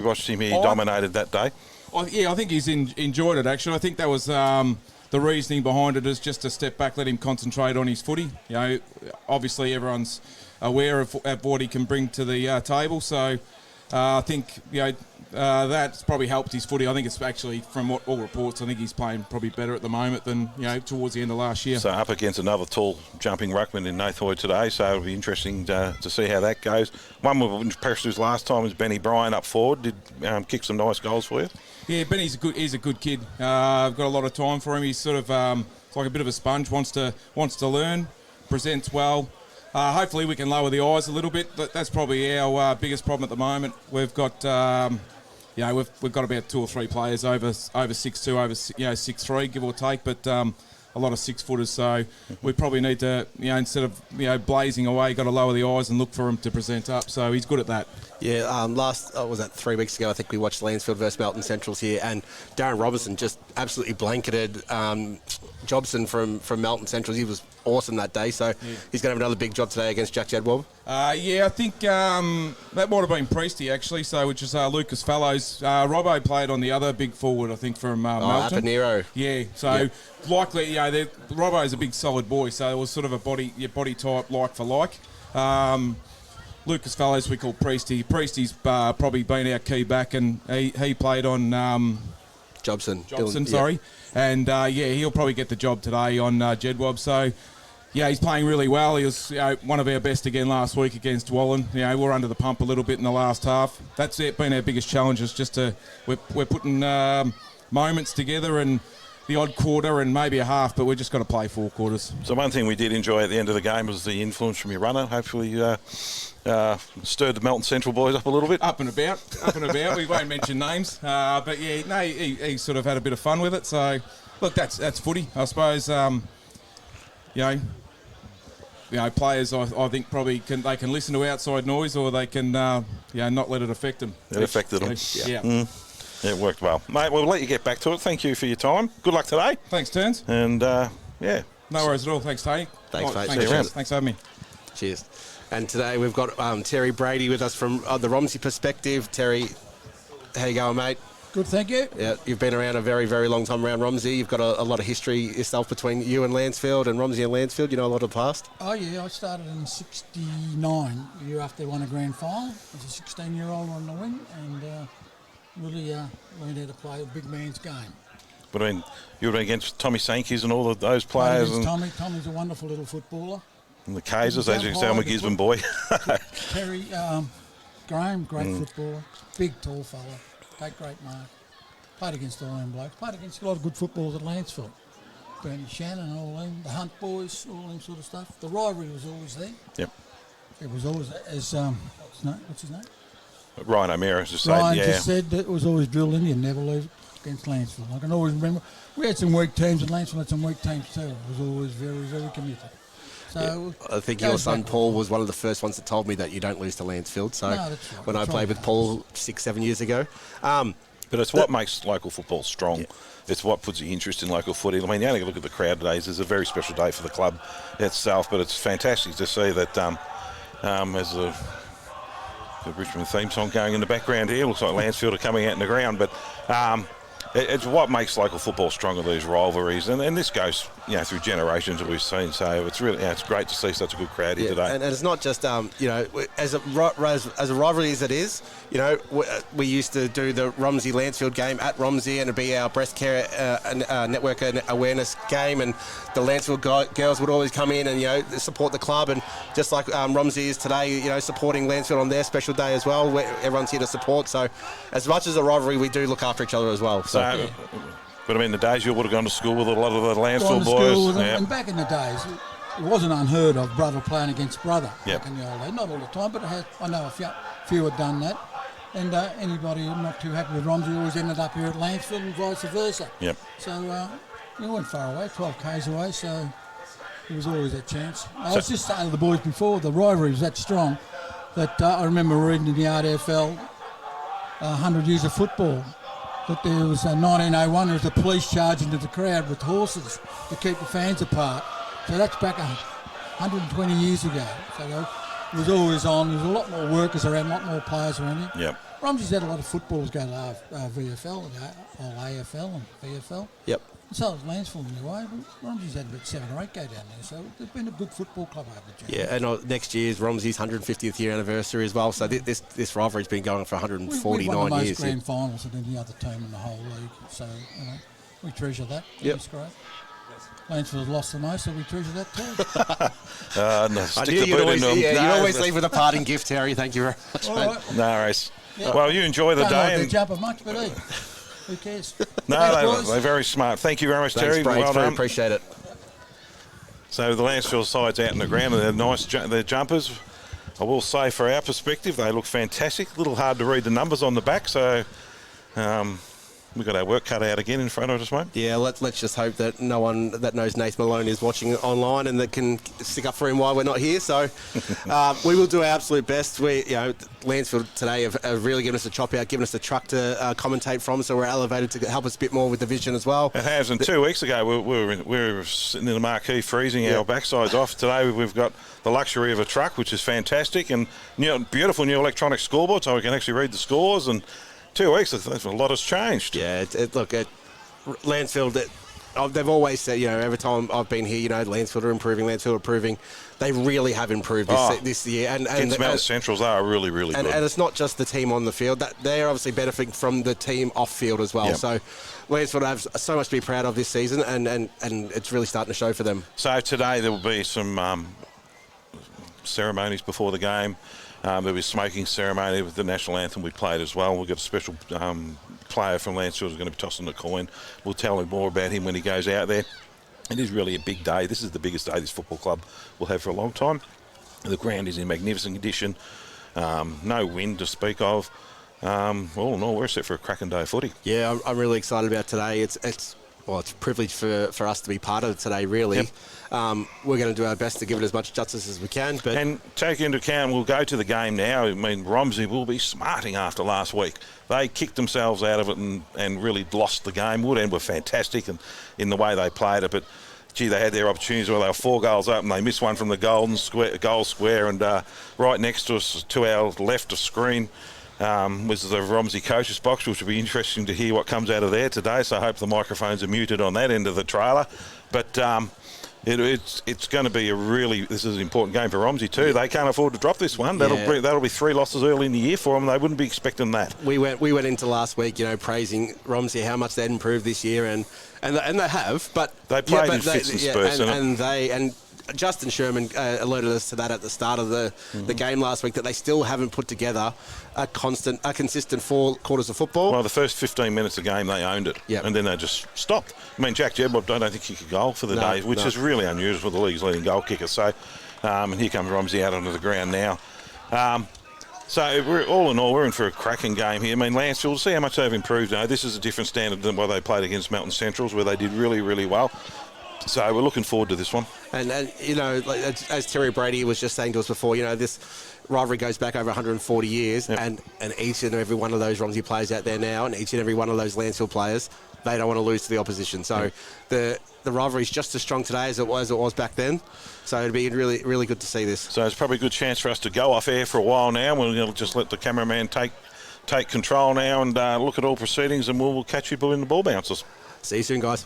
We watched him, he dominated that day. I think he's enjoyed it, actually. I think that was the reasoning behind it, is just to step back, let him concentrate on his footy. You know, obviously everyone's aware of what he can bring to the table, so I think, that's probably helped his footy. I think it's actually, from what all reports, I think he's playing probably better at the moment than, towards the end of last year. So up against another tall jumping ruckman in Nathoy today, so it'll be interesting to see how that goes. One we impressed us last time was Benny Bryan up forward. Did kick some nice goals for you? Yeah, Benny's a good kid. I've got a lot of time for him. He's sort of like a bit of a sponge, wants to learn, presents well. Hopefully we can lower the eyes a little bit. That's probably our biggest problem at the moment. We've got, we've got about 2 or 3 players over 6'2", over 6'3", give or take, but a lot of 6-footers. So we probably need to, instead of blazing away, got to lower the eyes and look for him to present up. So he's good at that. Yeah, was that 3 weeks ago? I think we watched Lancefield versus Melton Centrals here, and Darren Robertson just absolutely blanketed Jobson from Melton Centrals. He was awesome that day, so he's going to have another big job today against Jack Jedwab. I think that might have been Priesty, actually, which is Lucas Fallows. Robbo played on the other big forward, I think, from Melton. Apanero. Yeah, so likely, Robbo's a big solid boy, so it was sort of a body type like for like. Lucas Fallows we call Priesty. Priesty's probably been our key back, and he played on Jobson, sorry. And he'll probably get the job today on Jedwab. So he's playing really well. He was one of our best again last week against Wallen. We're under the pump a little bit in the last half. That's been our biggest challenge, is just we're putting moments together and the odd quarter and maybe a half, but we've just got to play 4 quarters. So one thing we did enjoy at the end of the game was the influence from your runner. Hopefully stirred the Melton Central boys up a little bit. Up and about. We won't mention names, but he sort of had a bit of fun with it. So look, that's footy, I suppose. Players, I think probably they can listen to outside noise, or they can not let it affect them. It affected them. Yeah. It worked well. Mate, we'll let you get back to it. Thank you for your time. Good luck today. Thanks, Turns. And, No worries at all. Thanks, Tony. Thanks, mate. Thanks for having me. Cheers. And today we've got Terry Brady with us from the Romsey perspective. Terry, how you going, mate? Good, thank you. Yeah, you've been around a very, very long time around Romsey. You've got a lot of history yourself between you and Lancefield, and Romsey and Lancefield. You know a lot of the past? Oh, yeah. I started in '69, the year after they won a grand final. As a 16-year-old on the wing, and really learned how to play a big man's game. But I mean, you were against Tommy Sankey's and all of those players. And Tommy's a wonderful little footballer. And the Kaisers, as you say, I'm a Gisborne boy. Terry Graham, great footballer. Big, tall fella. Take great mark. Played against all them blokes. Played against a lot of good footballers at Lancefield. Bernie Shannon and all them. The Hunt boys, all them sort of stuff. The rivalry was always there. Yep. It was always, as what's his name? Ryan O'Meara just said, Ryan just said that it was always drilled in you, never lose against Lancefield. I can always remember, we had some weak teams, and Lancefield had some weak teams too. It was always very, very committed. So I think your son Paul was one of the first ones that told me that you don't lose to Lancefield. So that's right. When I played with Paul 6-7 years ago. But it's what makes local football strong. Yeah. It's what puts the interest in local footy. I mean, you only look at the crowd today. It's a very special day for the club itself, but it's fantastic to see that as the Richmond theme song going in the background here. Looks like Lancefield are coming out in the ground, but it's what makes local football stronger, these rivalries, and this goes through generations that we've seen. So it's really it's great to see such a good crowd here today. And it's not just as a rivalry as it is. We used to do the Romsey Lancefield game at Romsey, and it'd be our breast care network awareness game, and the Lancefield girls would always come in and support the club, and just like Romsey is today, supporting Lancefield on their special day as well, where everyone's here to support. So as much as a rivalry, we do look after each other as well. But I mean, the days you would have gone to school with a lot of the Lancefield boys. And back in the days, it wasn't unheard of brother playing against brother. Yep. Back in the old days. Not all the time, but I know a few had done that. And anybody not too happy with Romsey always ended up here at Lancefield and vice versa. Yep. So we weren't far away, 12 k's away, so there was always that chance. I was just saying to the boys before, the rivalry was that strong that I remember reading in the RDFL 100 Years of Football, that there was 1901, there was the police charging into the crowd with horses to keep the fans apart. So that's back 120 years ago. So it was always on. There was a lot more workers around, a lot more players around here. Yep. Romsey's had a lot of footballers go to VFL, or AFL and VFL. Yep. So has Lancefield in a way, but Romsey's had about 7 or 8 go down there, so they've been a good football club over the journey. Yeah, and next year's Romsey's 150th year anniversary as well, so this rivalry's been going for 149 We've won the most years. grand finals than any other team in the whole league, so we treasure that. Yep. It's great. Lancefield's lost the most, so we treasure that too. No, I stick knew the you'd boot always, in them. you No, always leave with a parting gift, Terry. Thank you very much. All right. No worries. Yeah. Well, you enjoy the Don't like day. the And jumper much, but hey, who cares? no, Thanks, boys. they're very smart. Thank you very much, Thanks, Terry. Brades, Well very done. appreciate it. So the Lancefield side's out in the ground, and they're nice. They're jumpers. I will say, for our perspective, they look fantastic. A little hard to read the numbers on the back, so we've got our work cut out again in front of us, mate. Yeah, let's just hope that no one that knows Nathan Malone is watching online and that can stick up for him while we're not here. So we will do our absolute best. Lancefield today have really given us a chop out, given us a truck to commentate from, so we're elevated to help us a bit more with the vision as well. It has, and 2 weeks ago we were sitting in the marquee freezing our backsides off. Today we've got the luxury of a truck, which is fantastic, and beautiful new electronic scoreboard, so we can actually read the scores. And 2 weeks, a lot has changed. Yeah, Lancefield, they've always said, every time I've been here, Lancefield are improving. They really have improved this year. And Against Mountain Centrals, they are really, really good. And it's not just the team on the field. They're obviously benefiting from the team off field as well. Yep. So Lancefield have so much to be proud of this season, and it's really starting to show for them. So today there will be some ceremonies before the game. There'll be a smoking ceremony with the national anthem we played as well. We've got a special player from Lancefield who's going to be tossing the coin. We'll tell him more about him when he goes out there. It is really a big day. This is the biggest day this football club will have for a long time. The ground is in magnificent condition. No wind to speak of. All in all, we're set for a cracking day of footy. Yeah, I'm really excited about today. It's a privilege for us to be part of it today, really. Yep. We're going to do our best to give it as much justice as we can. But And take into account, we'll go to the game now. I mean, Romsey will be smarting after last week. They kicked themselves out of it and really lost the game. Woodend were fantastic in the way they played it, but gee, they had their opportunities where they were 4 goals up and they missed one from the goal square, and right next to us, to our left of screen, was the Romsey coach's box, which will be interesting to hear what comes out of there today. So I hope the microphones are muted on that end of the trailer. But it's going to be this is an important game for Romsey too. They can't afford to drop this one. That'll be 3 losses early in the year for them. They wouldn't be expecting that. we went into last week, praising Romsey, how much they'd improved this year, and they have. But they played in fits and spurts, and Justin Sherman alerted us to that at the start of the game last week, that they still haven't put together a consistent 4 quarters of football. Well, the first 15 minutes of the game, they owned it. Yep. And then they just stopped. I mean, Jack Jebb, I don't think he could goal for the day, which is really unusual for the league's leading goal kicker. So, and here comes Romsey out onto the ground now. So, all in all, we're in for a cracking game here. I mean, Lancefield, see how much they've improved now. This is a different standard than what they played against Mountain Centrals, where they did really, really well. So we're looking forward to this one. And as Terry Brady was just saying to us before, this rivalry goes back over 140 years, yep. and each and every one of those Romsey players out there now, and each and every one of those Lancefield players, they don't want to lose to the opposition. So the rivalry is just as strong today as it was back then. So it'd be really, really good to see this. So it's probably a good chance for us to go off air for a while now. We're going to just let the cameraman take control now and look at all proceedings, and we'll catch you in the ball bouncers. See you soon, guys.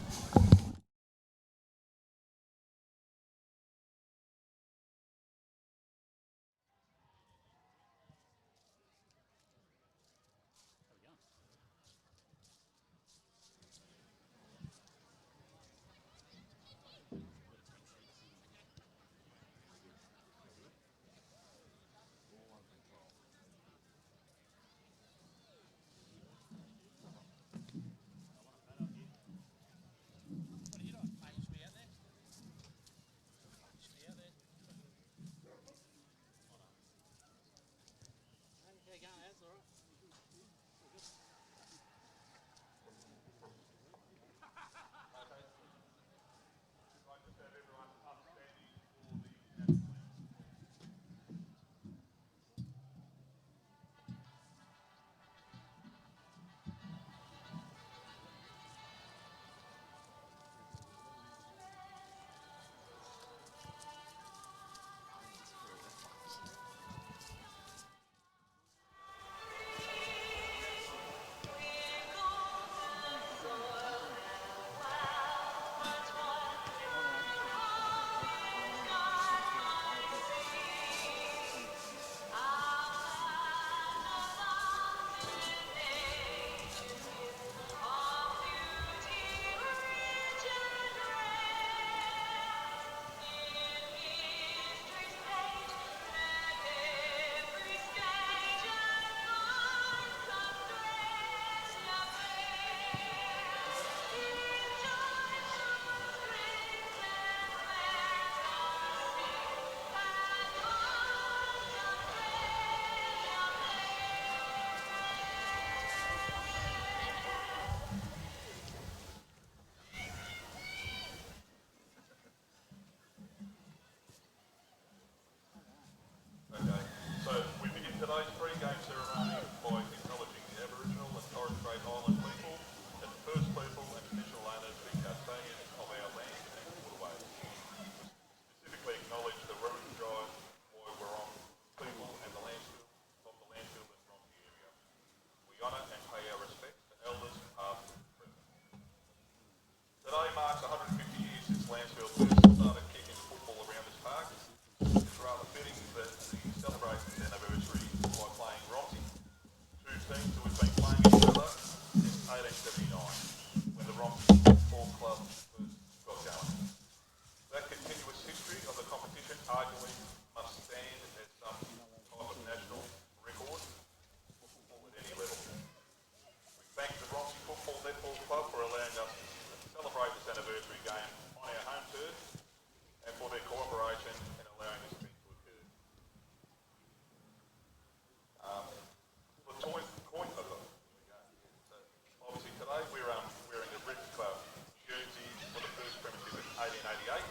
Island people as the first people and traditional owners and custodians of our land and waterways. Specifically acknowledge the Wiradjuri Woi-wurrung people and the Lancefield of the Lancefield and Romsey area. We honour and pay our respects to elders past and present. Today marks 150 years since Lancefield first started kicking football around this park. It's rather fitting that we celebrate this anniversary by playing Romsey, two teams who have been playing each other since 1879, when the Romsey Football Club first got going. That continuous history of the competition arguably must stand as some type of national record for football at any level. We thank the Romsey Football Netball Club for allowing us to celebrate this anniversary game on our home turf and for their cooperation in allowing this event to occur. The coin toss. So obviously today we're wearing a red club Guernsey for the first premiership in 1888.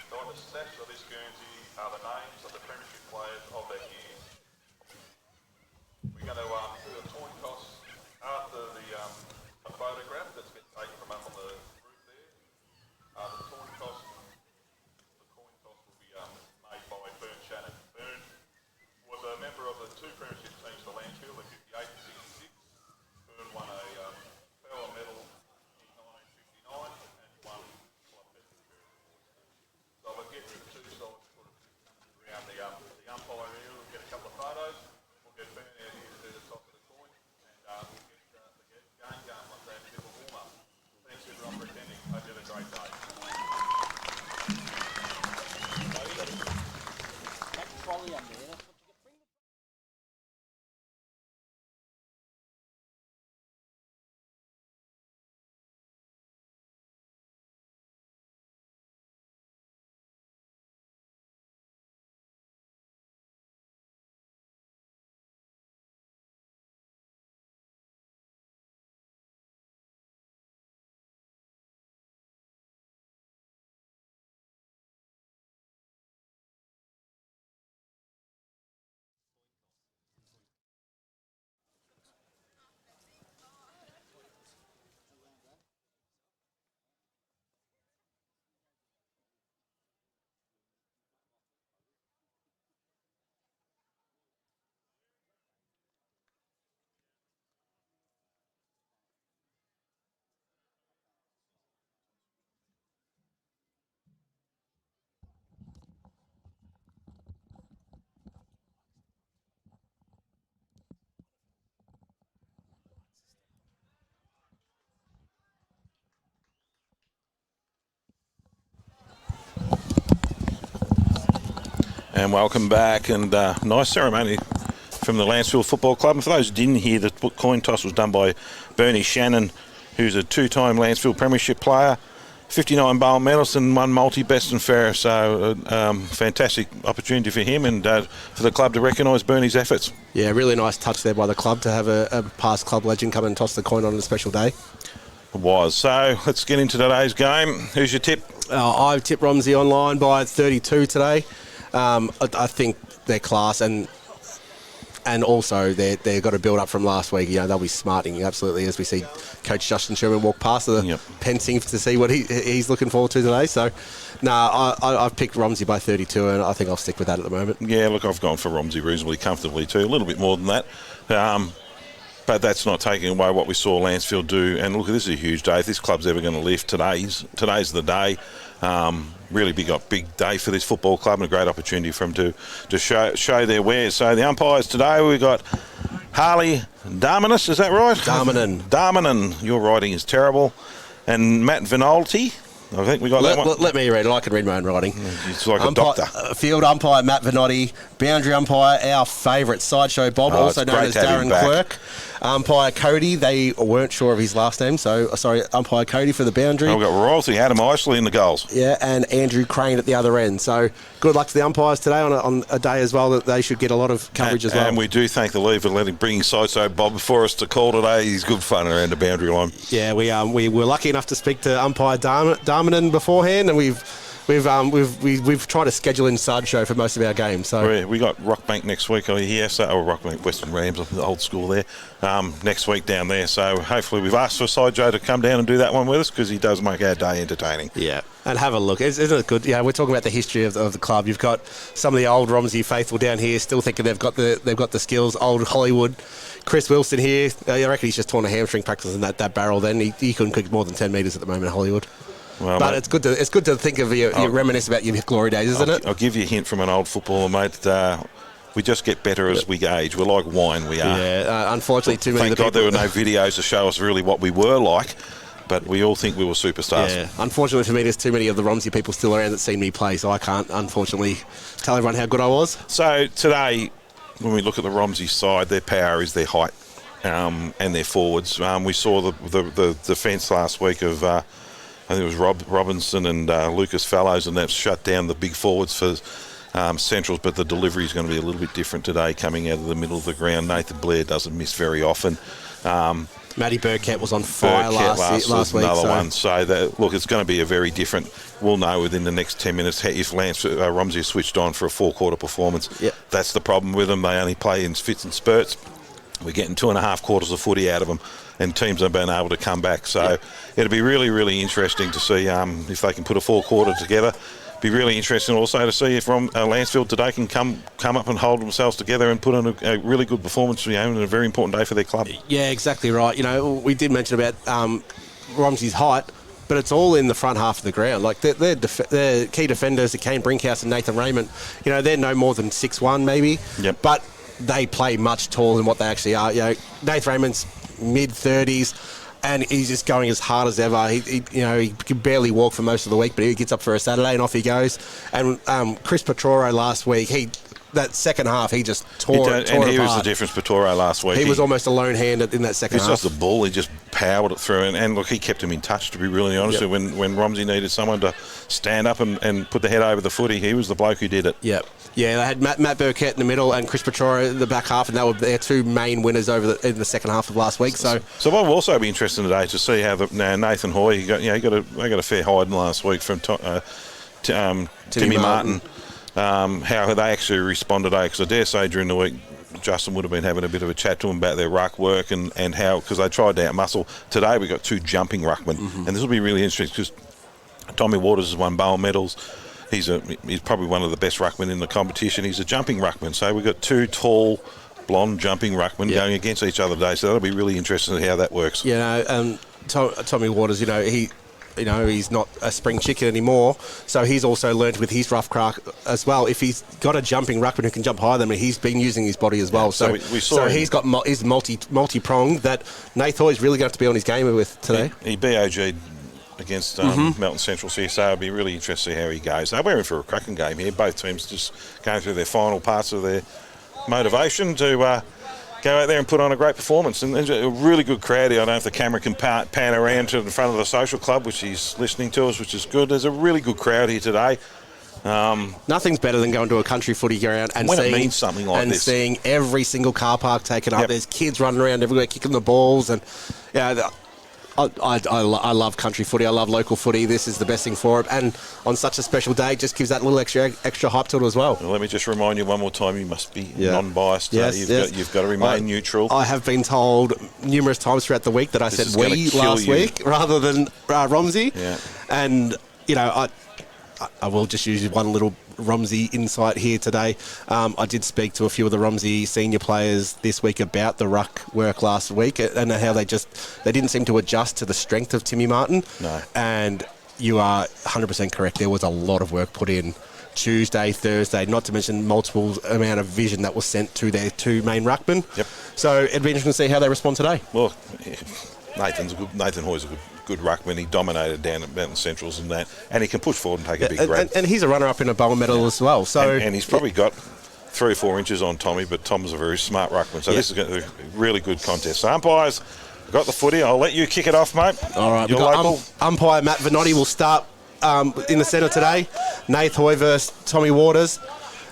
So on the sash of this Guernsey are the names of the premiership players of that year. We're going to do a coin toss after a photograph that's been taken from up on the roof there. The coin toss will be made by Bern Shannon. Bern was a member of the two premiership teams for Lancefield in 58 and 66. Bern won a power medal in 1959 and won club best of the So we'll get to the two sides sort of around the umpire area. We'll get a couple of photos. We'll get Bern out here to do the toss of the coin, and we'll get the game going once they have a bit of a warm up. Thanks everyone for attending. Hope you have a great day. And welcome back, and nice ceremony from the Lancefield Football Club. And for those who didn't hear, the coin toss was done by Bernie Shannon, who's a two-time Lancefield Premiership player, 59 bowl medalist and one multi-best and fairest. So fantastic opportunity for him and for the club to recognise Bernie's efforts. Yeah, really nice touch there by the club to have a past club legend come and toss the coin on a special day. It was. So let's get into today's game. Who's your tip? I tipped Romsey online by 32 today. I think they're class, and also they've got to build up from last week. You know, they'll be smarting absolutely as we see Coach Justin Sherman walk past the fencing to see what he's looking forward to today. So, I've picked Romsey by 32, and I think I'll stick with that at the moment. Yeah, look, I've gone for Romsey reasonably comfortably too, a little bit more than that. But that's not taking away what we saw Lancefield do. And look, this is a huge day. If this club's ever going to lift, today's the day. Really big day for this football club, and a great opportunity for them to show their wares. So the umpires today, we've got Harley Darmanis, is that right? Darmanin. Your writing is terrible. And Matt Vinolti. I think we got that one. Let me read it. I can read my own writing. It's like a doctor. Field umpire Matt Vinotti. Boundary umpire, our favourite Sideshow Bob, also known as Darren Quirk. Umpire Cody, they weren't sure of his last name, so umpire Cody for the boundary. We've got royalty, Adam Isley in the goals. Yeah, and Andrew Crane at the other end. So good luck to the umpires today on a day as well that they should get a lot of coverage as well. And we do thank the league for bringing Sideshow Bob for us to call today. He's good fun around the boundary line. Yeah, we were lucky enough to speak to umpire Darmanin beforehand, and we've we've tried to schedule in sideshow for most of our games. So we got Rockbank next week over here, or Rockbank Western Rams, the old school there, next week down there. So hopefully we've asked for Sideshow to come down and do that one with us because he does make our day entertaining. Yeah, and have a look. Isn't it good? Yeah, we're talking about the history of the club. You've got some of the old Romsey faithful down here still thinking they've got the skills. Old Hollywood. Chris Wilson here, I reckon he's just torn a hamstring practicing that barrel then. He couldn't kick more than 10 metres at the moment, Hollywood. Well, but mate, it's good to think of you reminisce about your glory days, isn't it? I'll give you a hint from an old footballer, mate. We just get better as we age. We're like wine, we are. Yeah, unfortunately, too many Thank of the God people... there were no videos to show us really what we were like, but we all think we were superstars. Yeah, unfortunately for me, there's too many of the Romsey people still around that seen me play, so I can't, unfortunately, tell everyone how good I was. So today, when we look at the Romsey side, their power is their height. And their forwards. We saw the defence last week of, I think it was Robinson and Lucas Fallows, and that's shut down the big forwards for Centrals, but the delivery is going to be a little bit different today coming out of the middle of the ground. Nathan Blair doesn't miss very often. Matty Burkett was on fire last week. Another one. So, it's going to be a very different... We'll know within the next 10 minutes if Romsey is switched on for a four-quarter performance. Yep. That's the problem with them. They only play in fits and spurts. We're getting 2.5 quarters of footy out of them, and teams have been able to come back. So it'll be really, really interesting to see if they can put a four-quarter together. Be really interesting also to see if Lancefield today can come up and hold themselves together and put on a really good performance, and a very important day for their club. Yeah, exactly right. We did mention about Romsey's height, but it's all in the front half of the ground. Like their key defenders, Kane Brinkhouse and Nathan Raymond, they're no more than 6'1", maybe. Yep. But they play much taller than what they actually are. Nathan Raymond's mid-30s, and he's just going as hard as ever. He can barely walk for most of the week, but he gets up for a Saturday and off he goes. And Chris Petroro last week, that second half, he just tore it apart. And he was the difference, Petroro, last week. He was almost a lone hand in that second half. He was just the ball. He just powered it through. And look, he kept him in touch, to be really honest. Yep. When Romsey needed someone to stand up and put the head over the footy, he was the bloke who did it. Yep. Yeah, they had Matt Burkett in the middle and Chris Petroro in the back half, and they were their two main winners in the second half of last week. So what will also be interesting today to see how Nathan Hoy, he got a fair hiding last week from Timmy Martin. How they actually responded today, because I dare say during the week Justin would have been having a bit of a chat to him about their ruck work and how, because they tried to outmuscle. Today we got two jumping ruckmen, and this will be really interesting because Tommy Waters has won Bowl medals. He's probably one of the best ruckmen in the competition. He's a jumping ruckman, so we've got two tall, blonde jumping ruckmen going against each other today. So that'll be really interesting how that works. Tommy Waters, he's not a spring chicken anymore, so he's also learned with his rough crack as well. If he's got a jumping ruckman who can jump higher than him, he's been using his body as well. So he's got he's multi-pronged that Nath Hoy is really going to have to be on his game with today. He BOG'd against Melton Central CSA. It'll be really interesting to see how he goes. We're in for a cracking game here. Both teams just going through their final parts of their motivation to go out there and put on a great performance. And there's a really good crowd here. I don't know if the camera can pan around to the front of the social club, which he's listening to us, which is good. There's a really good crowd here today. Nothing's better than going to a country footy ground and when it means something like this, seeing every single car park taken up. There's kids running around everywhere kicking the balls, and I love country footy. I love local footy. This is the best thing for it. And on such a special day, it just gives that little extra hype to it as well. Let me just remind you one more time, you must be non-biased. Yes, you've got to remain neutral. I have been told numerous times throughout the week that I said we last week rather than Romsey. Yeah. And, I will just use one little Romsey insight here today. I did speak to a few of the Romsey senior players this week about the ruck work last week and how they didn't seem to adjust to the strength of Timmy Martin. No. And you are 100% correct. There was a lot of work put in Tuesday, Thursday, not to mention multiple amount of vision that was sent to their two main ruckmen. Yep. So it'd be interesting to see how they respond today. Well, Nathan Hoy's a good ruckman. He dominated down at Mountain Centrals and that, and he can push forward and take a big grab. And he's a runner-up in a Bowl medal as well. So and he's probably got 3 or 4 inches on Tommy, but Tom's a very smart ruckman. So this is going to be a really good contest. So umpires, got the footy. I'll let you kick it off, mate. All right. You're local. Umpire Matt Vanotti will start in the centre today. Nath Hoy versus Tommy Waters.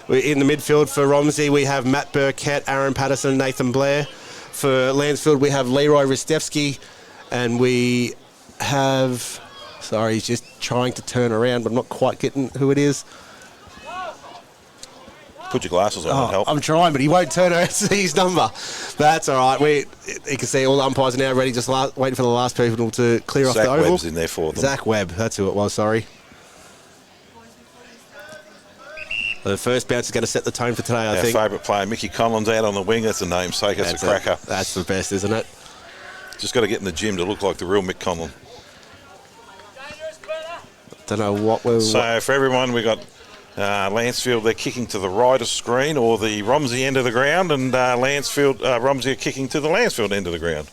In the midfield for Romsey, we have Matt Burkett, Aaron Patterson, Nathan Blair. For Lancefield, we have Leroy Ristevski, and we have Sorry, he's just trying to turn around, but I'm not quite getting who it is. Put your glasses on, it'll help. I'm trying, but he won't turn around to see his number. That's all right. You can see all the umpires are now ready, just waiting for the last people to clear off the oval. Zach Webb's in there for them. Zach Webb, that's who it was, sorry. The first bounce is going to set the tone for today, I think. Our favourite player, Mickey Collins, out on the wing. That's a namesake. That's a cracker. That's the best, isn't it? Just got to get in the gym to look like the real Mick Conlon. Don't know what we're... So for everyone, we got Lancefield, they're kicking to the right of screen or the Romsey end of the ground, and Romsey are kicking to the Lancefield end of the ground.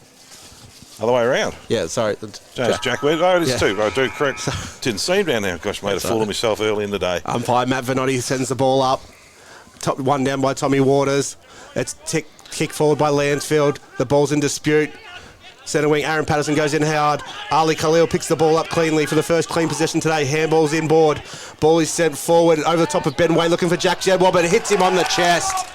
Other way around. Yeah, sorry. Jack Webb. Oh, it is too. I do correct. Didn't see him down there. Gosh, made a fool of myself early in the day. Umpire Matt Vanotti sends the ball up. One down by Tommy Waters. It's kick forward by Lancefield. The ball's in dispute. Centre wing, Aaron Patterson goes in hard. Ali Khalil picks the ball up cleanly for the first clean possession today. Handball's inboard. Ball is sent forward over the top of Ben Way, looking for Jack Jedwab, but it hits him on the chest.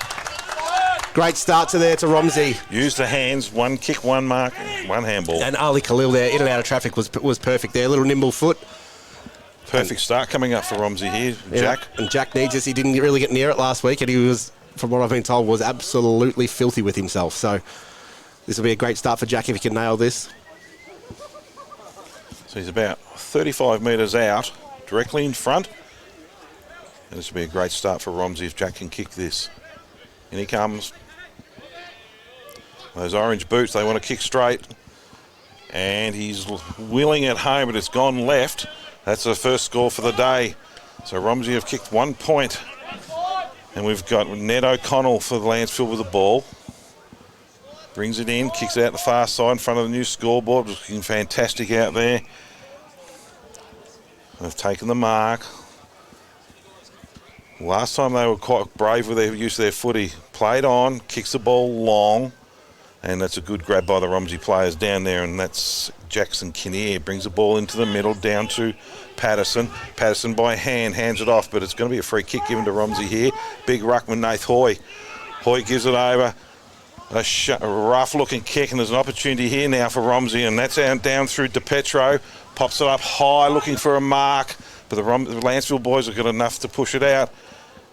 Great start to Romsey. Use the hands, one kick, one mark, one handball. And Ali Khalil there, in and out of traffic, was perfect there. A little nimble foot. Perfect start coming up for Romsey here, Jack. And Jack needs this. He didn't really get near it last week, and he was, from what I've been told, was absolutely filthy with himself. So this will be a great start for Jack if he can nail this. So he's about 35 metres out, directly in front. And this will be a great start for Romsey if Jack can kick this. In he comes. Those orange boots, they want to kick straight. And he's wheeling it home, but it's gone left. That's the first score for the day. So Romsey have kicked 1 point. And we've got Ned O'Connell for the Lancefield with the ball. Brings it in, kicks it out the far side in front of the new scoreboard. Looking fantastic out there. They've taken the mark. Last time they were quite brave with their use of their footy. Played on, kicks the ball long. And that's a good grab by the Romsey players down there, and that's Jackson Kinnear. Brings the ball into the middle, down to Patterson. Patterson by hand, hands it off, but it's going to be a free kick given to Romsey here. Big ruckman, Nath Hoy. Hoy gives it over. A rough-looking kick, and there's an opportunity here now for Romsey, and that's down through DePetro. Pops it up high, looking for a mark, but the Lancefield boys have got enough to push it out.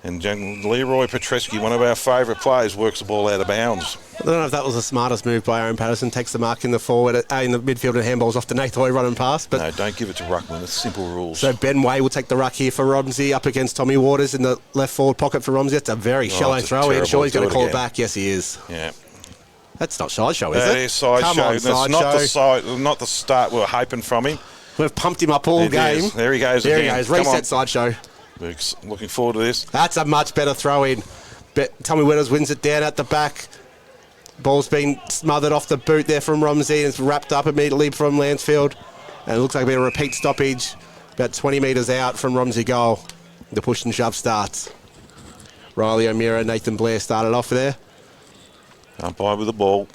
And Leroy Petrescu, one of our favourite players, works the ball out of bounds. I don't know if that was the smartest move by Aaron Patterson. Takes the mark in the forward, in the midfield, and handballs off to Nath Hoy running past. But no, don't give it to Ruckman. It's simple rules. So Ben Way will take the ruck here for Romsey, up against Tommy Waters in the left forward pocket for Romsey. It's a very shallow throw in. Sure, he's going to call it back. Yes, he is. Yeah. That's not sideshow, is it? That is sideshow. That's Sideshow. not the start we were hoping from him. We've pumped him up all game. There he goes There again. he goes. Reset sideshow. We're looking forward to this. That's a much better throw in. Tommy Waters wins it down at the back. Ball's been smothered off the boot there from Romsey, and it's wrapped up immediately from Lancefield. And it looks like it'll be a repeat stoppage about 20 metres out from Romsey goal. The push and shove starts. Riley O'Meara, Nathan Blair started off there. Umpire with the ball.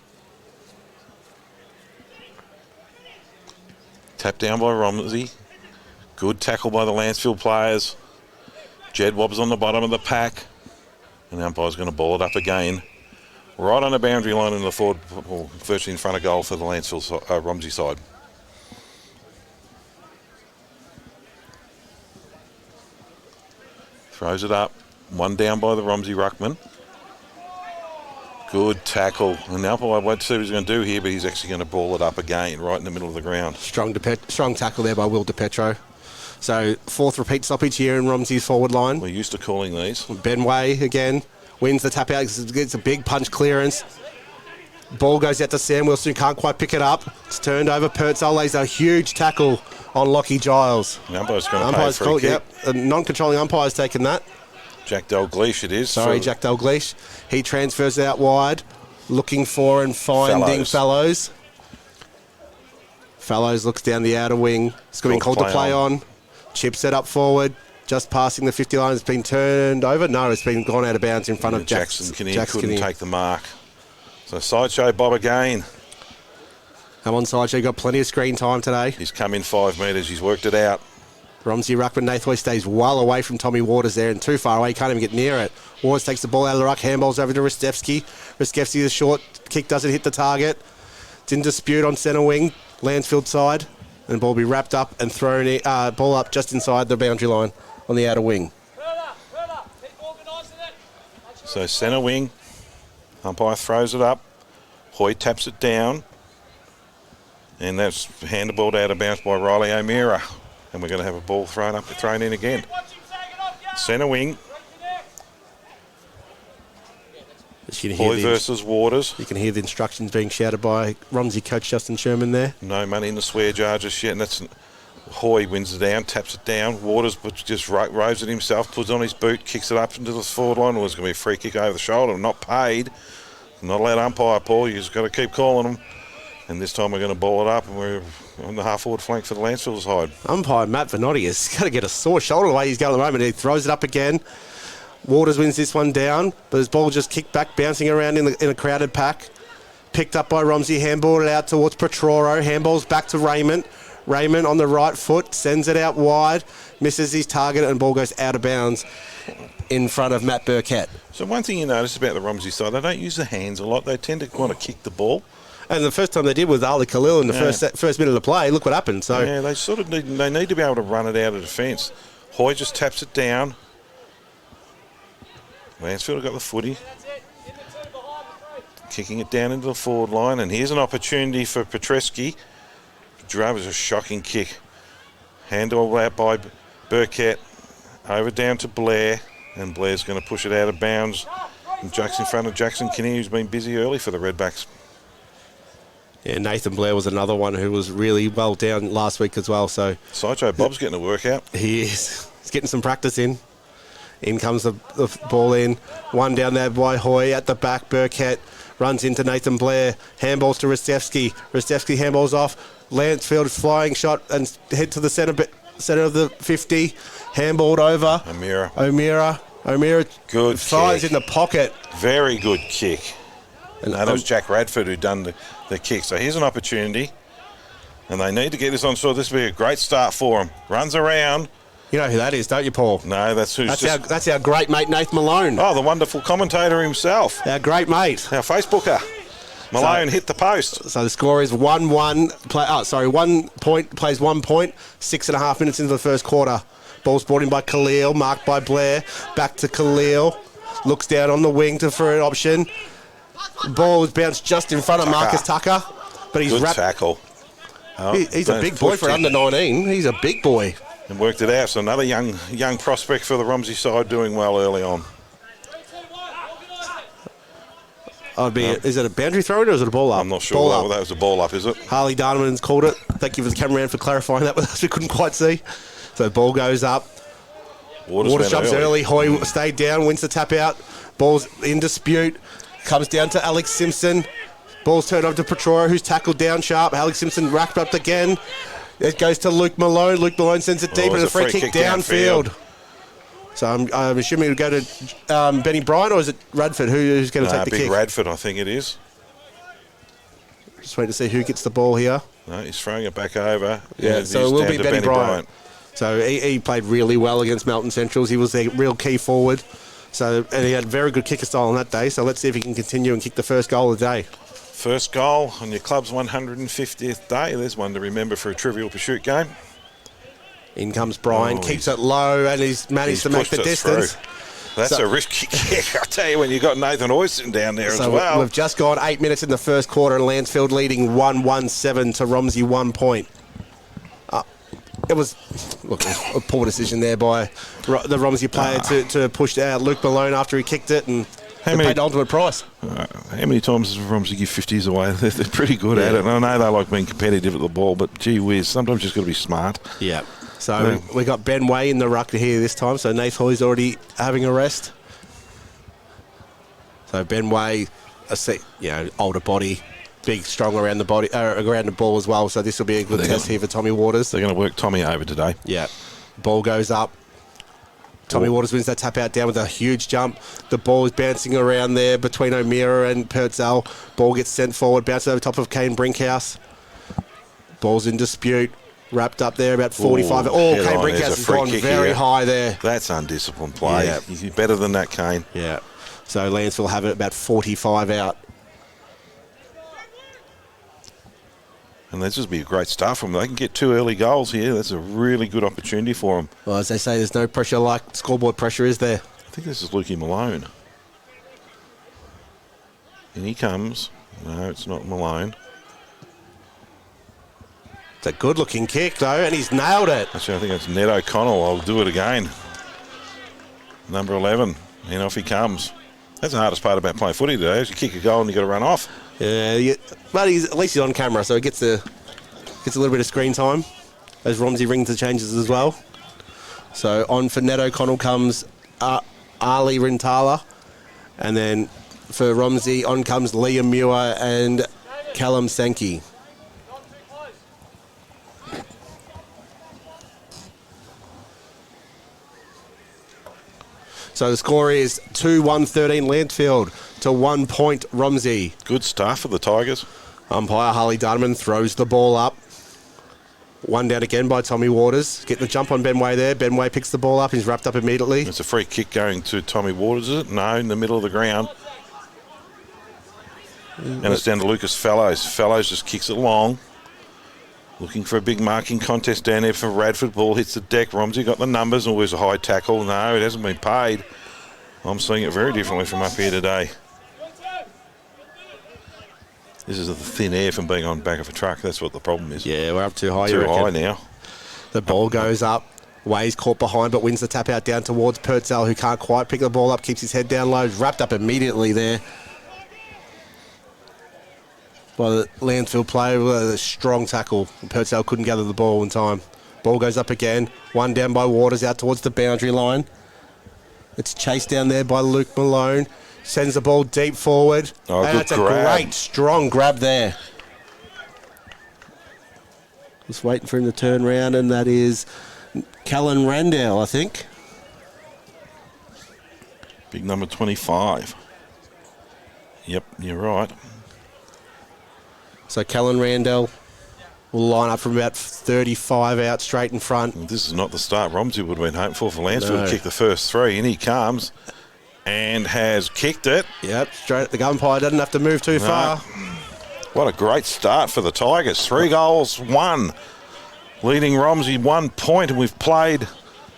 Tap down by Romsey. Good tackle by the Lancefield players. Jedwab's on the bottom of the pack. And the umpire's going to ball it up again. Right on the boundary line in the forward, virtually in front of goal for the Lancefield Romsey side. Throws it up. One down by the Romsey ruckman. Good tackle. And the umpire won't see what he's going to do here, but he's actually going to ball it up again, right in the middle of the ground. Strong tackle there by Will DePetro. So, fourth repeat stoppage here in Romsey's forward line. We're used to calling these. Ben Way again wins the tap out. It's a big punch clearance. Ball goes out to Sam Wilson, can't quite pick it up. It's turned over. Purcell lays a huge tackle on Lockie Giles. The umpire's going to pay for a kick. Yep, a non-controlling umpire's taken that. Jack Dalgleish it is. Sorry, Jack Dalgleish. He transfers out wide, looking for and finding Fellows. Fellows looks down the outer wing. It's been called to play on. Chip set up forward, just passing the 50 line. It's been turned over. No, it's been gone out of bounds in front of Jackson Kinnear couldn't take the mark. So sideshow Bob again. Come on, sideshow. Got plenty of screen time today. He's come in 5 metres. He's worked it out. Romsey ruckman Nathway stays well away from Tommy Waters there and too far away. Can't even get near it. Waters takes the ball out of the ruck. Handballs over to Ristevski. Ristevski, the short kick doesn't hit the target. It's in dispute on centre wing. Lancefield side. And the ball will be wrapped up and thrown in, ball up just inside the boundary line on the outer wing. So centre wing. Umpire throws it up. Hoy taps it down. And that's handballed out of bounds by Riley O'Meara. And we're going to have a ball thrown in again. Centre wing. Hoy versus Waters. You can hear the instructions being shouted by Romsey coach Justin Sherman there. No money in the swear jar just yet. And that's Hoy wins it down, taps it down. Waters just rows it himself, puts on his boot, kicks it up into the forward line. It was going to be a free kick over the shoulder. Not paid. Not allowed umpire, Paul. You've just got to keep calling them. And this time we're going to ball it up, and we're on the half-forward flank for the Lancefield side. Umpire Matt Vanotti has got to get a sore shoulder the way he's going at the moment. He throws it up again. Waters wins this one down, but his ball just kicked back, bouncing around in a crowded pack. Picked up by Romsey, handballed it out towards Petroro. Handballs back to Raymond. Raymond on the right foot, sends it out wide, misses his target, and ball goes out of bounds in front of Matt Burkett. So one thing you notice about the Romsey side, they don't use the hands a lot. They tend to want to kick the ball. And the first time they did was Ali Khalil in the first minute of play. Look what happened. So yeah, they sort of need to be able to run it out of defence. Hoy just taps it down. Lancefield got the footy. Kicking it down into the forward line. And here's an opportunity for Petreski. Drove is a shocking kick. Handball out by Burkett. Over down to Blair. And Blair's going to push it out of bounds. And Jack's in front of Jackson Kinney, who's been busy early for the Redbacks. Yeah, Nathan Blair was another one who was really well down last week as well. So Sideshow Bob's getting a workout. He is. He's getting some practice in. In comes the ball in. One down there by Hoy at the back. Burkett runs into Nathan Blair. Handballs to Rastevsky. Rastevsky handballs off. Lancefield flying shot and head to the centre of the 50. Handballed over. O'Meara good fires kick. in the pocket. Very good kick. And that was Jack Radford who done the kick. So here's an opportunity. And they need to get this on shore. This will be a great start for them. Runs around. You know who that is, don't you, Paul? No, that's our great mate, Nathan Malone. Oh, the wonderful commentator himself. Our great mate. Our Facebooker. Malone hit the post. So the score is 1-1. 1 point, plays 1 point, 6.5 minutes into the first quarter. Ball's brought in by Khalil, marked by Blair. Back to Khalil. Looks down on the wing for an option. Ball was bounced just in front of Marcus Tucker. But he's good tackle. Oh, he's a big boy for under 19. He's a big boy. And worked it out. So another young prospect for the Romsey side doing well early on. Is it a boundary throw or is it a ball up? I'm not sure. That was a ball up, is it? Harley Darman's called it. Thank you for the cameraman for clarifying that with us. We couldn't quite see. So the ball goes up. Waters jumps early. Hoy stayed down, wins the tap out. Ball's in dispute. Comes down to Alex Simpson. Ball's turned over to Petroro, who's tackled down sharp. Alex Simpson racked up again. It goes to Luke Malone. Luke Malone sends it deep and a free kick downfield. So I'm assuming it'll go to Benny Bryan, or is it Radford who's going to take the kick? Radford, I think it is. Just waiting to see who gets the ball here. No, he's throwing it back over. Yeah, so it will be Benny Bryant. So he played really well against Melton Centrals. He was their real key forward. And he had very good kicker style on that day. So let's see if he can continue and kick the first goal of the day. First goal on your club's 150th day. There's one to remember for a Trivial Pursuit game. In comes Brian, keeps it low, and he's managed to make the distance. That's a risky kick. I tell you, when you got Nathan Hoy sitting down there as well. We've just gone 8 minutes in the first quarter, and Lancefield leading 1-1-7 to Romsey 1 point. It was a poor decision there by the Romsey player to push out Luke Malone after he kicked it and paid the ultimate price. How many times does Romsey give 50s away? They're pretty good at it. And I know they like being competitive at the ball, but gee whiz, sometimes you just got to be smart. Yeah. So we got Ben Way in the ruck here this time. So Nath Hoy's already having a rest. So Ben Way, older body, big, strong around the body, around the ball as well. So this will be a good test here for Tommy Waters. They're going to work Tommy over today. Yeah. Ball goes up. Tommy Waters wins that tap out down with a huge jump. The ball is bouncing around there between O'Meara and Purtzell. Ball gets sent forward, bounces over top of Kane Brinkhouse. Ball's in dispute. Wrapped up there about 45. Kane Brinkhouse has gone very high there. That's undisciplined play. Yeah. You're better than that, Kane. Yeah. So Lance will have it about 45 out. And this would be a great start for them. They can get 2 early goals here. That's a really good opportunity for them. Well, as they say, there's no pressure like scoreboard pressure, is there? I think this is Lukey Malone. In he comes. No, it's not Malone. It's a good-looking kick, though, and he's nailed it. Actually, I think it's Ned O'Connell. I'll do it again. Number 11. And off he comes. That's the hardest part about playing footy today, is you kick a goal and you got to run off. Yeah, but at least he's on camera, so he gets a little bit of screen time as Romsey rings the changes as well. So on for Ned O'Connell comes Ali Rintala, and then for Romsey on comes Liam Muir and Callum Sankey. So the score is 2-1-13 Lancefield to 1 point Romsey. Good start for the Tigers. Umpire Harley Darman throws the ball up. One down again by Tommy Waters. Get the jump on Ben Way there. Ben Way picks the ball up. He's wrapped up immediately. It's a free kick going to Tommy Waters, is it? No, in the middle of the ground. And it's down to Lucas Fellows. Fellows just kicks it long. Looking for a big marking contest down there for Radford. Ball hits the deck. Romsey got the numbers. Always a high tackle. No, it hasn't been paid. I'm seeing it very differently from up here today. This is the thin air from being on the back of a truck. That's what the problem is. Yeah, we're up too high. Too high now. The ball goes up. Way's caught behind, but wins the tap out down towards Purcell, who can't quite pick the ball up. Keeps his head down low. Wrapped up immediately there by the Lancefield player with a strong tackle. Purcell couldn't gather the ball in time. Ball goes up again. One down by Waters out towards the boundary line. It's chased down there by Luke Malone. Sends the ball deep forward. Oh, and good that's grab. a great, strong grab there. Just waiting for him to turn around, and that is Callan Randall, I think. Big number 25. Yep, you're right. So Callan Randall will line up from about 35 out straight in front. This is not the start Romsey would have been hoping for Lancefield. No. Kick the first 3, and he comes and has kicked it. Yep, straight at the umpire. Doesn't have to move too far. What a great start for the Tigers. 3 goals, 1. Leading Romsey 1 point, and we've played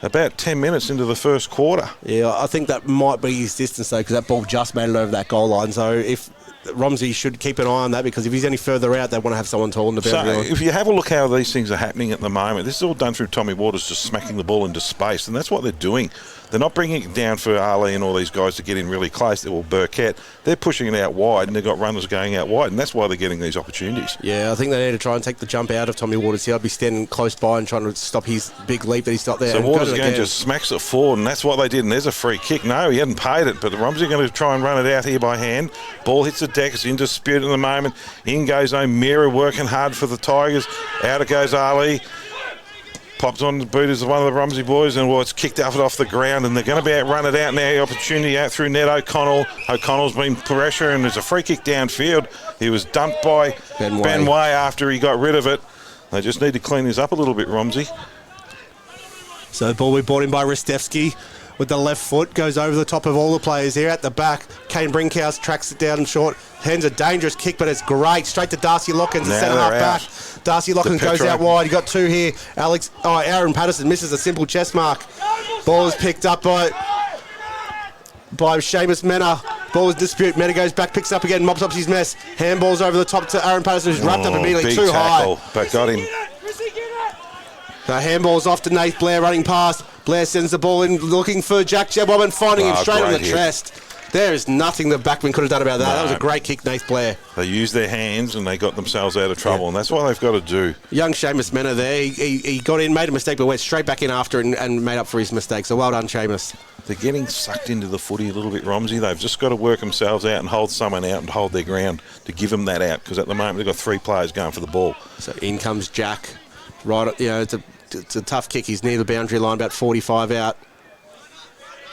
about 10 minutes into the first quarter. Yeah, I think that might be his distance, though, because that ball just made it over that goal line. So if Romsey should keep an eye on that, because if he's any further out, they want to have someone tall in the boundary line. If you have a look how these things are happening at the moment, this is all done through Tommy Waters just smacking the ball into space, and that's what they're doing. They're not bringing it down for Ali and all these guys to get in really close, or Burkett. They're pushing it out wide, and they've got runners going out wide, and that's why they're getting these opportunities. Yeah, I think they need to try and take the jump out of Tommy Waters here. I'd be standing close by and trying to stop his big leap that he's got there. So And Waters got it again again. just smacks it forward, and that's what they did, and there's a free kick. No, he hadn't paid it, but the Romsey are going to try and run it out here by hand. Ball hits the deck, it's in dispute at the moment. In goes O'Meara, working hard for the Tigers. Out it goes Ali. Pops on the boot as one of the Romsey boys, and it's kicked up off the ground, and they're going to be run it out now. Opportunity out through Ned O'Connell. O'Connell's been pressure, and there's a free kick downfield. He was dumped by Ben Way after he got rid of it. They just need to clean this up a little bit, Romsey. So the ball we brought in by Ristevski with the left foot, goes over the top of all the players here at the back. Kane Brinkhouse tracks it down short. Hands a dangerous kick, but it's great. Straight to Darcy Lockins, the Now centre half they're back. out. Darcy Lockins goes Petro. out wide. You got 2 here. Aaron Patterson misses a simple chest mark. Ball is picked up by Seamus Mena. Ball is dispute. Mena goes back, picks up again, mops up his mess. Handballs over the top to Aaron Patterson, who's wrapped up immediately. Big Too tackle, high. but got him. The handball's off to Nath Blair running past. Blair sends the ball in looking for Jack Jebbob and finding him straight on the great hit. chest. There is nothing the backman could have done about that. No. That was a great kick, Nath Blair. They used their hands, and they got themselves out of trouble, and that's what they've got to do. Young Seamus Mena there. He got in, made a mistake, but went straight back in after and made up for his mistake. So well done, Seamus. They're getting sucked into the footy a little bit, Romsey. They've just got to work themselves out and hold someone out and hold their ground to give them that out, because at the moment they've got 3 players going for the ball. So in comes Jack. Right, it's a tough kick. He's near the boundary line, about 45 out.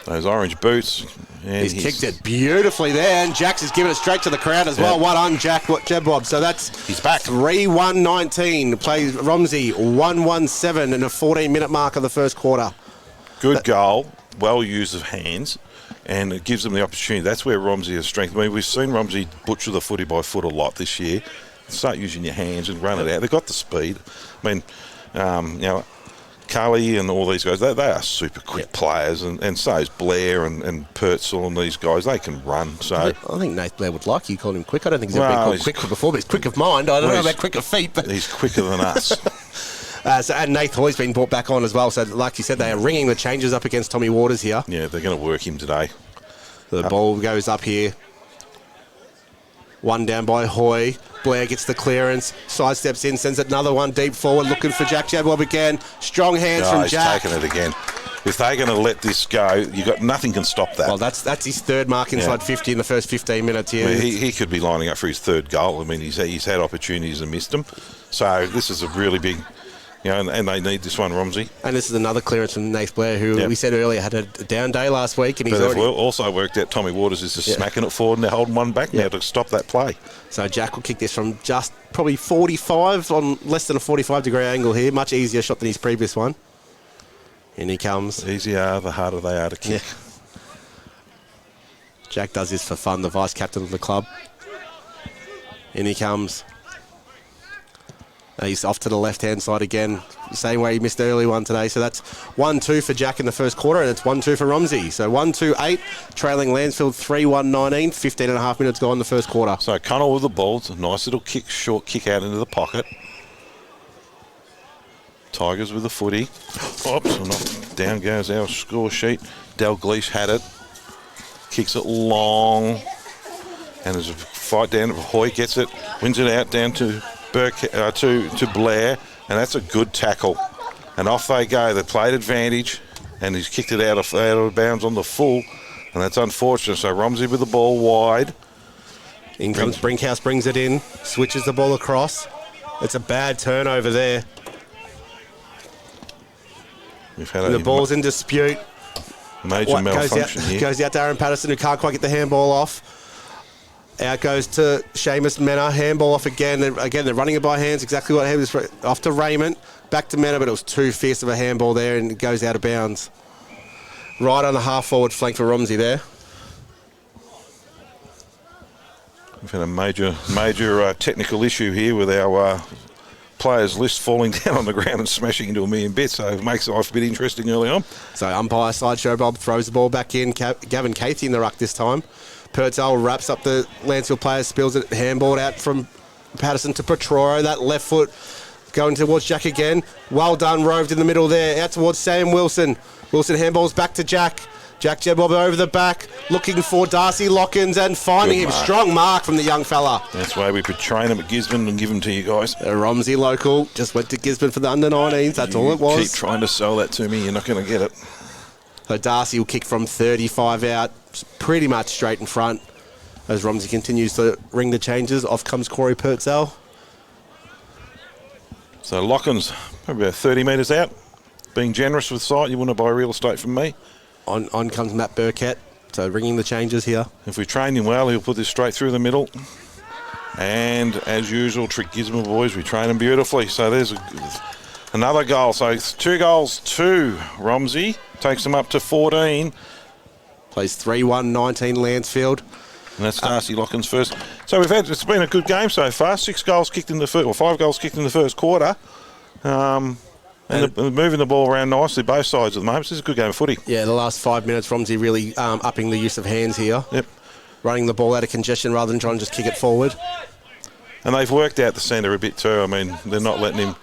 Those orange boots. And He's kicked it beautifully there, and Jack's has given it straight to the crowd as well. Well done, Jack Jebbob. So that's He's back. 3-1-19. Plays Romsey 1-1-7 in a 14-minute mark of the first quarter. Good goal, well used of hands, and it gives them the opportunity. That's where Romsey has strength. I mean, we've seen Romsey butcher the footy by foot a lot this year. start using your hands and run it out. They've got the speed. I mean, Cully and all these guys, they are super quick players, and so is Blair and Purcell and these guys. They can run. So I think Nate Blair would like you called him quick. I don't think he's ever been called quick before, but he's quick of mind. I don't know about quick of feet, but he's quicker than us. And Nath Hoy's been brought back on as well. So, like you said, they are ringing the changes up against Tommy Waters here. Yeah, they're going to work him today. The ball goes up here. One down by Hoy. Blair gets the clearance. Sidesteps in, sends another one deep forward, looking for Jack Jabbob again. Strong hands from Jack. He's taken it again. If they're going to let this go, nothing can stop that. Well, that's his third mark inside 50 in the first 15 minutes here. Well, he could be lining up for his third goal. I mean, he's had opportunities and missed them. So this is a really big... and they need this one, Romsey. And this is another clearance from Nath Blair, who we said earlier had a down day last week. And they've also worked out Tommy Waters is just smacking it forward, and they're holding one back now to stop that play. So Jack will kick this from just probably 45 on less than a 45-degree angle here. Much easier shot than his previous one. In he comes. The easier, the harder they are to kick. Yeah. Jack does this for fun, the vice-captain of the club. In he comes. He's off to the left-hand side again, same way he missed the early one today. So that's 1-2 for Jack in the first quarter, and it's 1-2 for Romsey. So 1-2-8, trailing Lancefield 3-1-19, 15 and a half minutes gone in the first quarter. So Connell with the ball. It's a nice little short kick out into the pocket. Tigers with the footy. Oops, and down goes our score sheet. Dalgleish had it. Kicks it long. And there's a fight down. Hoy gets it, wins it out down to to Blair, and that's a good tackle. And off they go. They played advantage, and he's kicked it out of bounds on the full, and that's unfortunate. So Romsey with the ball wide. In comes Brinkhouse, brings it in, switches the ball across. It's a bad turnover there. The ball's in dispute. Major malfunction here. Goes out to Aaron Patterson, who can't quite get the handball off. Out goes to Seamus Mena, handball off again. Again, they're running it by hands, exactly what happened. Off to Raymond, back to Mena, but it was too fierce of a handball there, and it goes out of bounds. Right on the half-forward flank for Romsey there. We've had a major technical issue here with our players list falling down on the ground and smashing into a million bits, so it makes life a bit interesting early on. So umpire Sideshow Bob throws the ball back in. Gavin Cathy in the ruck this time. Purcell wraps up the Lancefield player, spills it, handballed out from Patterson to Petroro. That left foot going towards Jack again. Well done, roved in the middle there. Out towards Sam Wilson. Wilson handballs back to Jack. Jack Jebob over the back, looking for Darcy Lockins and finding him. Strong mark from the young fella. That's why we could train him at Gisborne and give him to you guys. A Romsey local just went to Gisborne for the under-19s. That's all it was. Keep trying to sell that to me. You're not going to get it. So Darcy will kick from 35 out, pretty much straight in front. As Romsey continues to ring the changes, off comes Corey Purcell. So Lockins, probably about 30 metres out. Being generous with sight, you want to buy real estate from me. On comes Matt Burkett, so ringing the changes here. If we train him well, he'll put this straight through the middle. And as usual, Trick Gisborne boys, we train them beautifully. So there's another goal. So 2 goals to Romsey. Takes them up to 14. Plays 3-1-19 Lancefield. And that's Darcy Lockins first. So it's been a good game so far. 6 goals kicked in the first, or 5 goals kicked in the first quarter. And moving the ball around nicely, both sides at the moment. This is a good game of footy. Yeah, the last 5 minutes, Romsey really upping the use of hands here. Yep. Running the ball out of congestion rather than trying to just kick it forward. And they've worked out the centre a bit too. I mean, they're not letting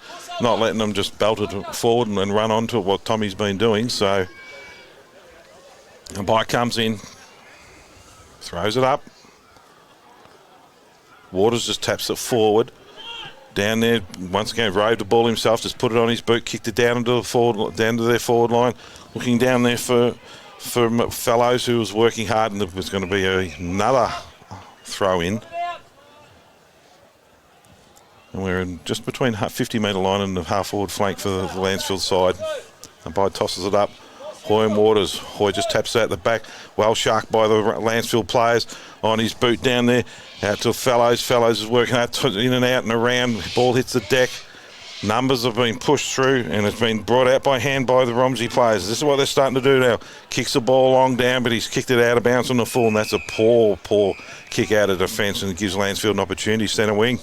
them just belt it forward and run onto what Tommy's been doing. So a bike comes in, throws it up. Waters just taps it forward. Down there, once again, rode the ball himself, just put it on his boot, kicked it down into down to their forward line. Looking down there for Fellows, who was working hard, and there was going to be another throw in. And we're in just between 50-metre line and the half-forward flank for the Lancefield side. And Bide tosses it up. Hoy and Waters. Hoy just taps out the back. Well sharked by the Lancefield players on his boot down there. Out to Fellows. Fellows is working out in and out and around. Ball hits the deck. Numbers have been pushed through and it's been brought out by hand by the Romsey players. This is what they're starting to do now. Kicks the ball long down, but he's kicked it out of bounds on the full, and that's a poor kick out of defence, and it gives Lancefield an opportunity. Centre wing.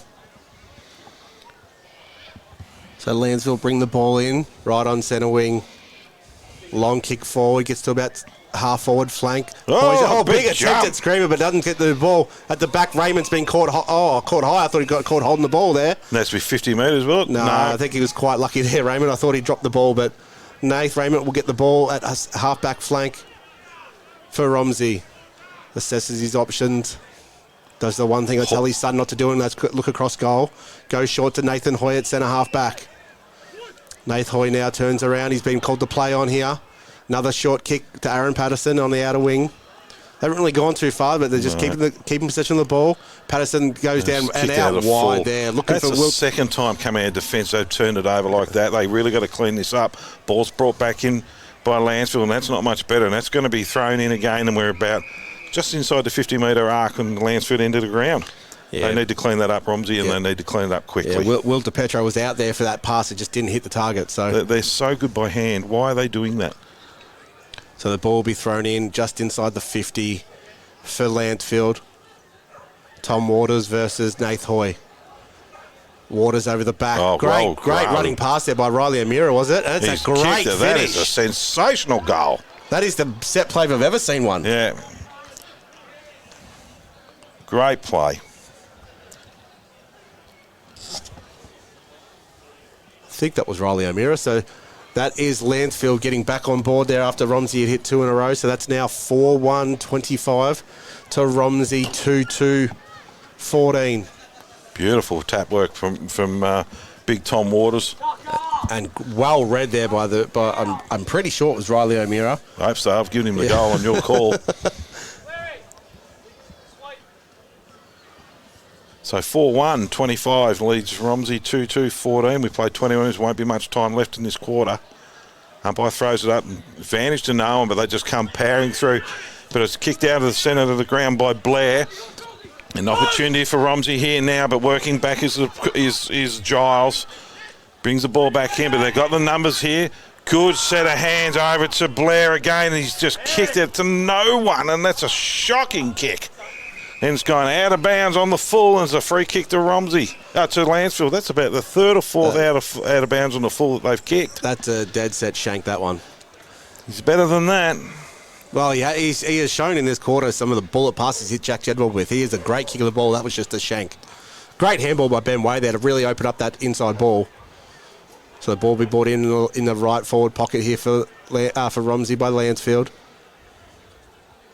So Lancefield bring the ball in, right on centre wing. Long kick forward, gets to about half forward flank. Big attempt jump. at Screamer, but doesn't get the ball at the back. Raymond's been caught high. I thought he got caught holding the ball there. That's be 50 metres, will it? No, I think he was quite lucky there, Raymond. I thought he dropped the ball, but Nath Raymond will get the ball at half back flank for Romsey. Assesses his options. Does the one thing I tell his son not to do, and that's look across goal. Goes short to Nathan Hoy at centre half back. Nath Hoy now turns around. He's been called to play on here. Another short kick to Aaron Patterson on the outer wing. They haven't really gone too far, but they're just keeping possession of the ball. Patterson goes down and out wide there. Looking That's for the second time coming out of defence they've turned it over like that. They really got to clean this up. Ball's brought back in by Lancefield, and that's not much better. And that's going to be thrown in again, and we're about just inside the 50-metre arc and Lancefield into the ground. Yeah. They need to clean that up, Romsey, and they need to clean it up quickly. Yeah, Will DePetro was out there for that pass. It just didn't hit the target. So they're so good by hand. Why are they doing that? So the ball will be thrown in just inside the 50 for Lancefield. Tom Waters versus Nath Hoy. Waters over the back. Oh, great running pass there by Riley O'Meara, was it? And it's a great finish. That is a sensational goal. That is the set play I've ever seen one. Yeah. Great play. I think that was Riley O'Meara. So that is Lancefield getting back on board there after Romsey had hit 2 in a row. So that's now 4-1-25 to Romsey 2-2-14. Beautiful tap work from Big Tom Waters. And well read there by I'm pretty sure it was Riley O'Meara. I hope so. I've given him the goal on your call. So 4-1-25 leads Romsey 2-2-14. We played 20 minutes. Won't be much time left in this quarter. Umpire throws it up. Advantage to no one, but they just come powering through. But it's kicked out of the centre of the ground by Blair. An opportunity for Romsey here now, but working back is Giles. Brings the ball back in, but they've got the numbers here. Good set of hands over to Blair again. He's just kicked it to no one, and that's a shocking kick. And it's gone out of bounds on the full, and it's a free kick to Romsey, to Lancefield. That's about the third or fourth out of bounds on the full that they've kicked. That's a dead set shank, that one. He's better than that. Well, he has shown in this quarter some of the bullet passes hit Jack Jedwell with. He is a great kick of the ball. That was just a shank. Great handball by Ben Way there to really open up that inside ball. So the ball will be brought in the right forward pocket here for Romsey by Lancefield.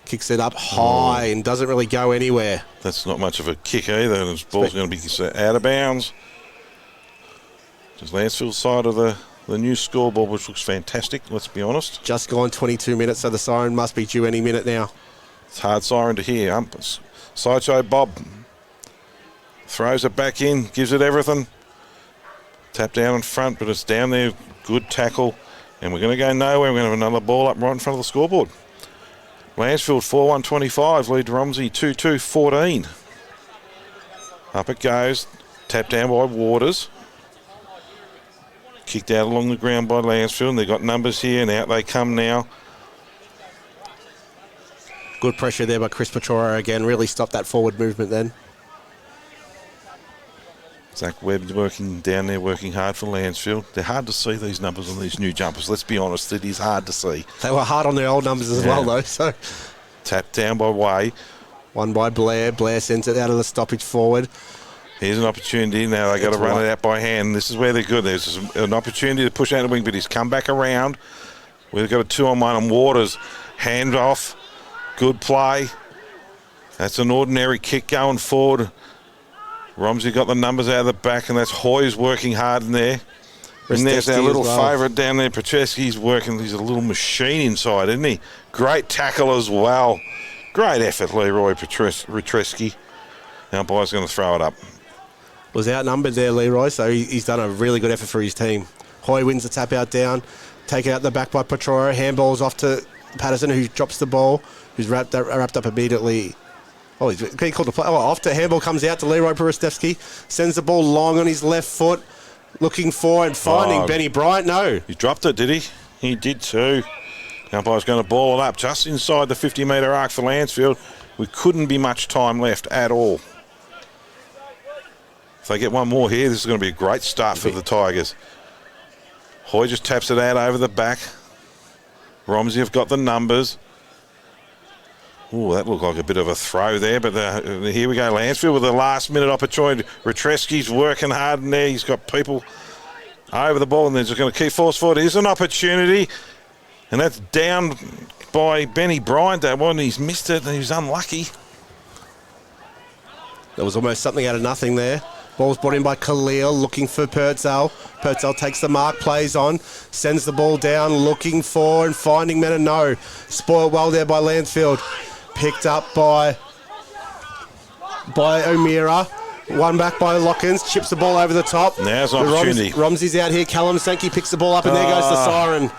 Kicks it up high and doesn't really go anywhere. That's not much of a kick either. And this ball's going to be out of bounds. Just Lancefield's side of the new scoreboard, which looks fantastic, let's be honest. Just gone 22 minutes, so the siren must be due any minute now. It's hard siren to hear. Sideshow Bob throws it back in, gives it everything. Tap down in front, but it's down there. Good tackle. And we're going to go nowhere. We're going to have another ball up right in front of the scoreboard. Lancefield 4-1-25, lead Romsey 2-2-14. Up it goes. Tapped down by Waters. Kicked out along the ground by Lancefield. And they've got numbers here, and out they come now. Good pressure there by Chris Petrora again. Really stopped that forward movement then. Zach Webb's working down there, working hard for Lancefield. They're hard to see, these numbers on these new jumpers. Let's be honest, it is hard to see. They were hard on their old numbers as well, though. So tapped down by Way. One by Blair. Blair sends it out of the stoppage forward. Here's an opportunity. Now they got to run it out by hand. This is where they're good. There's an opportunity to push out the wing, but he's come back around. We've got a 2-on-1 on Waters. Hand off. Good play. That's an ordinary kick going forward. Romsey got the numbers out of the back, and that's Hoy's working hard in there. And there's our little favourite down there, Petreski's working. He's a little machine inside, isn't he? Great tackle as well. Great effort, Leroy Petreski. The umpire's going to throw it up. Was outnumbered there, Leroy, so he's done a really good effort for his team. Hoy wins the tap out down. Taken out the back by Petrora. Handballs off to Patterson, who drops the ball, who's wrapped up immediately. Oh, he's called to play. Oh, off to handball comes out to Leroy Perestevsky. Sends the ball long on his left foot. Looking for and finding Benny Bryant. No. He dropped it, did he? He did too. The umpire's going to ball it up just inside the 50-metre arc for Lancefield. We couldn't be much time left at all. If they get one more here, this is going to be a great start for the Tigers. Hoy just taps it out over the back. Romsey have got the numbers. Oh, that looked like a bit of a throw there, but here we go. Lancefield with the last-minute opportunity. Retreski's working hard in there. He's got people over the ball, and they're just going to keep force forward. Here's an opportunity, and that's down by Benny Bryant. That one, he's missed it, and he was unlucky. There was almost something out of nothing there. Ball's brought in by Khalil, looking for Purcell. Purcell takes the mark, plays on, sends the ball down, looking for and finding Menino. Spoiled well there by Lancefield. Picked up by O'Meara. One back by Lockins, chips the ball over the top. Now's an opportunity. Romsey's out here. Callum Sankey picks the ball up, and there goes the siren.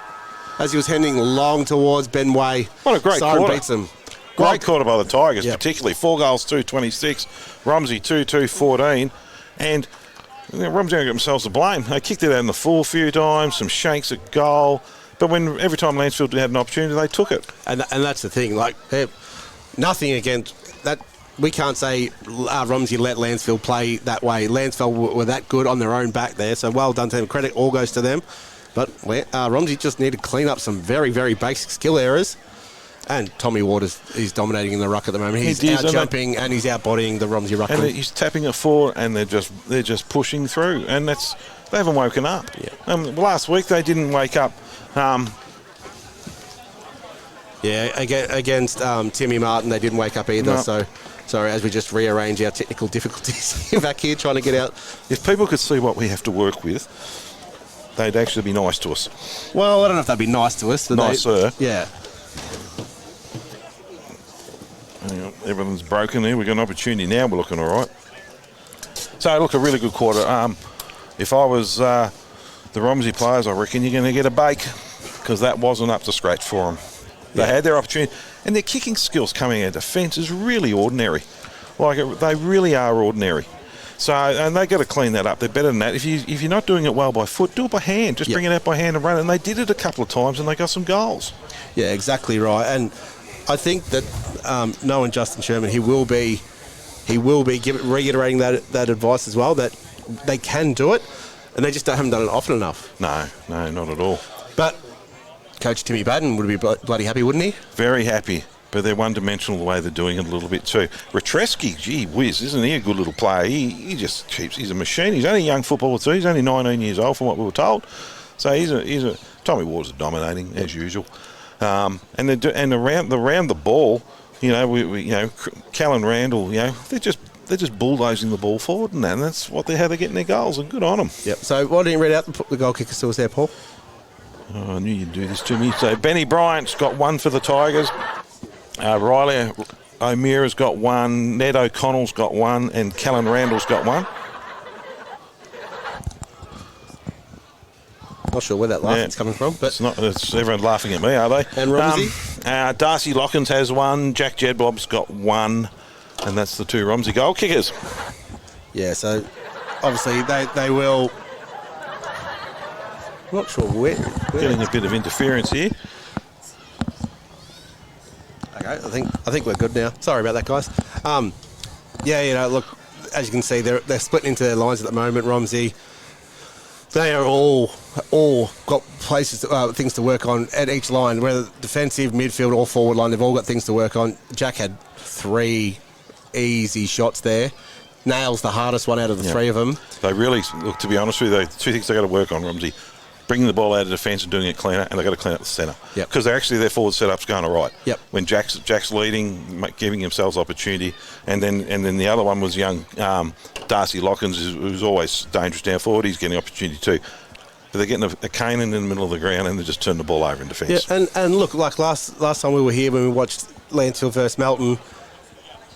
As he was heading long towards Ben Way. What a great siren quarter. Beats him. Great quarter by the Tigers, Yep. particularly 4 goals, 2-26. Romsey 2-2-14. And Romsey got themselves to blame. They kicked it out in the full a few times, some shanks at goal. But when every time Lancefield had an opportunity, they took it. And that's the thing. Like, nothing against that. We can't say Romsey let Lancefield play that way. Lancefield were that good on their own back there, so well done to them. Credit all goes to them. But Romsey just needed to clean up some very, very basic skill errors. And Tommy Waters is dominating in the ruck at the moment. He's out jumping and he's out bodying the Romsey ruck. And he's tapping it forward, and they're just pushing through, and they haven't woken up. Yeah. Last week they didn't wake up. Against Timmy Martin, they didn't wake up either. No. So, sorry, as we just rearrange our technical difficulties back here, trying to get out. If people could see what we have to work with, they'd actually be nice to us. Well, I don't know if they'd be nice to us. But Nicer. Yeah. Everything's broken there. We've got an opportunity now. We're looking all right. So, look, a really good quarter. If I was the Romsey players, I reckon you're going to get a bake, because that wasn't up to scratch for them. They had their opportunity, and their kicking skills coming out of defence is really ordinary. They really are ordinary. So, and they've got to clean that up. They're better than that. If you're not doing it well by foot, do it by hand. Just bring it out by hand and run it. And they did it a couple of times, and they got some goals. Yeah, exactly right. And I think that knowing Justin Sherman, he will be reiterating that advice as well, that they can do it, and they just haven't done it often enough. No, not at all. But Coach Timmy Batten would be bloody happy, wouldn't he? Very happy, but they're one-dimensional the way they're doing it a little bit too. Retreski, gee whiz, isn't he a good little player? He just keeps. He's a machine. He's only a young footballer too. He's only 19 years old, from what we were told. So he's a Tommy Waters is dominating as usual. And around the ball, Callan Randall, they're just bulldozing the ball forward, and that's how they're getting their goals, and good on them. Yep. So why didn't you read out the goal kicker to us there, Paul? Oh, I knew you'd do this to me. So Benny Bryant's got one for the Tigers. Riley O'Meara's got one. Ned O'Connell's got one, and Callan Randall's got one. Not sure where that laughing's coming from, but It's everyone laughing at me, are they? And Romsey? Darcy Lockins has one. Jack Jedbob's got one, and that's the 2 Romsey goal kickers. yeah. So obviously they will. I'm not sure where. Getting a bit of interference here. Okay, I think we're good now. Sorry about that, guys. Look, as you can see, they're splitting into their lines at the moment. Romsey, they are all got places, things to work on at each line, whether defensive, midfield, or forward line. They've all got things to work on. Jack had 3 easy shots there. Nails the hardest one out of the 3 of them. They really, look, to be honest with you, 2 things they've got to work on, Romsey. Bringing the ball out of defence and doing it cleaner, and they've got to clean up the centre. Yep. Because their forward setup's going all right. Yep. When Jack's leading, giving themselves opportunity, and then the other one was young Darcy Lockins, who's always dangerous down forward. He's getting opportunity too. But they're getting a cane in the middle of the ground, and they just turn the ball over in defence. Yeah, and look, like last time we were here when we watched Lancefield versus Melton,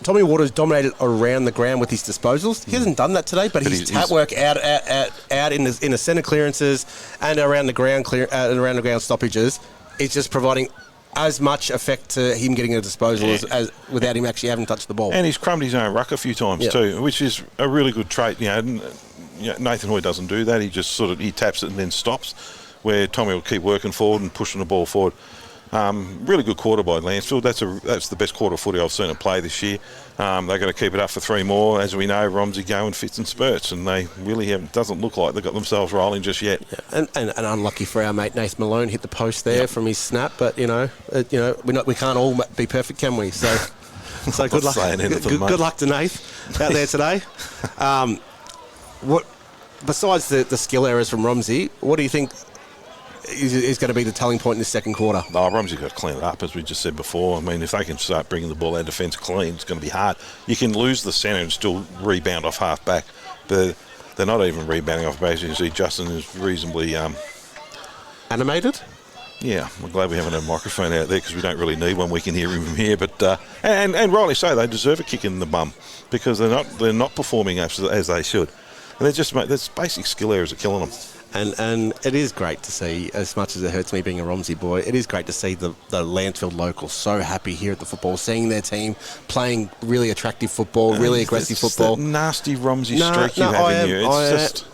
Tommy Waters dominated around the ground with his disposals. He hasn't done that today, but his tap work out in the centre clearances and around the ground stoppages is just providing as much effect to him getting a disposal as without him actually having touched the ball. And he's crumbed his own ruck a few times too, which is a really good trait. Nathan Hoy doesn't do that. He just he taps it and then stops, where Tommy will keep working forward and pushing the ball forward. Really good quarter by Lancefield. That's the best quarter footy I've seen them play this year. They've got to keep it up for 3 more. As we know, Romsey go in fits and spurts, and they really doesn't look like they've got themselves rolling just yet. Yeah. And unlucky for our mate Nathan Malone, hit the post there from his snap. But we can't all be perfect, can we? So good luck. Good luck to Nath out there today. What besides the skill errors from Romsey, what do you think is going to be the telling point in the second quarter? Romsey's got to clean it up, as we just said before. I mean, if they can start bringing the ball out of defence clean, it's going to be hard. You can lose the centre and still rebound off half back. They're not even rebounding off base. You can see Justin is reasonably animated. Yeah, we're glad we haven't had a microphone out there because we don't really need one. We can hear him from here, but and rightly so. They deserve a kick in the bum because they're not performing as they should, and there's basic skill errors are killing them. And it is great to see, as much as it hurts me being a Romsey boy, it is great to see the Lancefield locals so happy here at the football, seeing their team playing really attractive football, really aggressive football. That nasty Romsey streak you have in you.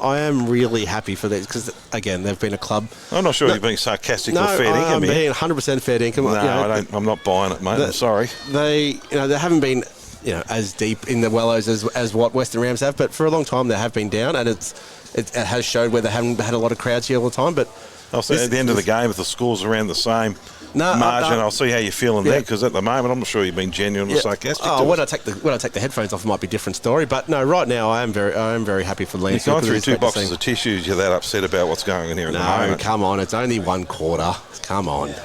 I am really happy for this because, again, they've been a club. I'm not sure you're being sarcastic or fair dinkum. I'm being 100% fair dinkum. No, I'm not buying it, mate. I'm sorry. They haven't been as deep in the Wellows as what Western Rams have, but for a long time they have been down, and it has showed where they haven't had a lot of crowds here all the time. But I'll say at the end of the game, if the score's around the same margin, I'll see how you're feeling there, because at the moment I'm not sure you're being genuine or sarcastic. When I take the headphones off, it might be a different story. But no, right now I am very happy for Lancefield. You've gone through 2 boxes of tissues. You're that upset about what's going on here at the moment. No, come on, it's only 1 quarter. Come on.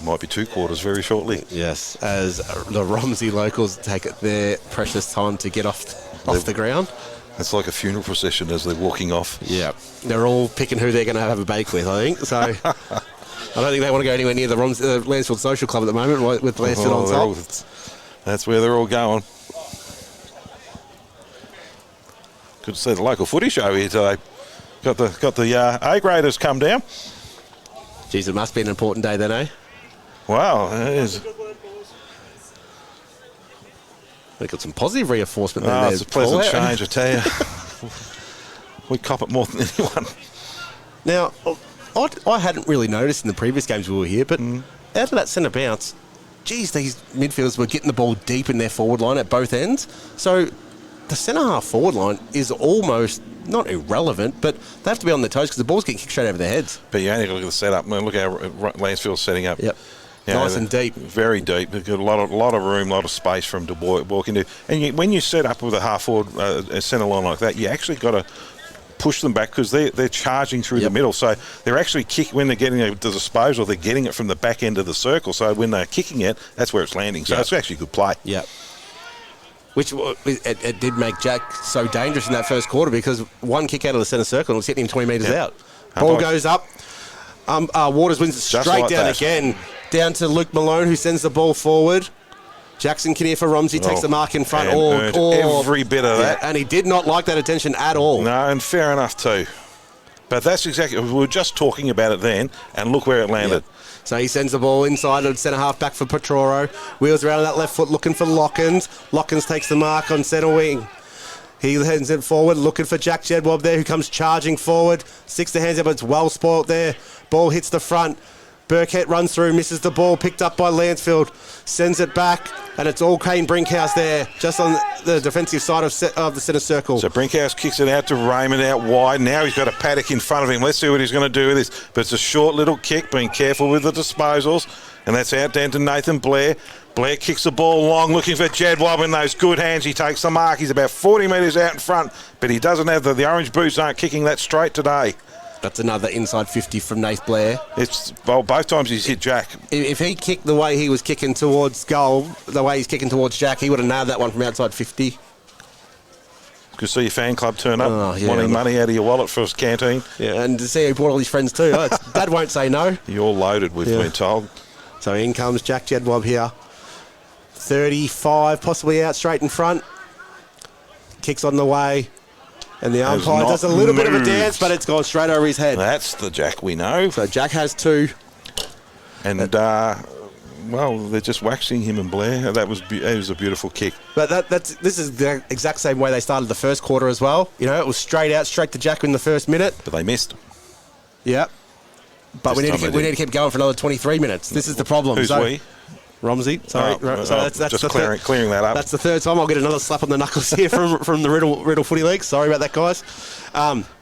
Might be 2 quarters very shortly. Yes, as the Romsey locals take their precious time to get off the ground. It's like a funeral procession as they're walking off. Yeah, they're all picking who they're going to have a bake with, I think. So I don't think they want to go anywhere near the Lancefield Social Club at the moment with Lancefield on top. That's where they're all going. Good to see the local footy show here today. Got the A-graders come down. Geez, it must be an important day then, eh? Wow, it is. They've got some positive reinforcement. It's a pleasant change, I tell you. We cop it more than anyone. Now, I hadn't really noticed in the previous games we were here, but out of that centre bounce, geez, these midfielders were getting the ball deep in their forward line at both ends. So the centre half forward line is almost not irrelevant, but they have to be on their toes because the ball's getting kicked straight over their heads. But you only got to look at the setup. I mean, look how Lancefield's setting up. Yep. Nice and deep. Very deep. They've got a lot of room, a lot of space for them to walk into. And when you set up with a half-forward centre line like that, you actually got to push them back because they're charging through the middle. So they're actually when they're getting the disposal, they're getting it from the back end of the circle. So when they're kicking it, that's where it's landing. So it's actually a good play. Yeah. Which it did make Jack so dangerous in that first quarter because one kick out of the centre circle and it was hitting him 20 metres out. Ball goes up. Waters wins it straight down again. Down to Luke Malone, who sends the ball forward. Jackson Kinnear for Romsey takes the mark in front. Every bit of that. And he did not like that attention at all. No, and fair enough too. But that's exactly, we were just talking about it then, and look where it landed. Yep. So he sends the ball inside of centre half back for Petroro. Wheels around that left foot looking for Lockins. Lockins takes the mark on centre wing. He heads it forward, looking for Jack Jedwab there, who comes charging forward. Sticks the hands up, but it's well spoilt there. Ball hits the front. Burkett runs through, misses the ball, picked up by Lancefield, sends it back, and it's all Kane Brinkhouse there, just on the defensive side of the centre circle. So Brinkhouse kicks it out to Raymond out wide. Now he's got a paddock in front of him. Let's see what he's going to do with this. But it's a short little kick, being careful with the disposals, and that's out down to Nathan Blair. Blair kicks the ball long, looking for Jedwab in those good hands. He takes the mark. He's about 40 metres out in front, but he doesn't have the orange boots aren't kicking that straight today. That's another inside 50 from Nath Blair. Both times he's hit Jack. If he kicked the way he was kicking towards goal, the way he's kicking towards Jack, he would have nailed that one from outside 50. Could see your fan club turn up, wanting money out of your wallet for his canteen. Yeah, and to see he brought all his friends too. Dad won't say no. You're loaded, we've been told. So in comes Jack Jedwab here. 35, possibly out straight in front. Kicks on the way. And the umpire does a little bit of a dance, but it's gone straight over his head. That's the Jack we know. So Jack has 2. And, they're just waxing him and Blair. It was a beautiful kick. But this is the exact same way they started the first quarter as well. You know, it was straight to Jack in the first minute. But they missed. Yep. But we This need time to they keep going for another 23 minutes. This is the problem. Who's So, we? Romsey, sorry. That's just the clearing that up. That's the third time. I'll get another slap on the knuckles here from the Riddle Footy League. Sorry about that, guys.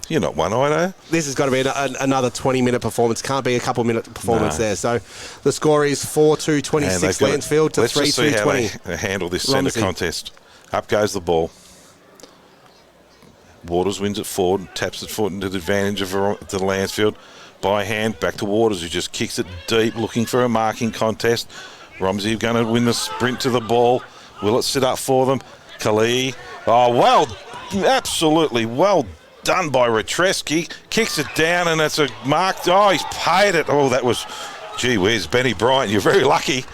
You're not one-eyed, eh? This has got to be another 20-minute performance. Can't be a couple-minute performance there. So the score is 4-2, 26 Lancefield to 3-2, 20. Let's just see how they handle this centre contest. Up goes the ball. Waters wins it forward, taps it forward into the advantage of the Lancefield. By hand, back to Waters, who just kicks it deep, looking for a marking contest. Romsey going to win the sprint to the ball. Will it sit up for them? Kali. Absolutely well done by Retreski. Kicks it down, and it's a mark. Oh, he's paid it. Oh, that was, gee whiz, Benny Bryant. You're very lucky.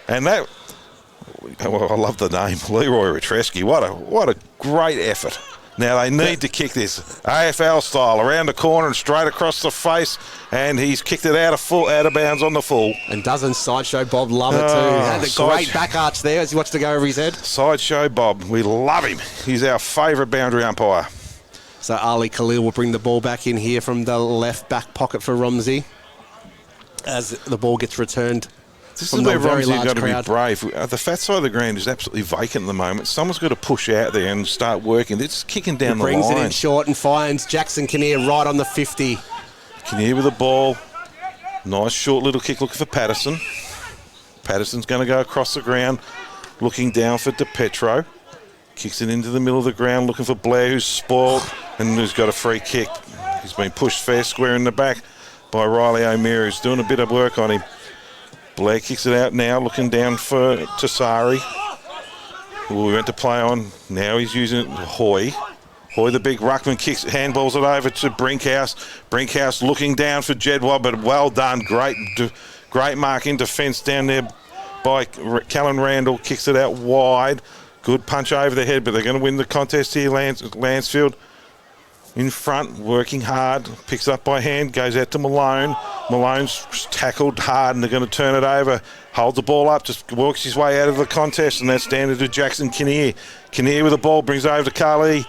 And that, I love the name, Leroy Retreski. What a great effort. Now they need to kick this AFL style around the corner and straight across the face, and he's kicked it out of bounds on the full. And doesn't Sideshow Bob love it too? Had a great back arch there as he watched it go over his head. Sideshow Bob, we love him. He's our favourite boundary umpire. So Ali Khalil will bring the ball back in here from the left back pocket for Romsey as the ball gets returned. This is where Romsey have got to be brave. The fat side of the ground is absolutely vacant at the moment. Someone's got to push out there and start working. They're just kicking down the line. Brings it in short and finds Jackson Kinnear right on the 50. Kinnear with the ball. Nice short little kick looking for Patterson. Patterson's going to go across the ground, looking down for DePetro. Kicks it into the middle of the ground, looking for Blair, who's spoiled and who's got a free kick. He's been pushed fair square in the back by Riley O'Meara, who's doing a bit of work on him. Blair kicks it out now, looking down for Tassari, who we went to play on. Now he's using it. Hoy, the big ruckman, kicks, handballs it over to Brinkhouse. Brinkhouse looking down for Jedwab, but well done. Great mark in defence down there by Callan Randall. Kicks it out wide. Good punch over the head, but they're going to win the contest here. Lancefield in front, working hard, picks up by hand, goes out to Malone. Malone's tackled hard, and they're going to turn it over. Holds the ball up, just works his way out of the contest, and that's down to Jackson Kinnear. Kinnear with the ball, brings it over to Carly.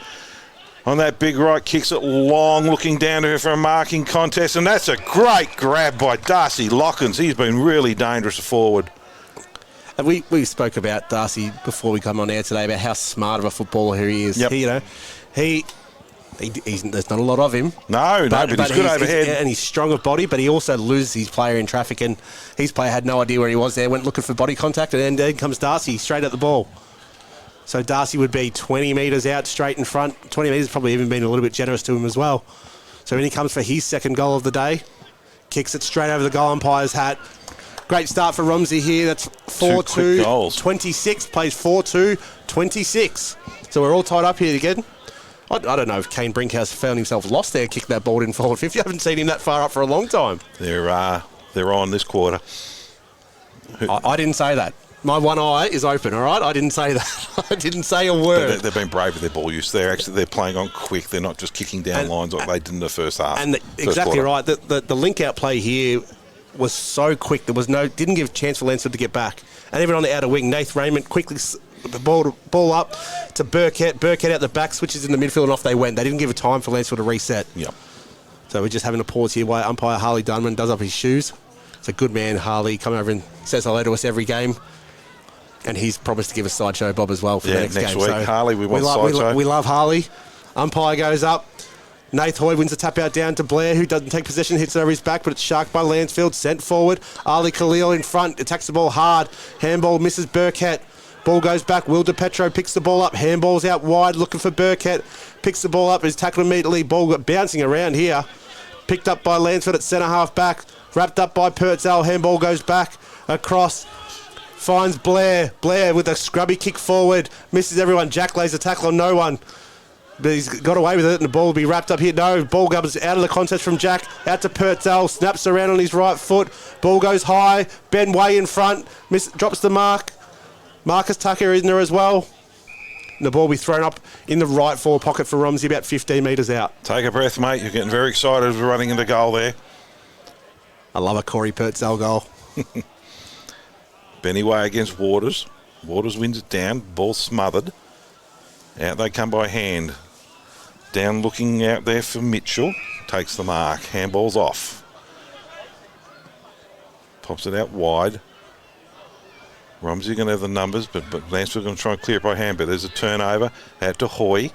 On that big right, kicks it long, looking down to her for a marking contest, and that's a great grab by Darcy Lockins. He's been really dangerous forward. And we spoke about Darcy before we come on air today about how smart of a footballer he is. Yep. There's not a lot of him. No, but he's good overhead. And he's strong of body, but he also loses his player in traffic, and his player had no idea where he was there, went looking for body contact, and then comes Darcy straight at the ball. So Darcy would be 20 metres out straight in front. 20 metres probably even been a little bit generous to him as well. So when he comes for his second goal of the day, kicks it straight over the goal umpire's hat. Great start for Romsey here. That's 4-2, 26, plays 4-2, 26. So we're all tied up here again. I don't know if Kane Brinkhouse found himself lost there, kicked that ball in forward 50. I haven't seen him that far up for a long time. They're on this quarter. I didn't say that. My one eye is open, all right? I didn't say that. I didn't say a word. They've been brave with their ball use. They're playing on quick. They're not just kicking down lines like they did in the first half. And exactly right. The link-out play here was so quick. Didn't give a chance for Lancefield to get back. And even on the outer wing, Nath Raymond quickly the ball up to Burkett. Burkett out the back, switches in the midfield, and off they went. They didn't give a time for Lancefield to reset. Yep. So we're just having a pause here while umpire Harley Dunman does up his shoes. It's a good man, Harley, come over and says hello to us every game. And he's promised to give us Sideshow Bob as well for the next game. Week. So Harley, we want Sideshow. We love Harley. Umpire goes up. Nath Hoy wins the tap out down to Blair, who doesn't take possession, hits it over his back, but it's sharked by Lancefield. Sent forward. Ali Khalil in front, attacks the ball hard. Handball misses Burkett. Ball goes back. Will DePetro picks the ball up. Handball's out wide, looking for Burkett. Picks the ball up. Is tackled immediately. Ball bouncing around here. Picked up by Lancefield at centre half back. Wrapped up by Purcell. Handball goes back across. Finds Blair. Blair with a scrubby kick forward. Misses everyone. Jack lays a tackle on no one. But he's got away with it, and the ball will be wrapped up here. No, ball goes out of the contest from Jack. Out to Purcell. Snaps around on his right foot. Ball goes high. Ben Way in front. Drops the mark. Marcus Tucker in there as well. And the ball will be thrown up in the right forward pocket for Romsey, about 15 metres out. Take a breath, mate. You're getting very excited as we're running into goal there. I love a Corey Purcell goal. Benny Way against Waters. Waters wins it down. Ball smothered. Out they come by hand. Down looking out there for Mitchell. Takes the mark. Handball's off. Pops it out wide. Romsey going to have the numbers, but Lancefield going to try and clear it by hand. But there's a turnover out to Hoy.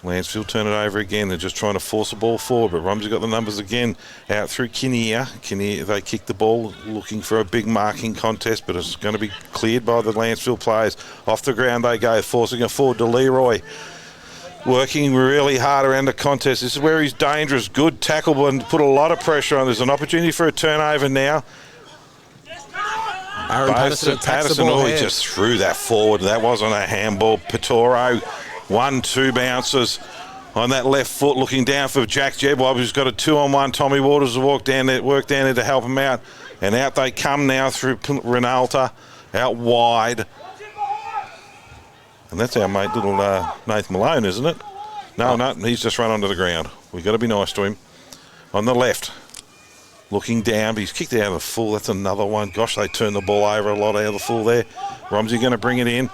Lancefield turn it over again. They're just trying to force the ball forward, but Romsey got the numbers again out through Kinnear. Kinnear, they kick the ball looking for a big marking contest, but it's going to be cleared by the Lancefield players. Off the ground they go, forcing it forward to Leroy. Working really hard around the contest. This is where he's dangerous. Good tackle and put a lot of pressure on. There's an opportunity for a turnover now. Aaron Patterson, he just threw that forward. That wasn't a handball. Petoro, 1-2 bounces on that left foot, looking down for Jack Jedwab, who's got a 2-on-1. Tommy Waters will work down there to help him out. And out they come now through Renalta, out wide. And that's our mate, little Nathan Malone, isn't it? No, he's just run onto the ground. We've got to be nice to him. On the left. Looking down, but he's kicked it out of the full. That's another one. Gosh, they turned the ball over a lot out of the full there. Romsey going to bring it in.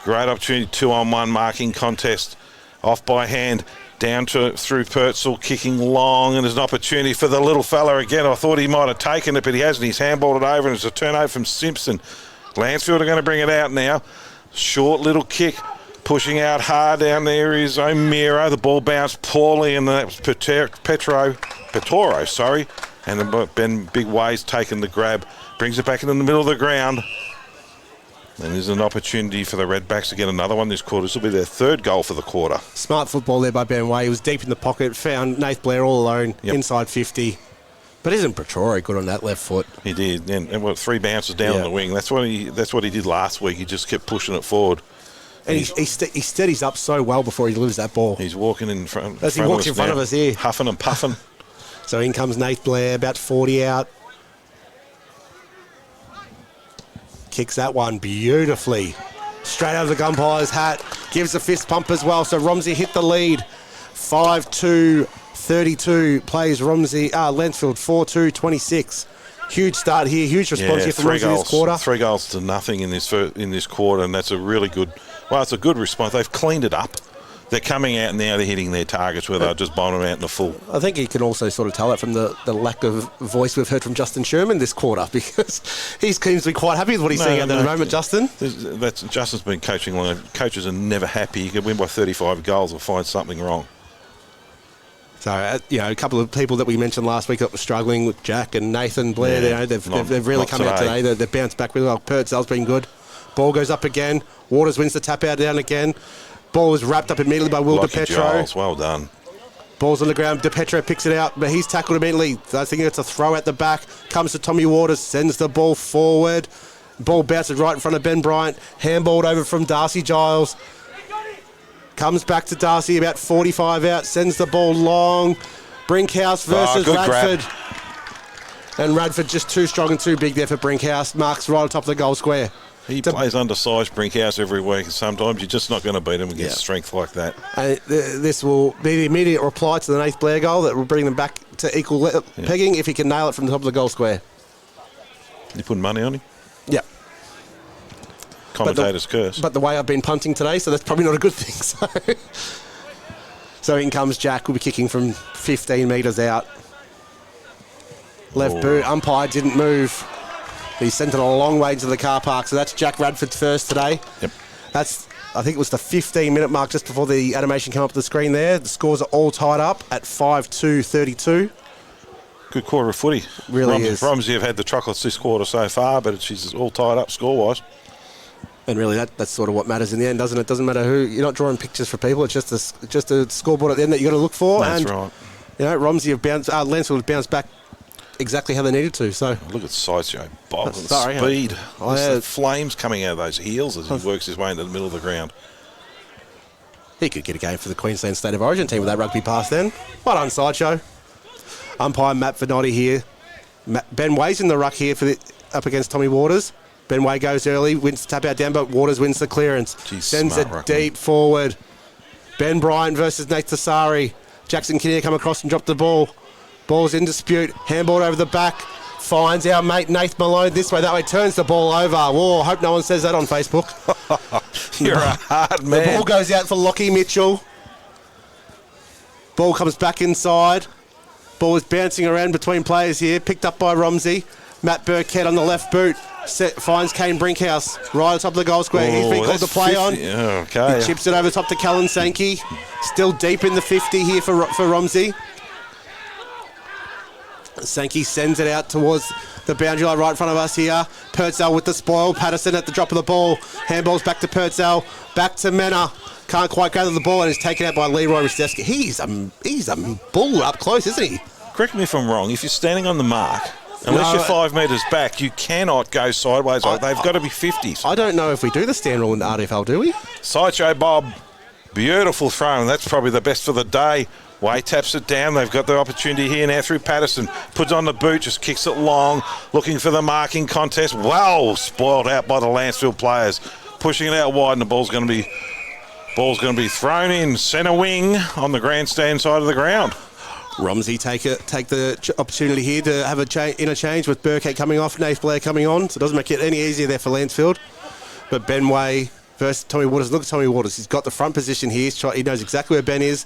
Great opportunity, 2-on-1 marking contest. Off by hand, down through Pertzel, kicking long, and there's an opportunity for the little fella again. I thought he might have taken it, but he hasn't. He's handballed it over, and it's a turnover from Simpson. Lancefield are going to bring it out now. Short little kick, pushing out hard down there is O'Meara. The ball bounced poorly, and that was Petoro, sorry. And then Ben Big Way's taken the grab, brings it back into the middle of the ground. And there's an opportunity for the Redbacks to get another one this quarter. This will be their third goal for the quarter. Smart football there by Ben Way. He was deep in the pocket, found Nath Blair all alone, inside 50. But isn't Petoro good on that left foot? He did, and 3 bounces down on the wing. That's what he did last week. He just kept pushing it forward. And he steadies up so well before he delivers that ball. He's walking in front. As he walks in front of us here. Huffing and puffing. So in comes Nath Blair, about 40 out. Kicks that one beautifully. Straight out of the umpire's hat. Gives a fist pump as well. So Romsey hit the lead. 5-2-32. Plays Romsey. Lancefield 4-2-26. Huge start here. Huge response here from Romsey this quarter. 3 goals to nothing in this quarter, and that's a really good. Well, it's a good response. They've cleaned it up. They're coming out now, they're hitting their targets where they're just bowling them out in the full. I think you can also sort of tell that from the lack of voice we've heard from Justin Sherman this quarter, because he seems to be quite happy with what he's seeing at the moment, Justin. Justin's been coaching long. Coaches are never happy. You can win by 35 goals or find something wrong. So, a couple of people that we mentioned last week that were struggling with Jack and Nathan Blair, they've really come out today. They've bounced back really well. Pertzel's been good. Ball goes up again. Waters wins the tap out down again. Ball was wrapped up immediately by Will DePetro. Well done. Ball's on the ground. DePetro picks it out, but he's tackled immediately. I think it's a throw at the back. Comes to Tommy Waters, sends the ball forward. Ball bounces right in front of Ben Bryant. Handballed over from Darcy Giles. Comes back to Darcy, about 45 out. Sends the ball long. Brinkhouse versus Radford. Grab. And Radford just too strong and too big there for Brinkhouse. Marks right on top of the goal square. He plays undersized Brinkhouse every week, and sometimes you're just not going to beat him against strength like that. This will be the immediate reply to the Nath Blair goal that will bring them back to equal pegging if he can nail it from the top of the goal square. You putting money on him? Yeah. Commentator's curse. But the way I've been punting today, so that's probably not a good thing. So in comes Jack, will be kicking from 15 metres out. Left boot, umpire didn't move. He sent it a long way to the car park, so that's Jack Radford's first today. Yep. I think it was the 15-minute mark just before the animation came up the screen there. The scores are all tied up at 5-2-32. Good quarter of footy. Really is. Romsey have had the chocolates this quarter so far, but she's all tied up score-wise. And really, that's sort of what matters in the end, doesn't it? It doesn't matter who. You're not drawing pictures for people. It's just a scoreboard at the end that you've got to look for. That's right. Romsey have bounced. Lancefield have bounced back exactly how they needed to. So look at Sideshow Bob and the speed. The flames coming out of those heels as he works his way into the middle of the ground. He could get a game for the Queensland State of Origin team with that rugby pass then. Well done, Sideshow. Umpire Matt Venotti here. Ben Way's in the ruck here up against Tommy Waters. Ben Way goes early, wins the tap out down, but Waters wins the clearance. Sends it deep forward. Ben Bryant versus Nate Tassari. Jackson Kinnear come across and drop the ball. Ball's in dispute. Handball over the back. Finds our mate Nath Malone this way, that way. Turns the ball over. Whoa, hope no one says that on Facebook. You're a hard man. The ball goes out for Lockie Mitchell. Ball comes back inside. Ball is bouncing around between players here. Picked up by Romsey. Matt Burkett on the left boot. Finds Kane Brinkhouse right on top of the goal square. He's been called to play 50. On. Okay. He chips it over top to Callan Sankey. Still deep in the 50 here for Romsey. Sankey sends it out towards the boundary line right in front of us here. Purcell with the spoil. Patterson at the drop of the ball. Handballs back to Purcell. Back to Mena. Can't quite gather the ball and is taken out by Leroy Ristevski. He's a bull up close, isn't he? Correct me if I'm wrong. If you're standing on the mark, unless you're 5 metres back, you cannot go sideways. They've got to be 50s. I don't know if we do the stand rule in the RDFL, do we? Sideshow Bob. Beautiful throw, and that's probably the best for the day. Way taps it down. They've got the opportunity here now through Patterson. Puts on the boot, just kicks it long, looking for the marking contest. Wow, spoiled out by the Lancefield players. Pushing it out wide, and the ball's going to be thrown in centre wing on the grandstand side of the ground. Romsey take the opportunity here to have a interchange with Burkett coming off, Nath Blair coming on, so it doesn't make it any easier there for Lancefield. But Ben Way versus Tommy Waters. Look at Tommy Waters. He's got the front position here. He knows exactly where Ben is.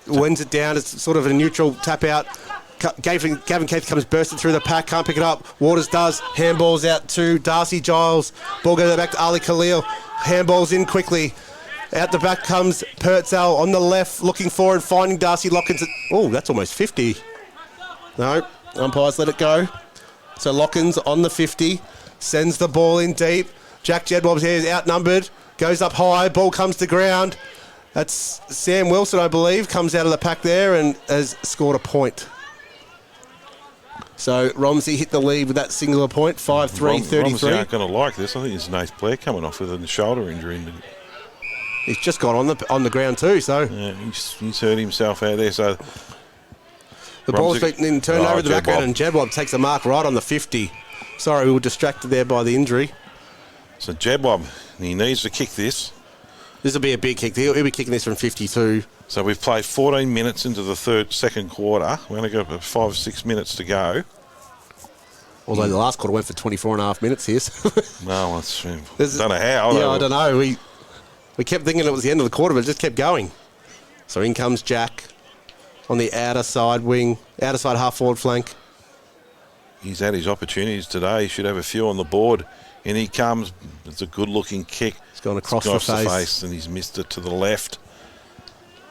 Wins it down. It's sort of a neutral tap out. Gavin Keith comes bursting through the pack. Can't pick it up. Waters does. Handballs out to Darcy Giles. Ball goes back to Ali Khalil. Handballs in quickly. Out the back comes Purcell on the left, looking for and finding Darcy Lockins. Oh, that's almost 50. No, umpires let it go. So Lockins on the 50. Sends the ball in deep. Jack Jedwab's here is outnumbered. Goes up high. Ball comes to ground. That's Sam Wilson, I believe, comes out of the pack there and has scored a point. So Romsey hit the lead with that singular point, 5-3-33. Romsey aren't going to like this. I think it's Nath Blair coming off with a shoulder injury. He's just got on the ground too, so... Yeah, he's hurt himself out there, so... The ball's been turned over the background and Jedwab takes a mark right on the 50. Sorry, we were distracted there by the injury. So Jedwab, he needs to kick this. This will be a big kick. He'll be kicking this from 52. So we've played 14 minutes into the second quarter. We're only got 5 or 6 minutes to go. Although the last quarter went for 24 and a half minutes here. No, I don't know how. Yeah, I don't know. We kept thinking it was the end of the quarter, but it just kept going. So in comes Jack on the outer side wing, outer side half forward flank. He's had his opportunities today. He should have a few on the board. In he comes. It's a good-looking kick. It's gone across the face. And he's missed it to the left.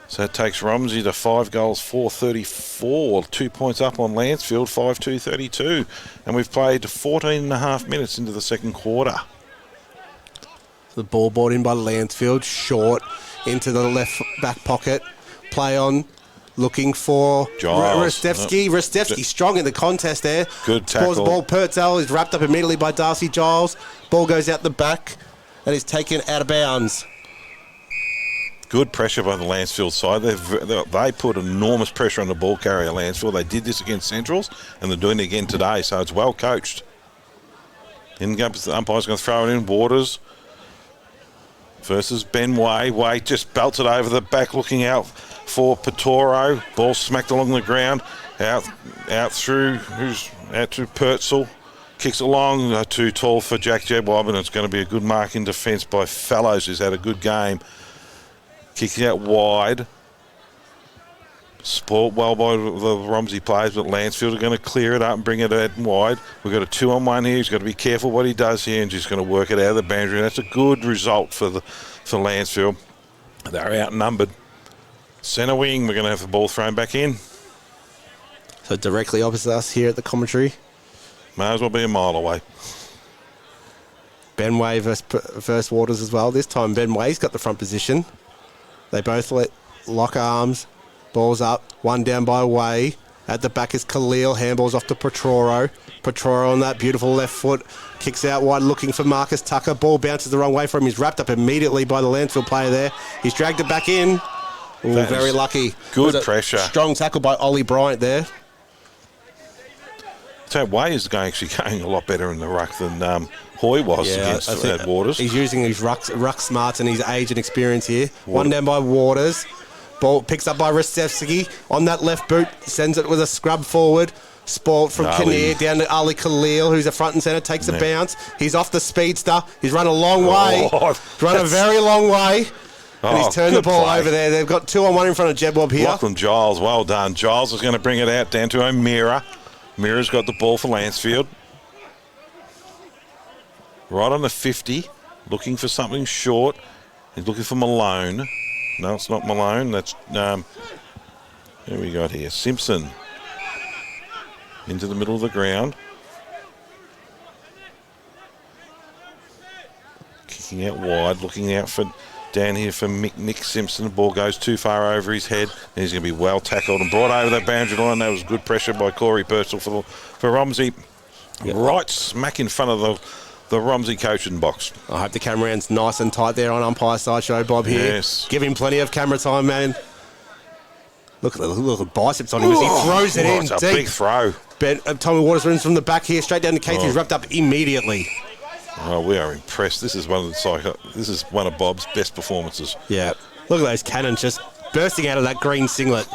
So that takes Romsey to 5 goals, 434. 2 points up on Lancefield, 5-2-32. And we've played 14 and a half minutes into the second quarter. The ball brought in by Lancefield, short into the left back pocket. Play on, looking for Ristevski. Ristevski strong in the contest there. Good tackle. Scores the ball. Purcell is wrapped up immediately by Darcy Giles. Ball goes out the back and is taken out of bounds. Good pressure by the Lancefield side. They put enormous pressure on the ball carrier, Lancefield. They did this against Centrals, and they're doing it again today, so it's well coached. In comes the umpire's going to throw it in. Waters versus Ben Way. Way just belts it over the back, looking out for Petoro. Ball smacked along the ground. Out to Purcell. Kicks it long, too tall for Jack Jedwab, and it's going to be a good mark in defence by Fallows, who's had a good game. Kicking out wide. Sport well by the Romsey players, but Lancefield are going to clear it up and bring it out wide. We've got a 2-on-1 here. He's got to be careful what he does here and just going to work it out of the boundary. And that's a good result for Lancefield. They're outnumbered. Centre wing, we're going to have the ball thrown back in. So directly opposite us here at the commentary. May as well be a mile away. Ben Way versus Waters as well. This time Ben Way's got the front position. They both lock arms. Ball's up. One down by Way. At the back is Khalil. Handballs off to Petroro. Petroro on that beautiful left foot. Kicks out wide looking for Marcus Tucker. Ball bounces the wrong way for him. He's wrapped up immediately by the Lancefield player there. He's dragged it back in. Ooh, very lucky. Good pressure. Strong tackle by Ollie Bryant there. So Way is actually going a lot better in the ruck than Hoy was against Waters. He's using his ruck smarts and his age and experience here. One down by Waters. Ball picks up by Ristevski on that left boot. Sends it with a scrub forward. Sport from Kinnear down to Ali Khalil, who's a front and centre. Takes a bounce. He's off the speedster. He's run a long way. He's run a very long way. And he's turned the good ball play. over there. They've got 2-on-1 in front of Jed Bob here. Lachlan Giles, well done. Giles is going to bring it out down to O'Meara. Meara's got the ball for Lancefield. Right on the 50, looking for something short. He's looking for Malone. No, it's not Malone. That's who we got here? Simpson. Into the middle of the ground. Kicking out wide, looking out for down here for Nick Simpson. The ball goes too far over his head, and he's going to be well tackled and brought over that boundary line. That was good pressure by Corey Purcell for Romsey. Yep. Right smack in front of the Romsey coaching box. I hope the cameraman's nice and tight there on umpire side show, Bob, here. Yes. Give him plenty of camera time, man. Look at the biceps on him as he throws it in It's a deep. big throw. Tommy Waters runs from the back here, straight down to Keith. He's wrapped up immediately. Oh, we are impressed. This is one of Bob's best performances. Yeah. Look at those cannons just bursting out of that green singlet.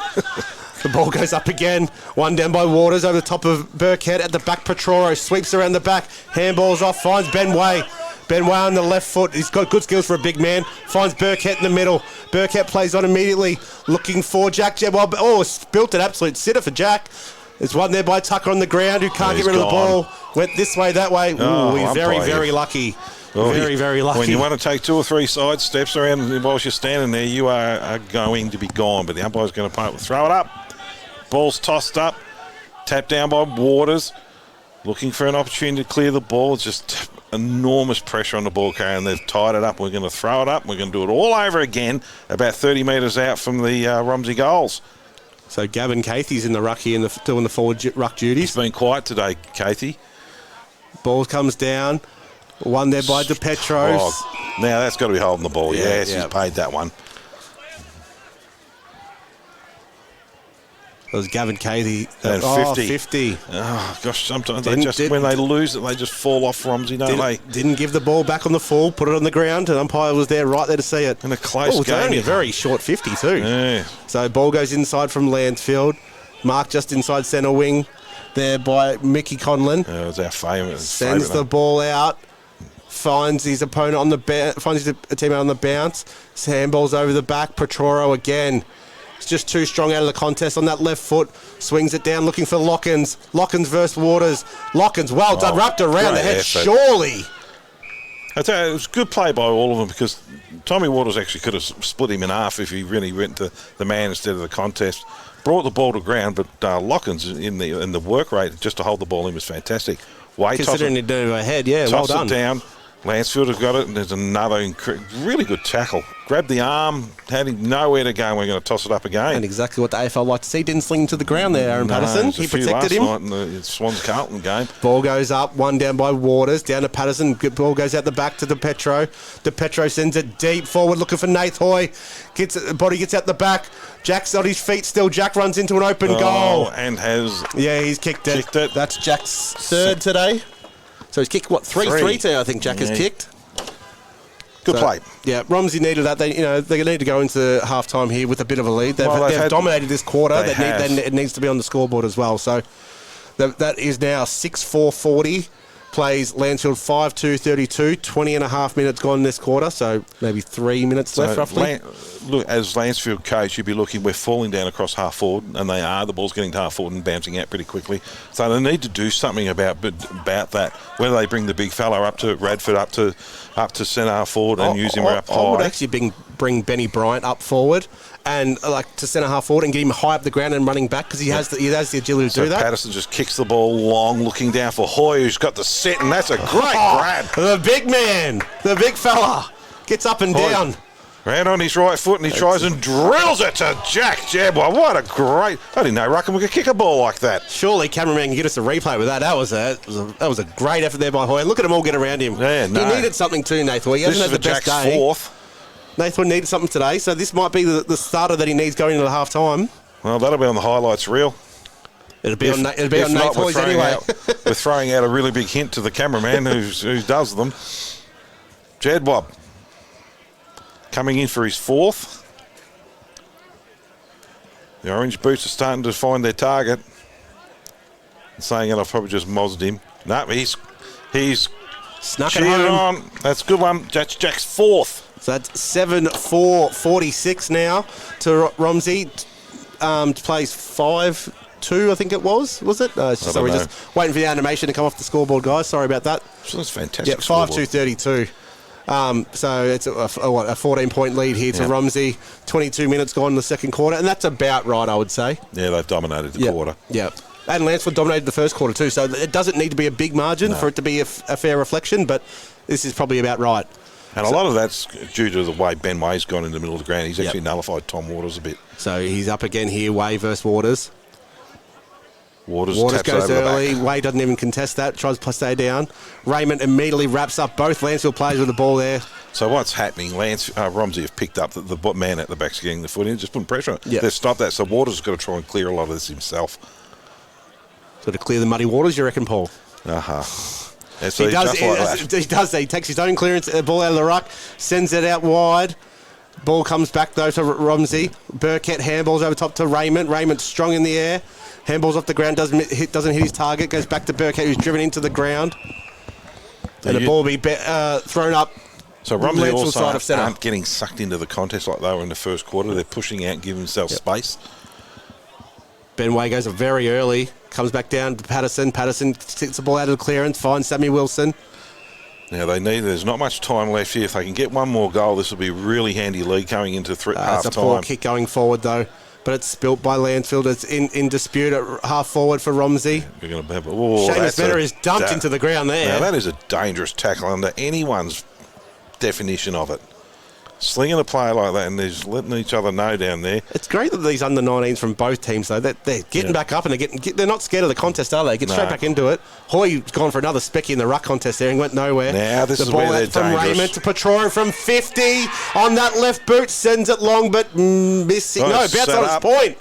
The ball goes up again. One down by Waters over the top of Burkhead. At the back, Petroro sweeps around the back. Handballs off, finds Ben Way. Ben Way on the left foot. He's got good skills for a big man. Finds Burkhead in the middle. Burkhead plays on immediately. Looking for Jack Jebwell. Oh, built an absolute sitter for Jack. There's one there by Tucker on the ground who can't get rid of the ball. Went this way, that way. Ooh, he's very lucky. Very lucky. When you want to take 2 or 3 side steps around whilst you're standing there, you are going to be gone. But the umpire's going to throw it up. Ball's tossed up. Tapped down by Waters. Looking for an opportunity to clear the ball. It's just enormous pressure on the ball carrier, and they've tied it up. We're going to throw it up. We're going to do it all over again, about 30 metres out from the Romsey goals. So Gavin Cathy's in the ruck here, doing the forward ruck duties. He's been quiet today, Cathy. Ball comes down. One there by DePetros. Oh, now that's got to be holding the ball. Yes, he's paid that one. That was Gavin Cathy. And 50. Oh, gosh, sometimes when they lose it, they just fall off Romsey, don't they? Didn't give the ball back on the full, put it on the ground, and umpire was there right there to see it. In a close game. It's only a very short 50 too. Yeah. So ball goes inside from Lancefield. Mark just inside centre wing there by Mickey Conlon. It was our favourite. Sends the ball out. Finds his opponent on the finds his teammate on the bounce. Handballs over the back. Petroro again. It's just too strong out of the contest on that left foot. Swings it down, looking for Lockins. Lockins versus Waters. Lockins, well done, wrapped around the head, effort. Surely. I tell you, it was good play by all of them because Tommy Waters actually could have split him in half if he really went to the man instead of the contest. Brought the ball to ground, but Lockins in the work rate just to hold the ball in was fantastic. Considering he did ahead, well done. Toss it down. Lancefield has got it, and there's another really good tackle. Grabbed the arm, had him nowhere to go, and we're going to toss it up again. And exactly what the AFL like to see. Didn't sling him to the ground there, Aaron Patterson. He protected him. Night in the Swans-Carlton game. Ball goes up, one down by Waters, down to Patterson. Good ball goes out the back to DePetro. DePetro sends it deep forward, looking for Nath Hoy. Body gets out the back. Jack's on his feet still. Jack runs into an open goal. And has... Yeah, he's kicked it. That's Jack's third today. So he's kicked, 3-3 today, I think Jack has kicked. Good play. Yeah, Romsey needed that. They need to go into half-time here with a bit of a lead. They've dominated this quarter. It needs to be on the scoreboard as well. So that is now 6-4-40. Plays Lancefield 5-2-32. 20 and a half minutes gone this quarter. So maybe 3 minutes left, roughly. Look, as Lancefield coach, you'd be looking, we're falling down across half forward, and they are. The ball's getting to half forward and bouncing out pretty quickly. So they need to do something about that. Whether they bring the big fella up to Radford, up to centre half forward and use him up high. I would actually bring Benny Bryant up forward and to centre half forward and get him high up the ground and running back because he has the agility to do that. Patterson just kicks the ball long, looking down for Hoy, who's got the set, and that's a great grab. The big man, the big fella, gets up and down. Round on his right foot, and he tries and drills it to Jack Jabwa. What a great... I didn't know Ruckham could kick a ball like that. Surely cameraman can get us a replay with that. That was a great effort there by Hoy. Look at them all get around him. Yeah, no. He needed something too, Nath Hoy. He hasn't had the best Jack's day. Fourth. Nath Hoy needed something today, so this might be the starter that he needs going into the half-time. Well, that'll be on the highlights reel. It'll be on Nath Hoy's anyway. We're throwing out a really big hint to the cameraman who does them. Jadwab coming in for his fourth. The orange boots are starting to find their target. Saying it, I've probably just mozzed him. No, he's snuck it home. On. That's a good one. That's Jack's fourth. So that's 7-4-46 now to Romsey. Plays 5-2, I think it was it? No, it's just, we're just waiting for the animation to come off the scoreboard, guys. Sorry about that. So that's fantastic. Yeah, 5-2-32. So it's a 14-point lead here to Romsey. 22 minutes gone in the second quarter, and that's about right, I would say. Yeah, they've dominated the quarter. Yeah. And Lancefield dominated the first quarter too, so it doesn't need to be a big margin for it to be a fair reflection, but this is probably about right. And a lot of that's due to the way Ben Way's gone in the middle of the ground. He's actually nullified Tom Waters a bit. So he's up again here, Way versus Waters. Waters goes over early. the back. Way doesn't even contest that. Tries to stay down. Raymond immediately wraps up both Lancefield players with the ball there. So what's happening? Romsey have picked up the man at the back's getting the foot in, just putting pressure on it. Yep. They've stopped that. So Waters has got to try and clear a lot of this himself. So to clear the muddy waters, you reckon, Paul? Yeah, so He does. He takes his own clearance, ball out of the ruck, sends it out wide. Ball comes back, though, to Romsey. Burkett handballs over top to Raymond. Raymond strong in the air. Handballs off the ground, doesn't hit his target. Goes back to Burkett, who's driven into the ground. And the ball will be thrown up. So Romsey also side of centre. aren't getting sucked into the contest like they were in the first quarter. They're pushing out and giving themselves space. Ben Way goes very early. Comes back down to Patterson. Patterson takes the ball out of the clearance. Finds Sammy Wilson. Now there's not much time left here. If they can get one more goal, this will be a really handy lead coming into half It's a poor time. kick going forward, though. But it's spilt by Lancefield. It's in dispute at half forward for Romsey. We're going to have Seamus Bennett is dumped into the ground there. Now that is a dangerous tackle under anyone's definition of it. Slinging a player like that and they're just letting each other know down there. It's great that these under-19s from both teams, though, they're getting back up and they're not scared of the contest, are they? Get straight back into it. Hoy's gone for another specky in the ruck contest there and went nowhere. Now this is where they're from dangerous. Raymond to Petro from 50 on that left boot, sends it long but missing. Nice Bounce on its point.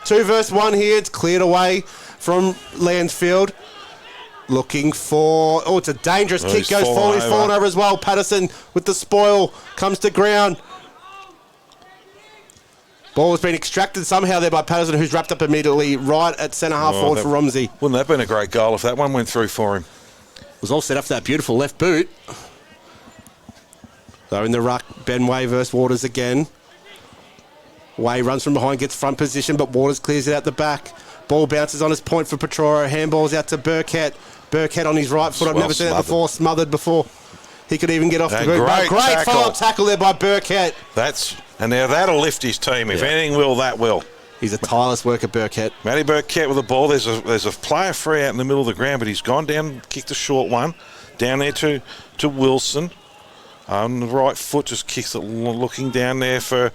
2 versus 1 here. It's cleared away from Lancefield. Looking for... Oh, it's a dangerous kick. He's fallen over as well. Patterson with the spoil. Comes to ground. Ball has been extracted somehow there by Patterson, who's wrapped up immediately right at centre-half forward for Romsey. Wouldn't that have been a great goal if that one went through for him? It was all set up for that beautiful left boot. So in the ruck, Ben Way versus Waters again. Way runs from behind, gets front position, but Waters clears it out the back. Ball bounces on his point for Petroro. Handballs out to Burkett. Burkett on his right foot. I've never seen that before. Smothered before. He could even get off the boot. Great follow-up tackle there by Burkett. And now that'll lift his team. If anything will, that will. He's a tireless worker, Burkett. Matty Burkett with the ball. There's a player free out in the middle of the ground, but he's gone down, kicked a short one. Down there to Wilson. On the right foot, just kicks it, looking down there for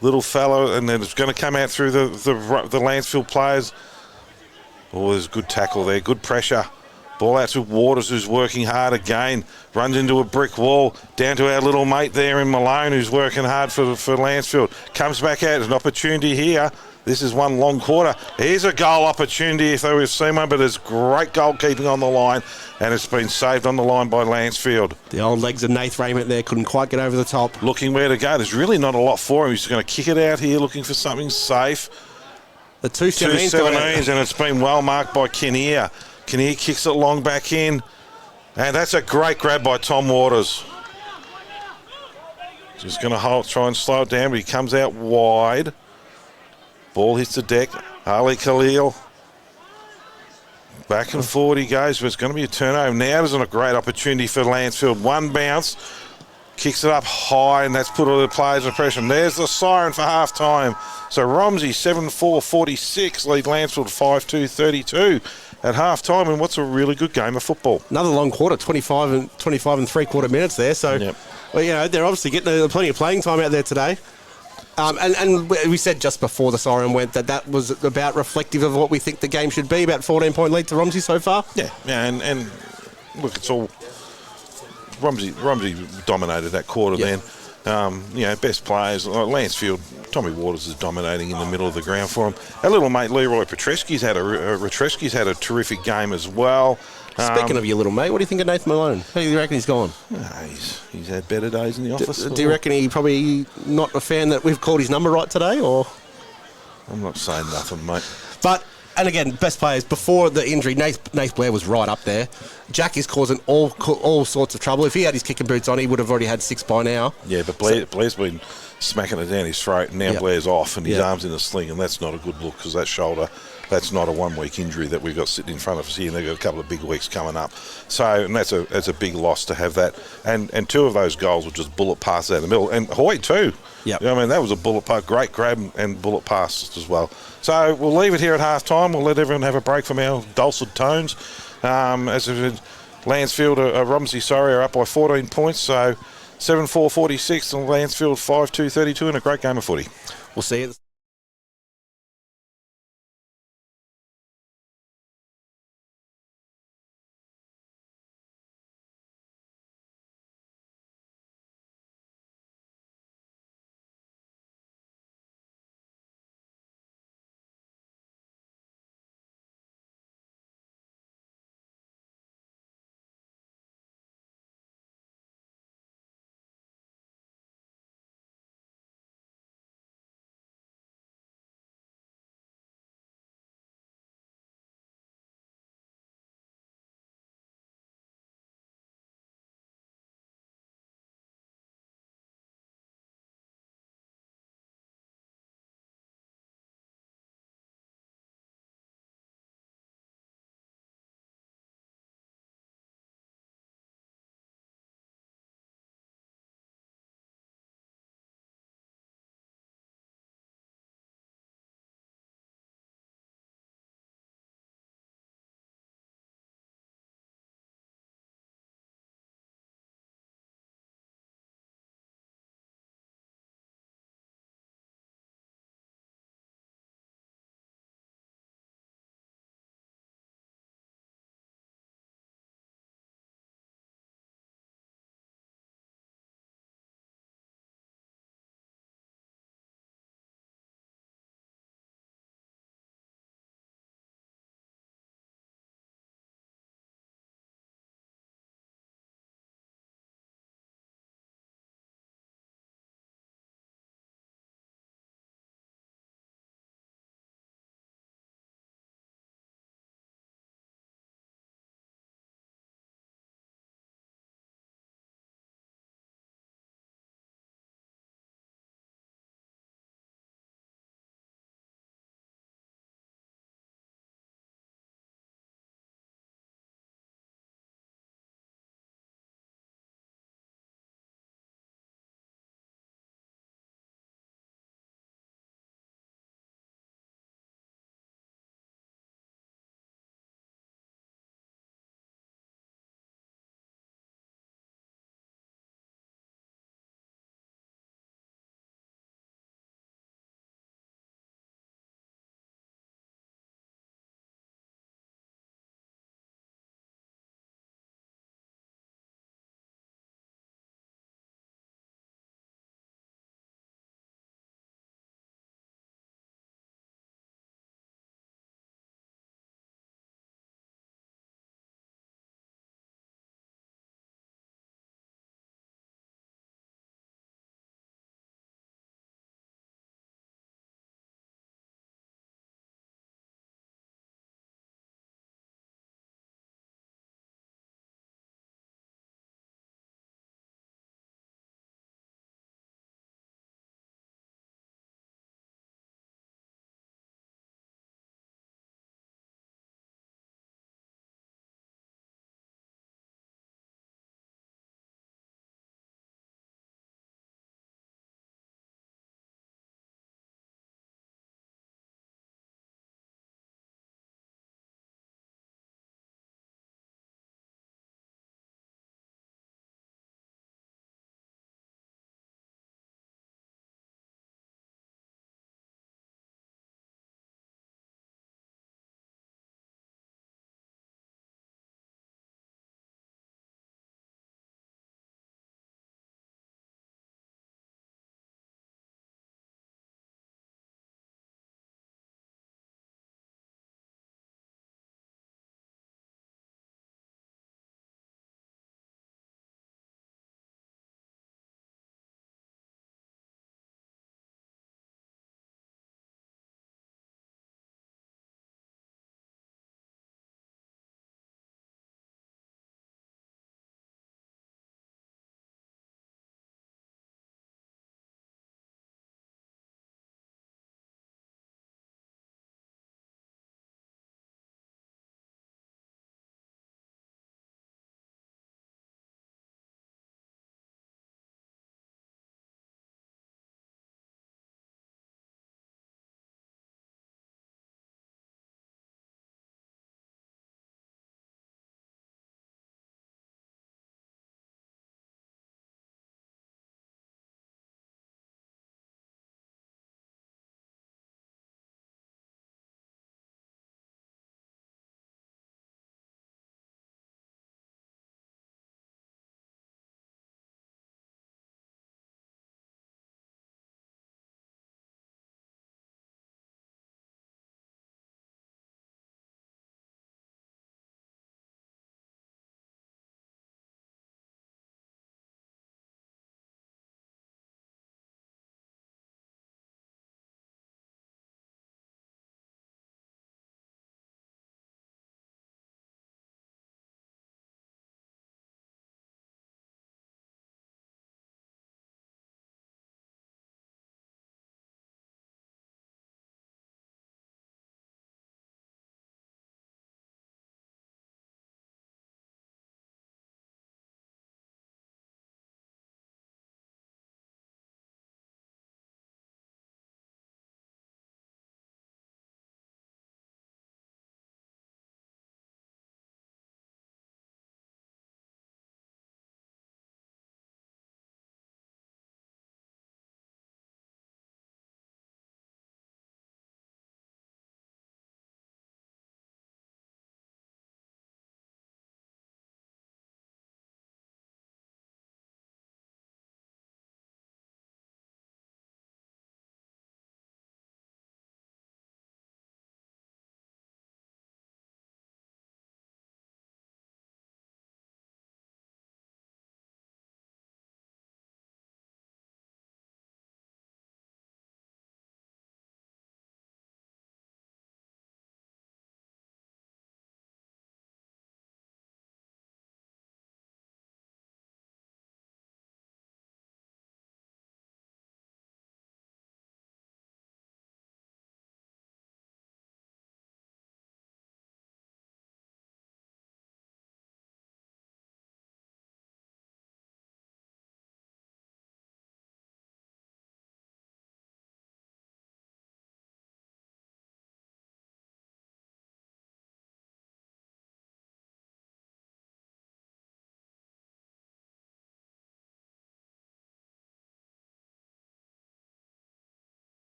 little fellow, and then it's going to come out through the Lancefield players. Oh, there's a good tackle there, good pressure. Ball out to Waters, who's working hard again. Runs into a brick wall. Down to our little mate there in Malone, who's working hard for Lancefield. Comes back out. There's an opportunity here. This is one long quarter. Here's a goal opportunity if they were seen one, but there's great goalkeeping on the line, and it's been saved on the line by Lancefield. The old legs of Nath Raymond there couldn't quite get over the top. Looking where to go. There's really not a lot for him. He's going to kick it out here, looking for something safe. The 2-17s, and it's been well marked by Kinnear. Kinnear kicks it long back in, and that's a great grab by Tom Waters. Just going to try and slow it down, but he comes out wide. Ball hits the deck. Ali Khalil. Back and forward he goes, but it's going to be a turnover. Now there's a great opportunity for Lancefield. One bounce, kicks it up high, and that's put all the players in pressure. And there's the siren for half-time. So Romsey 7-4-46, lead Lancefield 5-2-32 at half-time, and what's a really good game of football. Another long quarter, 25 and 3/4 minutes there. So, well, they're obviously getting plenty of playing time out there today. And we said just before the siren went that was about reflective of what we think the game should be, about 14-point lead to Romsey so far. Yeah, and look, it's all... Romsey dominated that quarter then. Best players, like Lancefield, Tommy Waters is dominating in the middle of the ground for him. Our little mate Leroy Petrescu's had a terrific game as well. Speaking of your little mate, what do you think of Nathan Malone? How do you reckon he's gone? He's had better days in the office. Do you reckon he probably not a fan that we've called his number right today, or? I'm not saying nothing, mate. But And again, best players before the injury. Nath Blair was right up there. Jack is causing all sorts of trouble. If he had his kicking boots on, he would have already had 6 by now. Yeah, but Blair's been smacking it down his throat, and now Blair's off, and his arm's in a sling, and that's not a good look because that shoulder. That's not a 1 week injury that we've got sitting in front of us here, and they've got a couple of big weeks coming up. So, and that's a big loss to have that. And 2 of those goals were just bullet passes out the middle. And Hoyt too. Yep. You know, I mean, that was a bullet pass, great grab and bullet pass as well. So we'll leave it here at half time. We'll let everyone have a break from our dulcet tones. As Lancefield, Romsey, are up by 14 points. So 7-4-46 and Lancefield 5-2-32 in a great game of footy. We'll see you.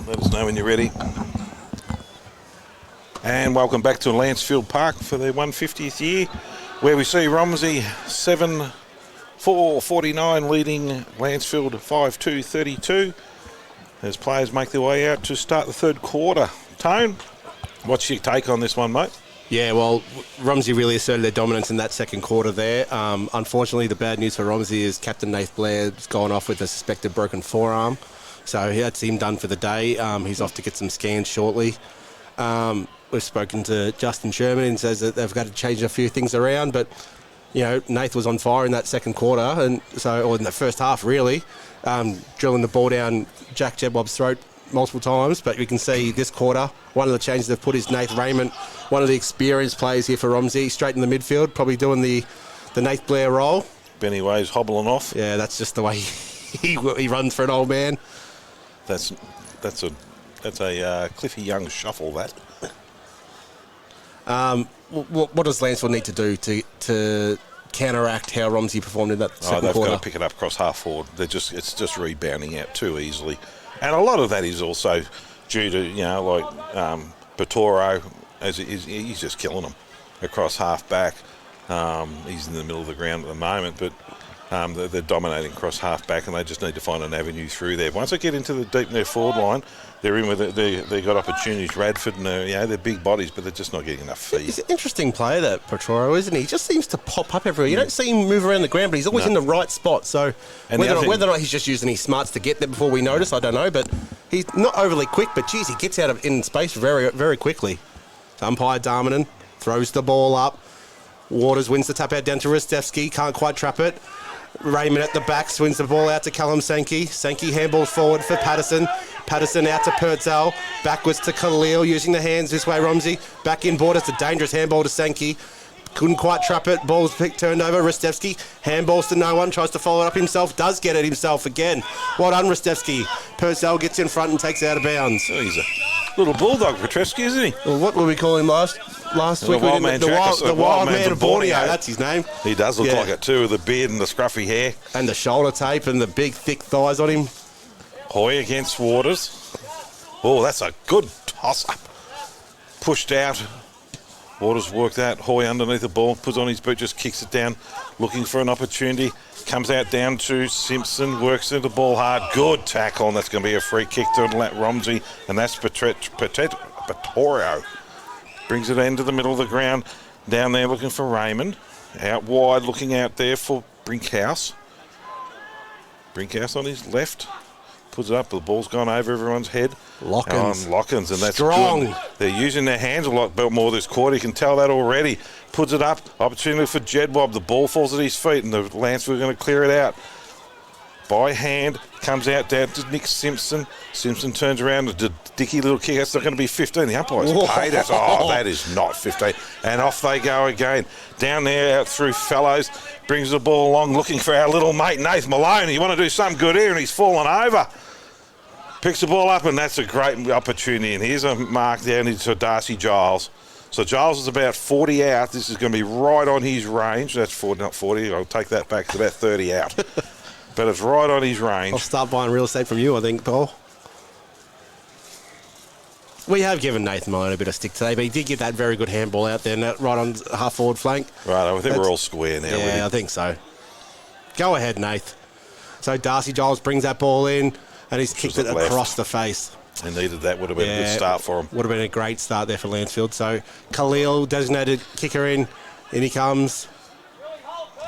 Let us know when you're ready. And welcome back to Lancefield Park for their 150th year, where we see Romsey 7-4-49 leading Lancefield 5-2-32 as players make their way out to start the third quarter. Tone, what's your take on this one, mate? Yeah, well, Romsey really asserted their dominance in that second quarter there. Unfortunately, the bad news for Romsey is Captain Nath Blair's gone off with a suspected broken forearm. So that's him done for the day. He's off to get some scans shortly. We've spoken to Justin Sherman and says that they've got to change a few things around, but Nath was on fire in that second quarter, or in the first half really, drilling the ball down Jack Jedwab's throat multiple times. But we can see this quarter, one of the changes they've put is Nath Raymond, one of the experienced players here for Romsey, straight in the midfield, probably doing the Nath Blair role. Benny Way's hobbling off. Yeah, that's just the way he runs for an old man. That's a Cliffy Young shuffle, that. What does Lancefield need to do to counteract how Romsey performed in that second they've quarter? got to pick it up across half forward. It's just rebounding out too easily, and a lot of that is also due to Petoro, as he's just killing them across half back. He's in the middle of the ground at the moment, but they're dominating across half back, and they just need to find an avenue through there. Once they get into the deep in their forward line, they're in with it. They've got opportunities. Radford and they're big bodies, but they're just not getting enough feed. He's an interesting player, that Petoro, isn't he? He just seems to pop up everywhere. You don't see him move around the ground, but he's always in the right spot. So whether or not he's just using his smarts to get there before we notice, I don't know. But he's not overly quick, but geez, he gets out in space very, very quickly. Umpire Darmanin throws the ball up. Waters wins the tap out down to Ristevski, can't quite trap it. Raymond at the back swings the ball out to Callum Sankey. Sankey handballs forward for Patterson. Patterson out to Purtell. Backwards to Khalil using the hands this way, Romsey. Back in board. It's a dangerous handball to Sankey. Couldn't quite trap it. Ball's turned over. Ristevski handballs to no one. Tries to follow it up himself. Does get it himself again. Well done, Ristevski. Purcell gets in front and takes it out of bounds. Oh, he's a little bulldog, Petrescu, isn't he? Well, what were we calling him last week? The Wild Man of Borneo. That's his name. He does look like it too, with the beard and the scruffy hair. And the shoulder tape and the big, thick thighs on him. Hoy against Waters. Oh, that's a good toss-up. Pushed out. Waters worked out. Hoy underneath the ball, puts on his boot, just kicks it down, looking for an opportunity. Comes out down to Simpson, works into the ball hard. Good tackle, and that's going to be a free kick to Romsey, and that's Petoro. Brings it into the middle of the ground. Down there looking for Raymond. Out wide, looking out there for Brinkhouse. Brinkhouse on his left. Puts it up, the ball's gone over everyone's head. Lockins, and that's strong. Good. They're using their hands a lot more this quarter. You can tell that already. Puts it up, opportunity for Jedwab. The ball falls at his feet, and the Lancefield are going to clear it out. By hand, comes out down to Nick Simpson. Simpson turns around, a dicky little kick. That's not going to be 15. The umpire's paid us. Oh, that is not 15. And off they go again. Down there, out through Fellows. Brings the ball along, looking for our little mate, Nath Malone. You want to do something good here, and he's fallen over. Picks the ball up, and that's a great opportunity. And here's a mark down into Darcy Giles. So Giles is about 40 out. This is going to be right on his range. That's 40, not 40. I'll take that back. It's about 30 out. But it's right on his range. I'll start buying real estate from you, I think, Paul. We have given Nathan Malone a bit of stick today, but he did get that very good handball out there, right on half forward flank. Right, I think we're all square now. Yeah, I think so. Go ahead, Nath. So Darcy Giles brings that ball in, and he's kicked it across the face. He needed that. Would have been a good start for him. Would have been a great start there for Lancefield. So Khalil, designated kicker in he comes.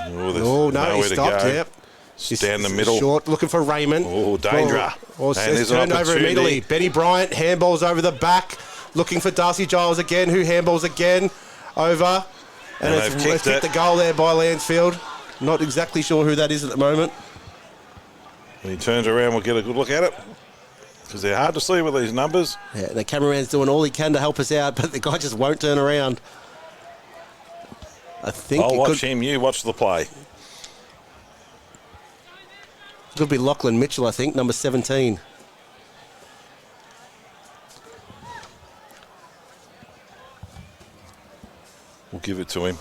Oh, no, he stopped. Yep. He's down the middle. Short, looking for Raymond. Oh, danger. And it's turned over immediately. Benny Bryant handballs over the back, looking for Darcy Giles again, who handballs again over. And it's kicked the goal there by Lancefield. Not exactly sure who that is at the moment. When he turns around, we'll get a good look at it, because they're hard to see with these numbers. Yeah, the cameraman's doing all he can to help us out, but the guy just won't turn around. I think I'll watch him. You watch the play. Could be Lachlan Mitchell, I think, number 17. We'll give it to him.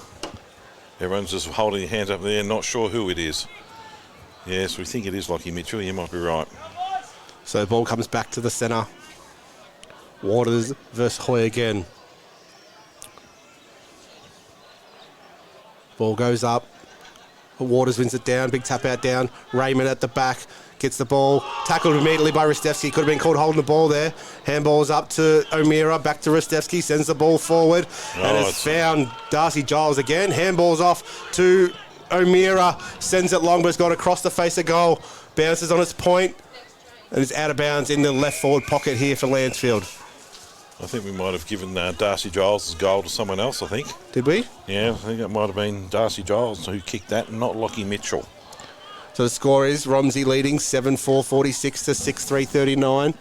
Everyone's just holding their hands up there, not sure who it is. Yes, we think it is Lachie Mitchell. You might be right. So the ball comes back to the centre. Waters versus Hoy again. Ball goes up. Waters wins it down. Big tap out down. Raymond at the back. Gets the ball. Tackled immediately by Ristevski. Could have been called holding the ball there. Handball's up to O'Meara. Back to Ristevski. Sends the ball forward. And has found Darcy Giles again. Handball's off to O'Meara. Sends it long, but it's gone across the face of goal. Bounces on its point. And it's out of bounds in the left forward pocket here for Lancefield. I think we might have given Darcy Giles' goal to someone else, I think. Did we? Yeah, I think it might have been Darcy Giles who kicked that and not Lockie Mitchell. So the score is Romsey leading 7-4-46 to 6-3-39.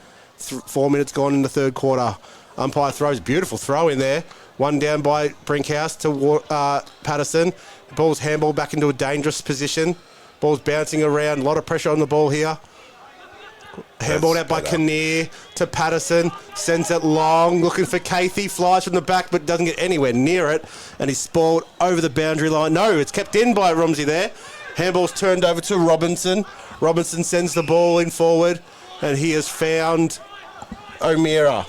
4 minutes gone in the third quarter. Umpire throws. Beautiful throw in there. One down by Brinkhouse to Patterson. The ball's handball back into a dangerous position. Ball's bouncing around. A lot of pressure on the ball here. Handballed out by Kinnear to Patterson. Sends it long. Looking for Cathy. Flies from the back but doesn't get anywhere near it. And he's spoiled over the boundary line. No, it's kept in by Romsey there. Handball's turned over to Robinson. Robinson sends the ball in forward. And he has found O'Meara.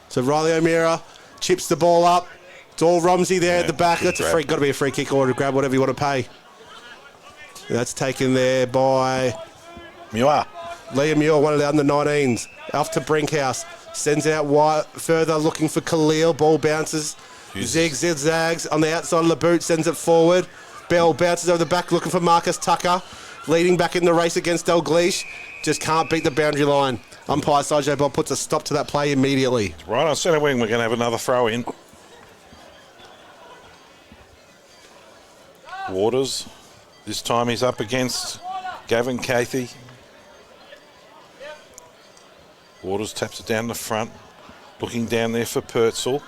So Riley O'Meara chips the ball up. It's all Romsey there at the back. That's a free. Got to be a free kick or to grab whatever you want to pay. And that's taken there by Muir. Liam Muir, one of the under-19s. Off to Brinkhouse. Sends out wide, further, looking for Khalil. Ball bounces. Zigzags on the outside of the boot. Sends it forward. Bell bounces over the back, looking for Marcus Tucker. Leading back in the race against Dalgleish. Just can't beat the boundary line. Umpire Sajay Bob puts a stop to that play immediately. Right on centre wing, we're going to have another throw in. Waters. This time he's up against Gavin Cathy. Waters taps it down the front. Looking down there for Purcell.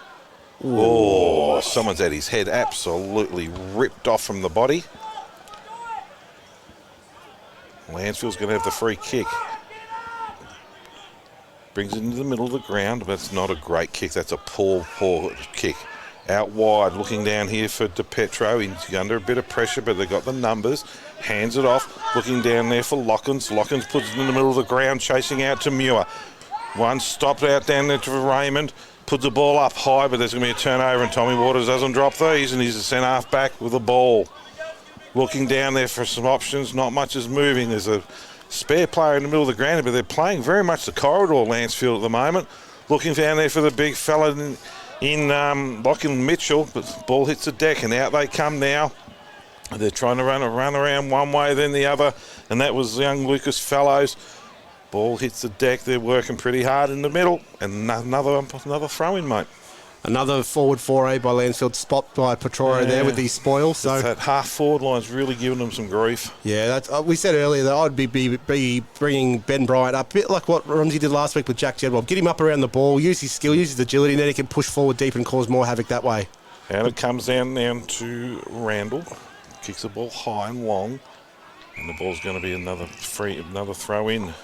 Oh, someone's had his head absolutely ripped off from the body. Lansfield's going to have the free kick. Brings it into the middle of the ground, but it's not a great kick. That's a poor kick. Out wide, looking down here for DePetro. He's under a bit of pressure, but they've got the numbers. Hands it off, looking down there for Lockins. Lockins puts it in the middle of the ground, chasing out to Muir. One stopped out down there to Raymond. Puts the ball up high, but there's going to be a turnover, and Tommy Waters doesn't drop these, and he's a centre-half back with the ball. Looking down there for some options. Not much is moving. There's a spare player in the middle of the ground, but they're playing very much the corridor, Lancefield, at the moment. Looking down there for the big fella in Lachlan Mitchell, but the ball hits the deck, and out they come now. They're trying to run around one way, then the other, and that was young Lucas Fellows. Ball hits the deck. They're working pretty hard in the middle, and another throw-in, mate. Another forward foray by Lancefield, spot by Petroro there with the spoil. So that half forward line's really giving them some grief. Yeah, that's, we said earlier that I'd be bringing Ben Bryant up, a bit like what Romsey did last week with Jack Jedwell. Get him up around the ball, use his skill, use his agility, and then he can push forward deep and cause more havoc that way. And it comes down to Randall. Kicks the ball high and long, and the ball's going to be another throw-in.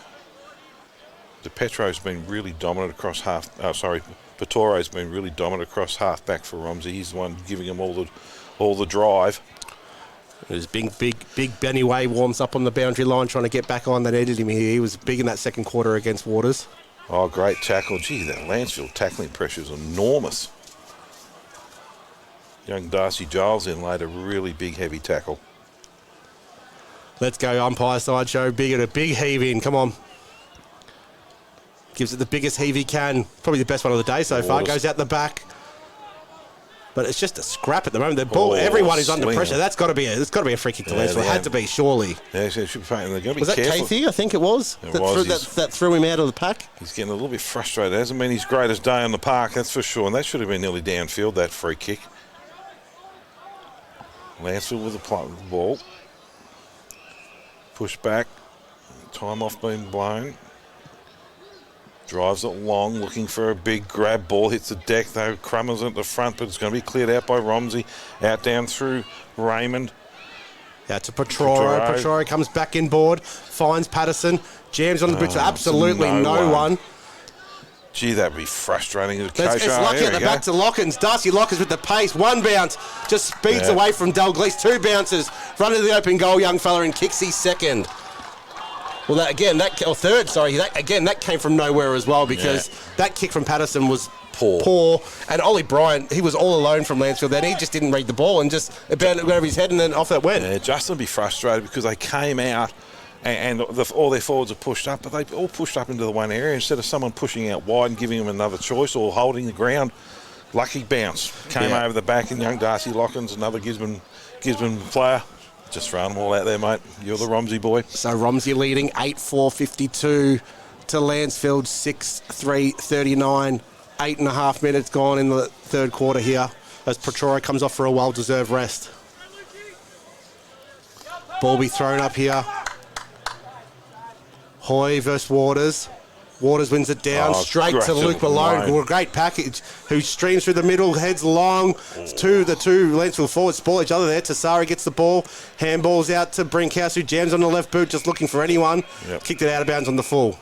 DePetro's been really dominant across Petoro's been really dominant across half back for Romsey. He's the one giving him all the drive. There's big Benny Way warms up on the boundary line trying to get back on. That needed him here. He was big in that second quarter against Waters. Oh, great tackle. Gee, that Lancefield tackling pressure is enormous. Young Darcy Giles in laid a really big, heavy tackle. Let's go, umpire sideshow. Big and a big heave in. Come on. Gives it the biggest heave he can. Probably the best one of the day so far. Goes out the back. But it's just a scrap at the moment. The ball, everyone is under pressure. That's got to be a free kick to Lancefield. It had to be, surely. Yeah, so should be playing. They're going to be was careful. That Cathy? I think it was. That threw him out of the pack. He's getting a little bit frustrated. It hasn't been his greatest day on the park, that's for sure. And that should have been nearly downfield, that free kick. Lancefield with the ball. Push back. Time off being blown. Drives it long, looking for a big grab. Ball hits the deck, though. Crummers at the front, but it's going to be cleared out by Romsey. Out down through Raymond. Out to Petroro. Petroro comes back inboard, finds Patterson, jams on the boots. Absolutely no one. Gee, that'd be frustrating. It's lucky at the back to Lockins. Darcy Lockins with the pace. One bounce, just speeds away from Dalgleish. Two bounces, run into the open goal, young fella, and kicks his second. Well, that came from nowhere as well, because that kick from Patterson was poor. And Ollie Bryant, he was all alone from Lancefield then. He just didn't read the ball and just went over his head, and then off it went. Yeah, Justin would be frustrated because they came out and all their forwards are pushed up, but they all pushed up into the one area instead of someone pushing out wide and giving them another choice or holding the ground. Lucky bounce. Came over the back, and young Darcy Lockins, another Gisborne player. Just throwing them all out there, mate. You're the Romsey boy. So Romsey leading 8-4-52 to Lancefield 6-3 39. 8.5 minutes gone in the third quarter here as Petrora comes off for a well-deserved rest. Ball be thrown up here. Hoy versus Waters. Waters wins it down straight to Luke Malone. Great package, who streams through the middle, heads long. The two Lancefield forwards spoil each other there. Tassari gets the ball. Handballs out to Brinkhouse, who jams on the left boot, just looking for anyone. Kicked it out of bounds on the full.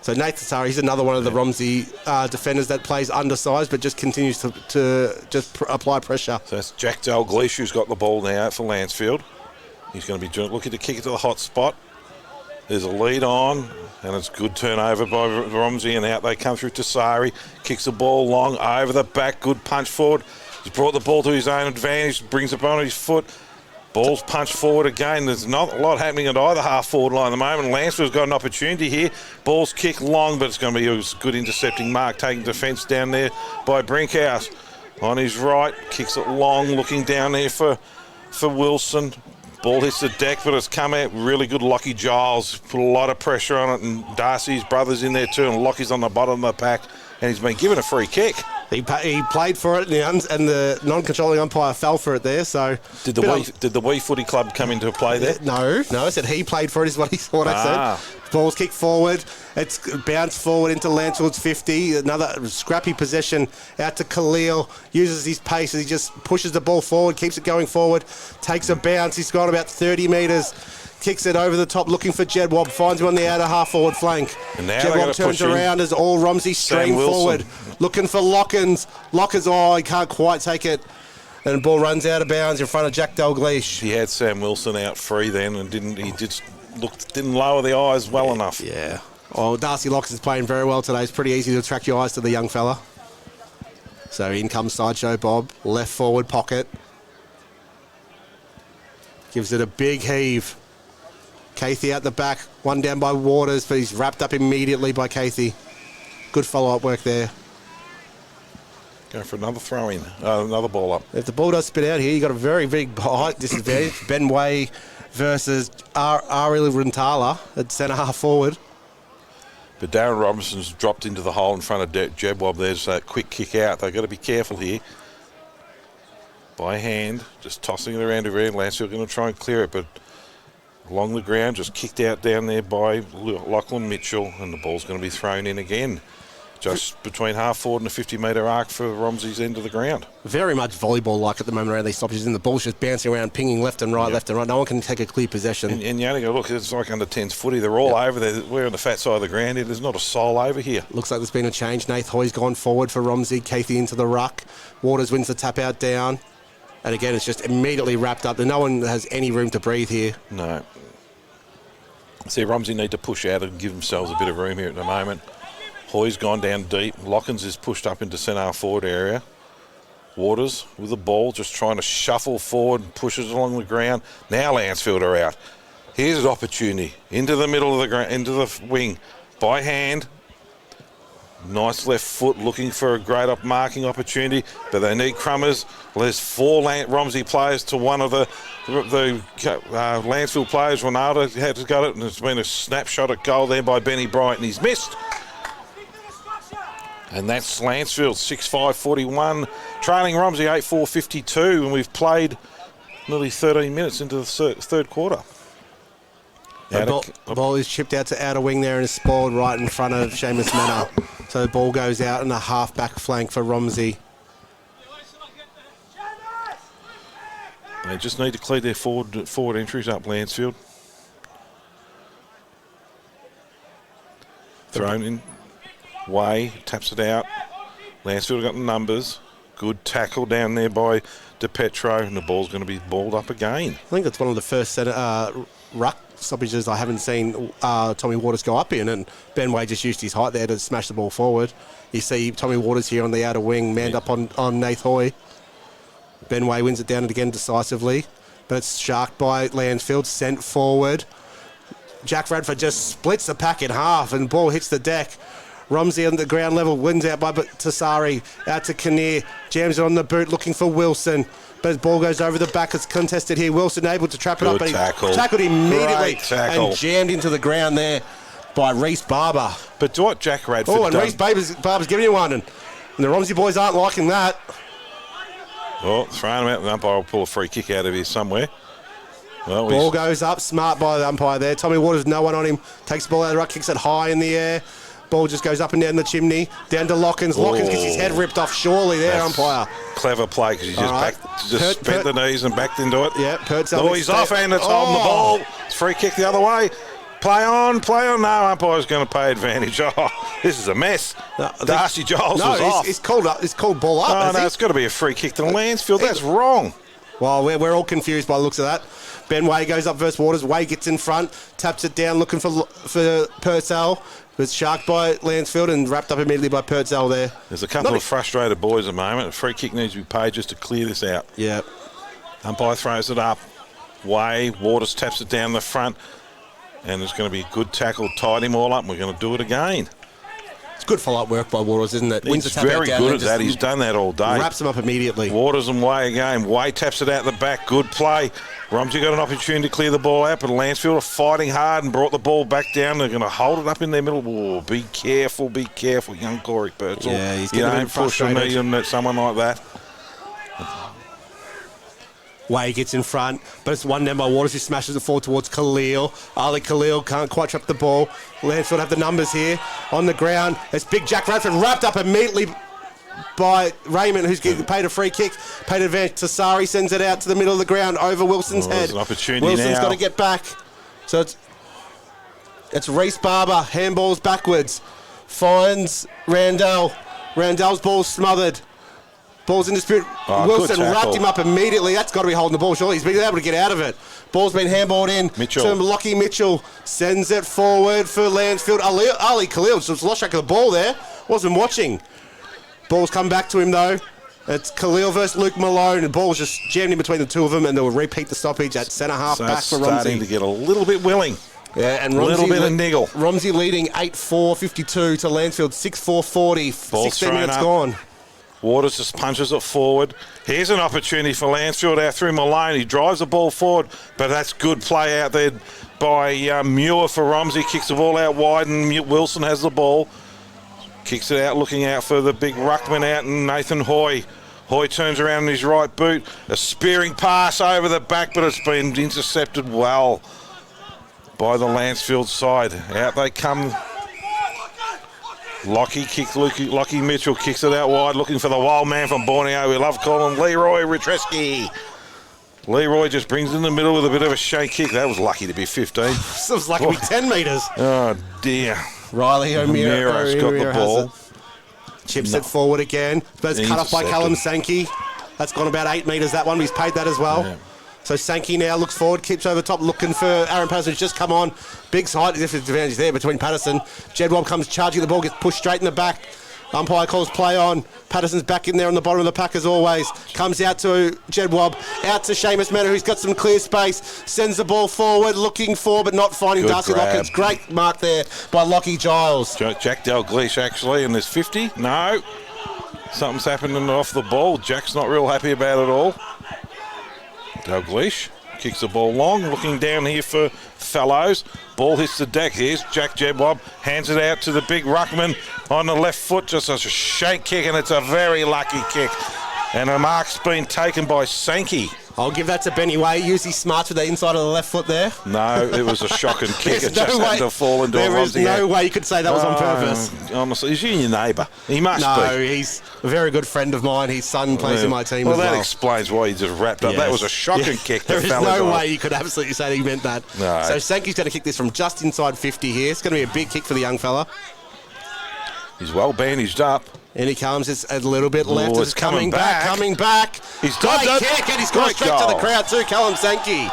So Nate Tassari, he's another one of the Romsey defenders that plays undersized but just continues to just apply pressure. So that's Jack Dalglish who's got the ball now for Lancefield. He's going to be looking to kick it to the hot spot. There's a lead on, and it's good turnover by Romsey, and out they come through. Tassari kicks the ball long over the back, good punch forward. He's brought the ball to his own advantage, brings it on his foot. Ball's punched forward again. There's not a lot happening at either half-forward line at the moment. Lancefield's got an opportunity here. Ball's kicked long, but it's going to be a good intercepting mark, taking defence down there by Brinkhouse. On his right, kicks it long, looking down there for Wilson. Ball hits the deck, but it's come out really good. Lockie Giles put a lot of pressure on it, and Darcy's brother's in there too, and Lockie's on the bottom of the pack, and he's been given a free kick. He played for it, and the non-controlling umpire fell for it there. So did the Wee Footy Club come into play there? No. I said he played for it is what I said. Ball's kicked forward. It's bounced forward into Lancefield's 50. Another scrappy possession out to Khalil. Uses his pace as he just pushes the ball forward, keeps it going forward, takes a bounce. He's gone about 30 metres. Kicks it over the top, looking for Jedwab. Finds him on the outer half-forward flank. Jedwab turns around as all Romsey stream forward. Looking for Lockins. Lockins, he can't quite take it. And the ball runs out of bounds in front of Jack Dalglish. He had Sam Wilson out free then, and didn't lower the eyes well enough. Yeah. Oh, Darcy Lockins is playing very well today. It's pretty easy to attract your eyes to the young fella. So in comes Sideshow Bob. Left forward pocket. Gives it a big heave. Cathy out the back, one down by Waters, but he's wrapped up immediately by Cathy. Good follow-up work there. Going for another throw-in, another ball up. If the ball does spit out here, you've got a very big height disadvantage. Ben Way versus Ariel Rintala at centre half forward. But Darren Robinson's dropped into the hole in front of Jedwab. There's that quick kick out. They've got to be careful here. By hand, just tossing it around everywhere. Lancefield going to try and clear it, but along the ground, just kicked out down there by Lachlan Mitchell, and the ball's going to be thrown in again. Just between half-forward and a 50-metre arc for Romsey's end of the ground. Very much volleyball-like at the moment around these stoppages, and the ball's just bouncing around, pinging left and right, left and right. No one can take a clear possession. And you only go, look, it's like under 10's footy. They're all over there. We're on the fat side of the ground here. There's not a soul over here. Looks like there's been a change. Nath Hoy's gone forward for Romsey. Cathy into the ruck. Waters wins the tap-out down. And again, it's just immediately wrapped up. No one has any room to breathe here. No. See, Romsey need to push out and give themselves a bit of room here at the moment. Hoy's gone down deep. Lockins is pushed up into centre forward area. Waters with the ball, just trying to shuffle forward and push it along the ground. Now Lancefield are out. Here's an opportunity. Into the middle of the ground, into the wing. By hand. Nice left foot, looking for a great marking opportunity, but they need crummers. Well, there's four Romsey players to one of the Lancefield players. Ronaldo has got it, and it's been a snapshot at goal there by Benny Bright, and he's missed. And that's Lancefield, 6-5-41, trailing Romsey 8-4-52, and we've played nearly 13 minutes into the third quarter. The ball is chipped out to outer wing there and is spoiled right in front of Seamus Manor. So the ball goes out in a half-back flank for Romsey. They just need to clear their forward entries up, Lancefield. Thrown in. Way, taps it out. Lancefield got the numbers. Good tackle down there by De Petro, and the ball's going to be balled up again. I think that's one of the first ruck stoppages I haven't seen Tommy Waters go up in, and Ben Way just used his height there to smash the ball forward. You see Tommy Waters here on the outer wing, manned up on Nath Hoy. Ben Way wins it down and again decisively, but it's sharked by Lancefield, sent forward. Jack Radford just splits the pack in half and ball hits the deck. Romsey on the ground level, wins out by Tassari, out to Kinnear, jams it on the boot looking for Wilson, but his ball goes over the back. It's contested here. Wilson able to trap it up, but he tackled immediately and jammed into the ground there by Reece Barber. But what Jack Radford and Reece Barber's giving you one, and the Romsey boys aren't liking that. Well, throwing him out, the umpire will pull a free kick out of here somewhere. Well, ball goes up, smart by the umpire there. Tommy Waters, no one on him, takes the ball out of the ruck, kicks it high in the air. Ball just goes up and down the chimney, down to Lockins. Lockins gets his head ripped off surely there, umpire. Clever play because he just bent the knees and backed into it. Yeah, Purtell. Oh, he's off and it's on the ball. It's free kick the other way. Play on. No, umpire's going to pay advantage. Oh, this is a mess. Darcy Giles was off. It's called ball up. Oh, no, it's got to be a free kick to Lancefield. That's wrong. Well, we're all confused by the looks of that. Ben Way goes up versus Waters. Way gets in front, taps it down, looking for Purtell. Was sharked by Lancefield and wrapped up immediately by Purtell there. There's a couple of frustrated boys at the moment. A free kick needs to be paid just to clear this out. Yeah. Umpire throws it up. Way, Waters taps it down the front. And there's going to be a good tackle, tied him all up, and we're going to do it again. It's good follow-up work by Waters, isn't it? He's very good at that. He's done that all day. Wraps him up immediately. Waters and Way again. Way taps it out the back. Good play. Romsey got an opportunity to clear the ball out, but Lancefield are fighting hard and brought the ball back down. They're going to hold it up in their middle. Oh, be careful, young Corey Purtell. Yeah, he's getting a bit frustrated. You don't push someone like that. Way gets in front, but it's one down by Waters, who smashes it forward towards Khalil. Ali Khalil can't quite trap the ball. Lancefield have the numbers here on the ground. It's big Jack Radford wrapped up immediately by Raymond, who's getting paid a free kick. Paid advantage. Tassari sends it out to the middle of the ground over Wilson's head. There's an opportunity Wilson's got to get back. So it's Reece Barber, handballs backwards. Finds Randell. Randell's ball's smothered. Ball's in dispute. Wilson wrapped him up immediately. That's got to be holding the ball, surely. He's been able to get out of it. Ball's been handballed in to Lockie Mitchell. Sends it forward for Lancefield. Ali Khalil just lost track of the ball there. Wasn't watching. Ball's come back to him, though. It's Khalil versus Luke Malone. The ball's just jammed in between the two of them, and they'll repeat the stoppage at centre-half back for Romsey. Starting to get a little bit willing. Yeah, and a little bit of niggle. Romsey leading 8-4, 52 to Lancefield, 6-4, 40. 16 minutes gone. Waters just punches it forward. Here's an opportunity for Lancefield out through Malone. He drives the ball forward, but that's good play out there by Muir for Romsey. Kicks the ball out wide, and Wilson has the ball. Kicks it out, looking out for the big ruckman out, and Nathan Hoy. Hoy turns around in his right boot. A spearing pass over the back, but it's been intercepted well by the Lancefield side. Out they come. Lockie Mitchell kicks it out wide, looking for the wild man from Borneo. We love calling Leroy Ritreski. Leroy just brings in the middle with a bit of a shake kick. That was lucky to be 15. It was lucky to be 10 metres. Oh, dear. Riley O'Meara's got the ball. Chips it forward again. But it's cut off by Callum Sankey. That's gone about 8 metres, that one. He's paid that as well. Yeah. So Sankey now looks forward, keeps over top, looking for Aaron Patterson, who's just come on. Big height advantage there between Patterson. Jedwab comes charging, the ball gets pushed straight in the back. Umpire calls play on. Patterson's back in there on the bottom of the pack as always. Comes out to Jedwab, out to Seamus Meta, who's got some clear space. Sends the ball forward, looking for but not finding Darcy Lockins. Great mark there by Lockie Giles. Jack Dalglish actually, and there's 50. No. Something's happening off the ball. Jack's not real happy about it all. Dalglish kicks the ball long, looking down here for Fellows. Ball hits the deck. Here's Jack Jedwab, hands it out to the big ruckman on the left foot. Just a shake kick, and it's a very lucky kick. And a mark's been taken by Sankey. I'll give that to Benny Way. Usually smart with the inside of the left foot there. No, it was a shocking kick. It just had to fall into a Romsey. There is no way you could say that was on purpose. Honestly, is he your neighbour? He must be. No, he's a very good friend of mine. His son plays in my team as well. Well, that explains why he just wrapped up. Yes. That was a shocking kick. There is no way you could absolutely say he meant that. No. So Sankey's going to kick this from just inside 50 here. It's going to be a big kick for the young fella. He's well bandaged up. And he comes, it's a little bit left. It's coming back. He's got a kick, and he's gone straight to the crowd too, Callum Sankey.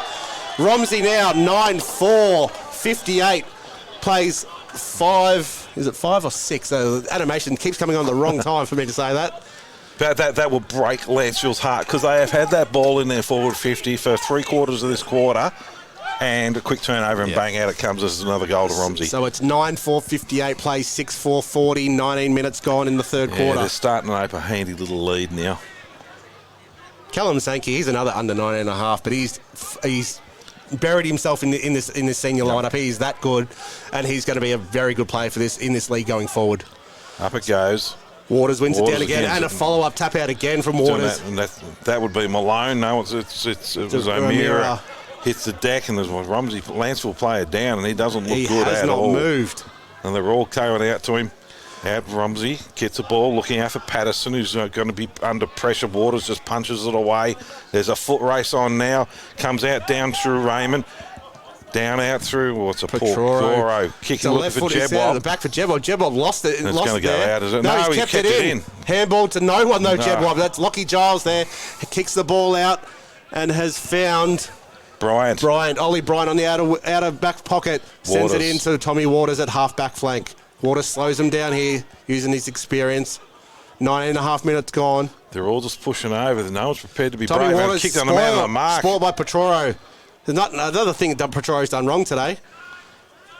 Romsey now 9-4-58. Plays 5. Is it 5 or 6? The animation keeps coming on the wrong time for me to say that. That will break Lancefield's heart because they have had that ball in their forward 50 for 3/4 of this quarter, and a quick turnover and bang, out it comes as another goal to Romsey. So it's 9-4-58, plays 6-4-40, 19 minutes gone in the third quarter. They're starting to open a handy little lead now. Callum Sankey, he's another under 9.5, but he's buried himself in this senior lineup. He's that good, and he's going to be a very good player for this in this league going forward. Up it goes. Waters wins it down again, and a follow-up tap out again from Waters. That would be Malone. No, it was O'Meara. Hits the deck, and there's a Romsey Lancefield player down, and he doesn't look good at all. He has not moved. And they're all going out to him. Out Romsey gets the ball, looking out for Patterson, who's going to be under pressure. Waters just punches it away. There's a foot race on now. Comes out down through Raymond. Down out through, what's a Poro. Kicking looking for Jebwob. The back for Jebwob. Jebwob lost it. It's going to go out, is it? No, he's kept it in. Handball to no one, though, Jebwob. That's Lockie Giles there. He kicks the ball out and has found Bryant. Ollie Bryant on the outer back pocket. Sends it in to Tommy Waters at half back flank. Waters slows him down here using his experience. 9.5 minutes gone. They're all just pushing over. No one's prepared to be Tommy brave. Waters Kicked on the man on the mark. Spoiled by Petroro. There's not another thing that Petroro's done wrong today.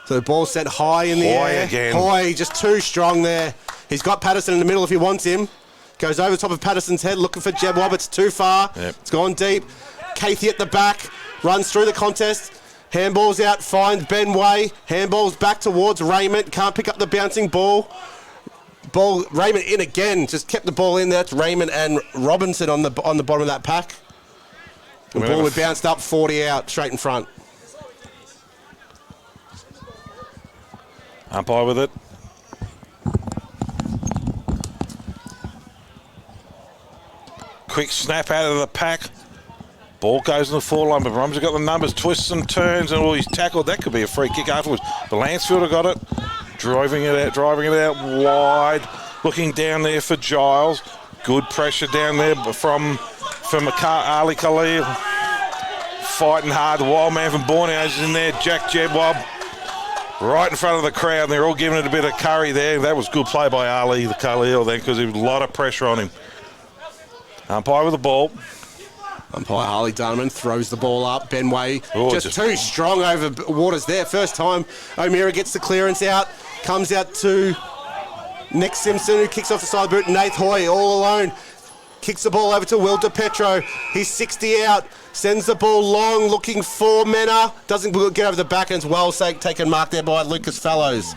So the ball's sent high in the air. Again. High, just too strong there. He's got Patterson in the middle if he wants him. Goes over the top of Patterson's head, looking for Jebwob. It's too far. Yep. It's gone deep. Cathy at the back. Runs through the contest. Handball's out, finds Ben Way. Handball's back towards Raymond. Can't pick up the bouncing ball. Raymond in again. Just kept the ball in there. That's Raymond and Robinson on the bottom of that pack. The ball would bounced up 40 out, straight in front. Umpire with it. Quick snap out of the pack. Ball goes in the forline, but Romsey got the numbers, twists and turns, and he's tackled. That could be a free kick afterwards. But Lancefield have got it. Driving it out wide. Looking down there for Giles. Good pressure down there from Ali Khalil. Fighting hard. The wild man from Borneo's in there. Jack Jebwob. Right in front of the crowd. And they're all giving it a bit of curry there. That was good play by Ali Khalil then because there was a lot of pressure on him. Umpire with the ball. Umpire Harley Dunman throws the ball up. Ben Way just too strong over Waters there. First time O'Meara gets the clearance out. Comes out to Nick Simpson, who kicks off the side of the boot. Nath Hoy all alone. Kicks the ball over to Will DePetro. He's 60 out. Sends the ball long, looking for Mena. Doesn't get over the back, and it's well taken mark there by Lucas Fellows.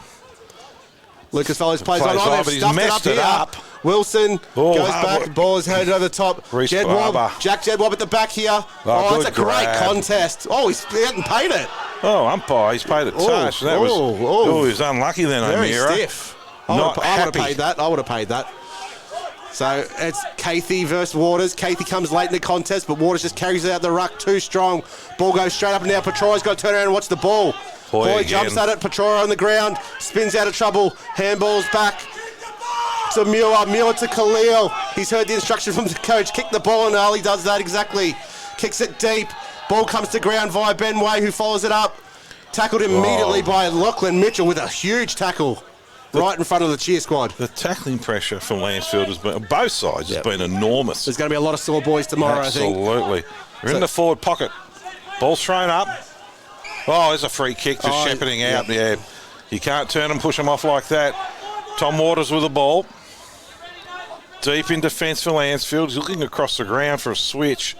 Lucas Fellows plays on. But he's messed it up. Wilson goes back. Ball is headed over the top. Jack Jebwob at the back here. It's a great contest. He hadn't paid it. Oh, umpire, he's paid a touch. That was he was unlucky then, Very O'Meara. stiff. I would have paid that. So it's Cathy versus Waters. Cathy comes late in the contest, but Waters just carries it out the ruck. Too strong. Ball goes straight up and down. Petroro's got to turn around and watch the ball. Hoy jumps at it. Petroro on the ground. Spins out of trouble. Handball's back to Muir to Khalil. He's heard the instruction from the coach. Kick the ball, and Ali does that exactly. Kicks it deep. Ball comes to ground via Ben Way, who follows it up. Tackled immediately by Lachlan Mitchell with a huge tackle right in front of the cheer squad. The tackling pressure from Lancefield has been, both sides, has been enormous. There's going to be a lot of sore boys tomorrow, I think. Absolutely. We're in the forward pocket. Ball's thrown up. There's a free kick, just shepherding out. Yeah, you can't turn and push them off like that. Tom Waters with the ball. Deep in defence for Lancefield. He's looking across the ground for a switch.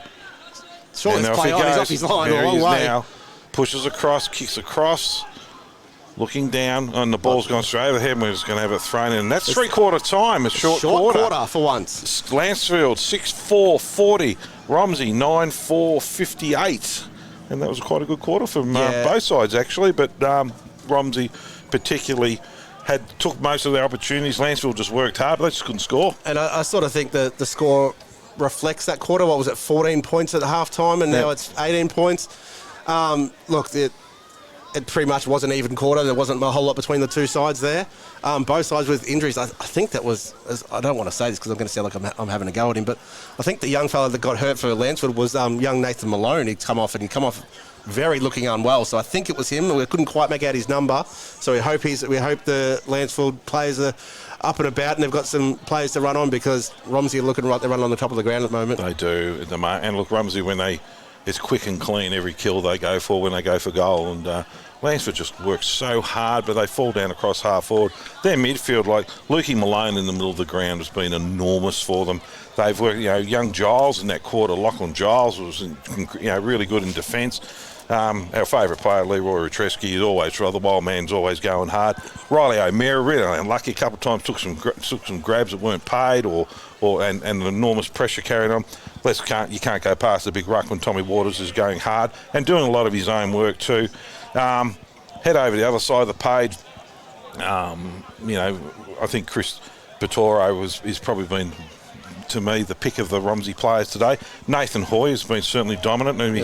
Sure, let's play on. He's off his line a long way. Now. Pushes across, kicks across. Looking down, and the ball's gone straight overhead, and we're just going to have it thrown in. That's three-quarter time, a short quarter for once. Lancefield, 6-4-40. Romsey, 9-4-58. And that was quite a good quarter from both sides, actually. But Romsey particularly took most of their opportunities. Lancefield just worked hard, but they just couldn't score. And I sort of think that the score reflects that quarter. What was it, 14 points at half-time, and now it's 18 points. Look, it pretty much was an even quarter. There wasn't a whole lot between the two sides there. Both sides with injuries. I think that was, I don't want to say this because I'm going to sound like I'm having a go at him, but I think the young fellow that got hurt for Lancefield was young Nathan Malone. He'd come off very looking unwell. So I think it was him. We couldn't quite make out his number. So we hope the Lancefield players are up and about, and they've got some players to run on, because Romsey are looking right. They're running on the top of the ground at the moment. They do. And look, Romsey, it's quick and clean every kill they go for when they go for goal. And Lancefield just works so hard, but they fall down across half forward. Their midfield, like Lukey Malone in the middle of the ground, has been enormous for them. They've worked, young Giles in that quarter. Lachlan Giles was, really good in defence. Our favourite player, Leroy Rdfnl, is always, the wild man's always going hard. Riley O'Meara, really unlucky, a couple of times took some grabs that weren't paid, and enormous pressure carried on. You can't go past the big ruck when Tommy Waters is going hard and doing a lot of his own work too. Head over the other side of the page. I think Chris Petoro is probably been, to me, the pick of the Romsey players today. Nathan Hoy has been certainly dominant, and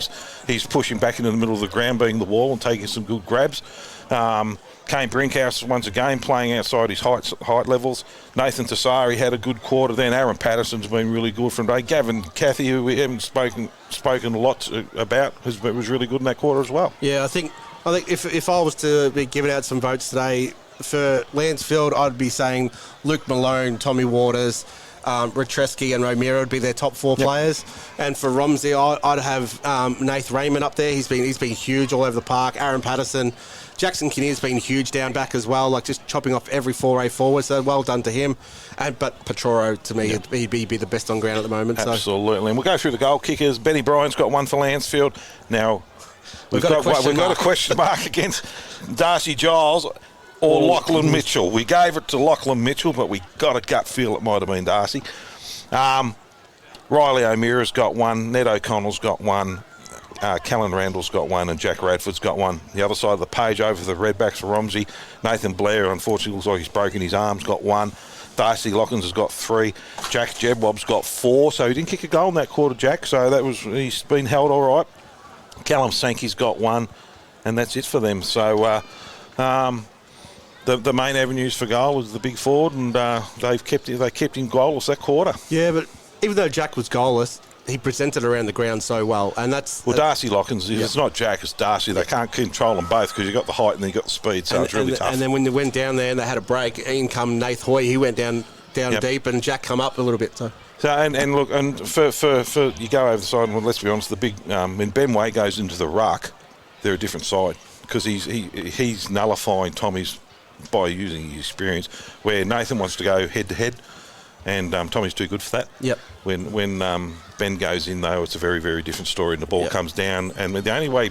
he's pushing back into the middle of the ground, being the wall and taking some good grabs. Kane Brinkhouse, once again, playing outside his height levels. Nathan Tassari had a good quarter then. Aaron Patterson's been really good from today. Gavin Cathy, who we haven't spoken a lot about, was really good in that quarter as well. Yeah, I think if I was to be giving out some votes today for Lancefield, I'd be saying Luke Malone, Tommy Waters, Rdfnl and O'Meara would be their top four players. And for Romsey, I'd have Nath Raymond up there. He's been huge all over the park. Aaron Patterson. Jackson Kinnear's been huge down back as well, like just chopping off every 4A forward, so well done to him. But Petoro, to me, he'd be the best on ground at the moment. Absolutely. So. And we'll go through the goal kickers. Benny Bryan's got one for Lancefield. Now, we've got a question mark against Darcy Giles or Lachlan Mitchell. We gave it to Lachlan Mitchell, but we got a gut feel it might have been Darcy. Riley O'Meara's got one. Ned O'Connell's got one. Callan Randall's got one, and Jack Radford's got one. The other side of the page over the Redbacks for Romsey. Nathan Blair, unfortunately, looks like he's broken his arms, got one. Darcy Lockins has got 3. Jack Jebwob's got 4, so he didn't kick a goal in that quarter, Jack, so he's been held all right. Callum Sankey's got 1, and that's it for them. So the main avenues for goal was the big forward, and they kept him goalless that quarter. Yeah, but even though Jack was goalless, he presented around the ground so well, and that's... Well, Darcy Lockins, it's not Jack, it's Darcy. They can't control them both because you've got the height and then you've got the speed, so it's really tough. And then when they went down there and they had a break, in come Nath Hoy, he went down deep, and Jack come up a little bit. So look, and for you go over the side, and let's be honest, the big when Ben Way goes into the ruck, they're a different side because he's nullifying Tommy's by using his experience, where Nathan wants to go head to head. And Tommy's too good for that. Yep. When Ben goes in, though, it's a very, very different story. And the ball comes down. And the only way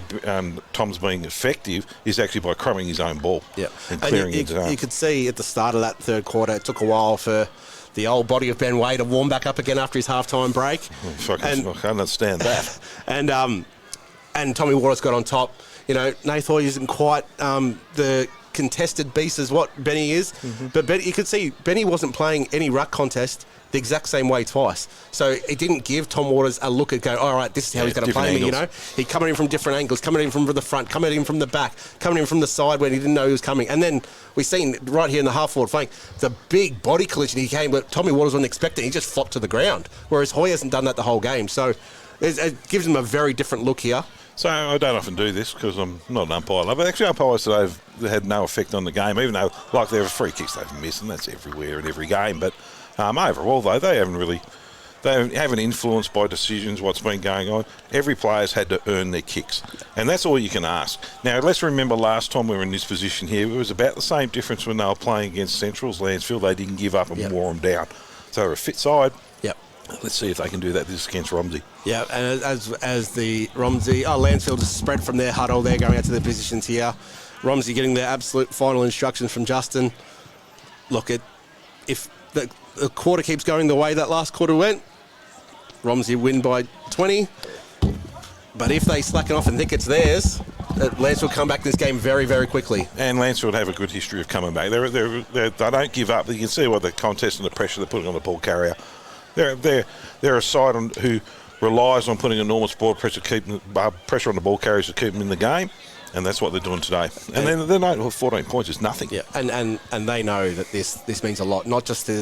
Tom's being effective is actually by crumbing his own ball and clearing his own. You could see at the start of that third quarter, it took a while for the old body of Ben Way to warm back up again after his halftime break. I can't understand that. and Tommy Waters got on top. Nath Hoy isn't quite the contested beast as what Benny is, but you could see Benny wasn't playing any ruck contest the exact same way twice, so it didn't give Tom Waters a look at go, all right, this is how he's going to play me. He coming in from different angles, coming in from the front, coming in from the back, coming in from the side when he didn't know he was coming, and then we seen right here in the half forward flank the big body collision he came, but Tommy Waters wasn't expecting. He just flopped to the ground, whereas Hoy hasn't done that the whole game, so it gives him a very different look here. So I don't often do this because I'm not an umpire, but actually umpires today have had no effect on the game, even though like there are free kicks they've missed, and that's everywhere in every game. But overall, though, they haven't influenced by decisions what's been going on. Every player's had to earn their kicks, and that's all you can ask. Now, let's remember last time we were in this position here, it was about the same difference when they were playing against Central's Lancefield. They didn't give up and wore them down. So they're a fit side. Yep. Let's see if they can do that this against Romsey. Yeah, and as the Romsey, Lancefield is spread from their huddle, they're going out to their positions here. Romsey getting their absolute final instructions from Justin. Look, if the quarter keeps going the way that last quarter went, Romsey win by 20. But if they slacken off and think it's theirs, Lancefield come back this game very, very quickly. And Lancefield have a good history of coming back. They don't give up. You can see what the contest and the pressure they're putting on the ball carrier. They're a side who relies on putting enormous ball pressure on the ball carriers to keep them in the game. And that's what they're doing today. And then they're not, 14 points is nothing. Yeah, and they know that this means a lot, not just to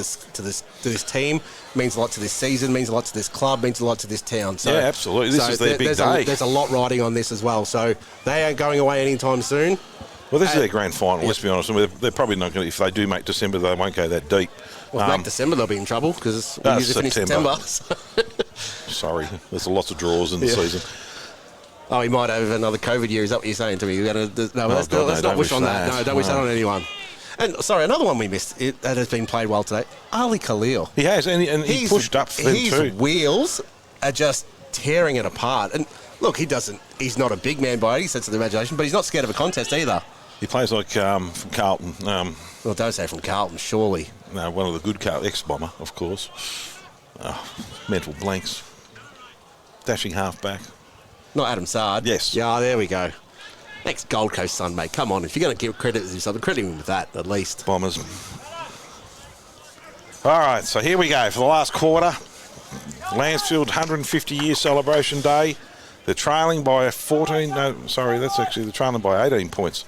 this team, means a lot to this season, means a lot to this club, means a lot to this town. So, yeah, absolutely. This is their big day. There's a lot riding on this as well. So they ain't going away anytime soon. Well, this is their grand final, let's be honest. They're probably not going to, if they do make December, they won't go that deep. Well, if make December, they'll be in trouble because we usually finish September. Sorry, there's lots of draws in the season. Oh, he might have another COVID year. Is that what you're saying to me? Let's not wish on that. No, don't wish that on anyone. And sorry, another one we missed that has been played well today. Ali Khalil. He has, and he pushed up for them too. His wheels are just tearing it apart. And look, he's not a big man by any sense of the imagination, but he's not scared of a contest either. He plays like from Carlton. Well, don't say from Carlton, surely. No, one of the good Carlton, ex-bomber, of course. Mental blanks. Dashing halfback. Not Adam Sard. Yes. Yeah, there we go. Next Gold Coast son, mate. Come on, if you're going to give credit to something, credit him with that, at least. Bombers. All right, so here we go for the last quarter. Lancefield 150-year celebration day. They're trailing by 14. No, sorry, that's actually they're trailing by 18 points.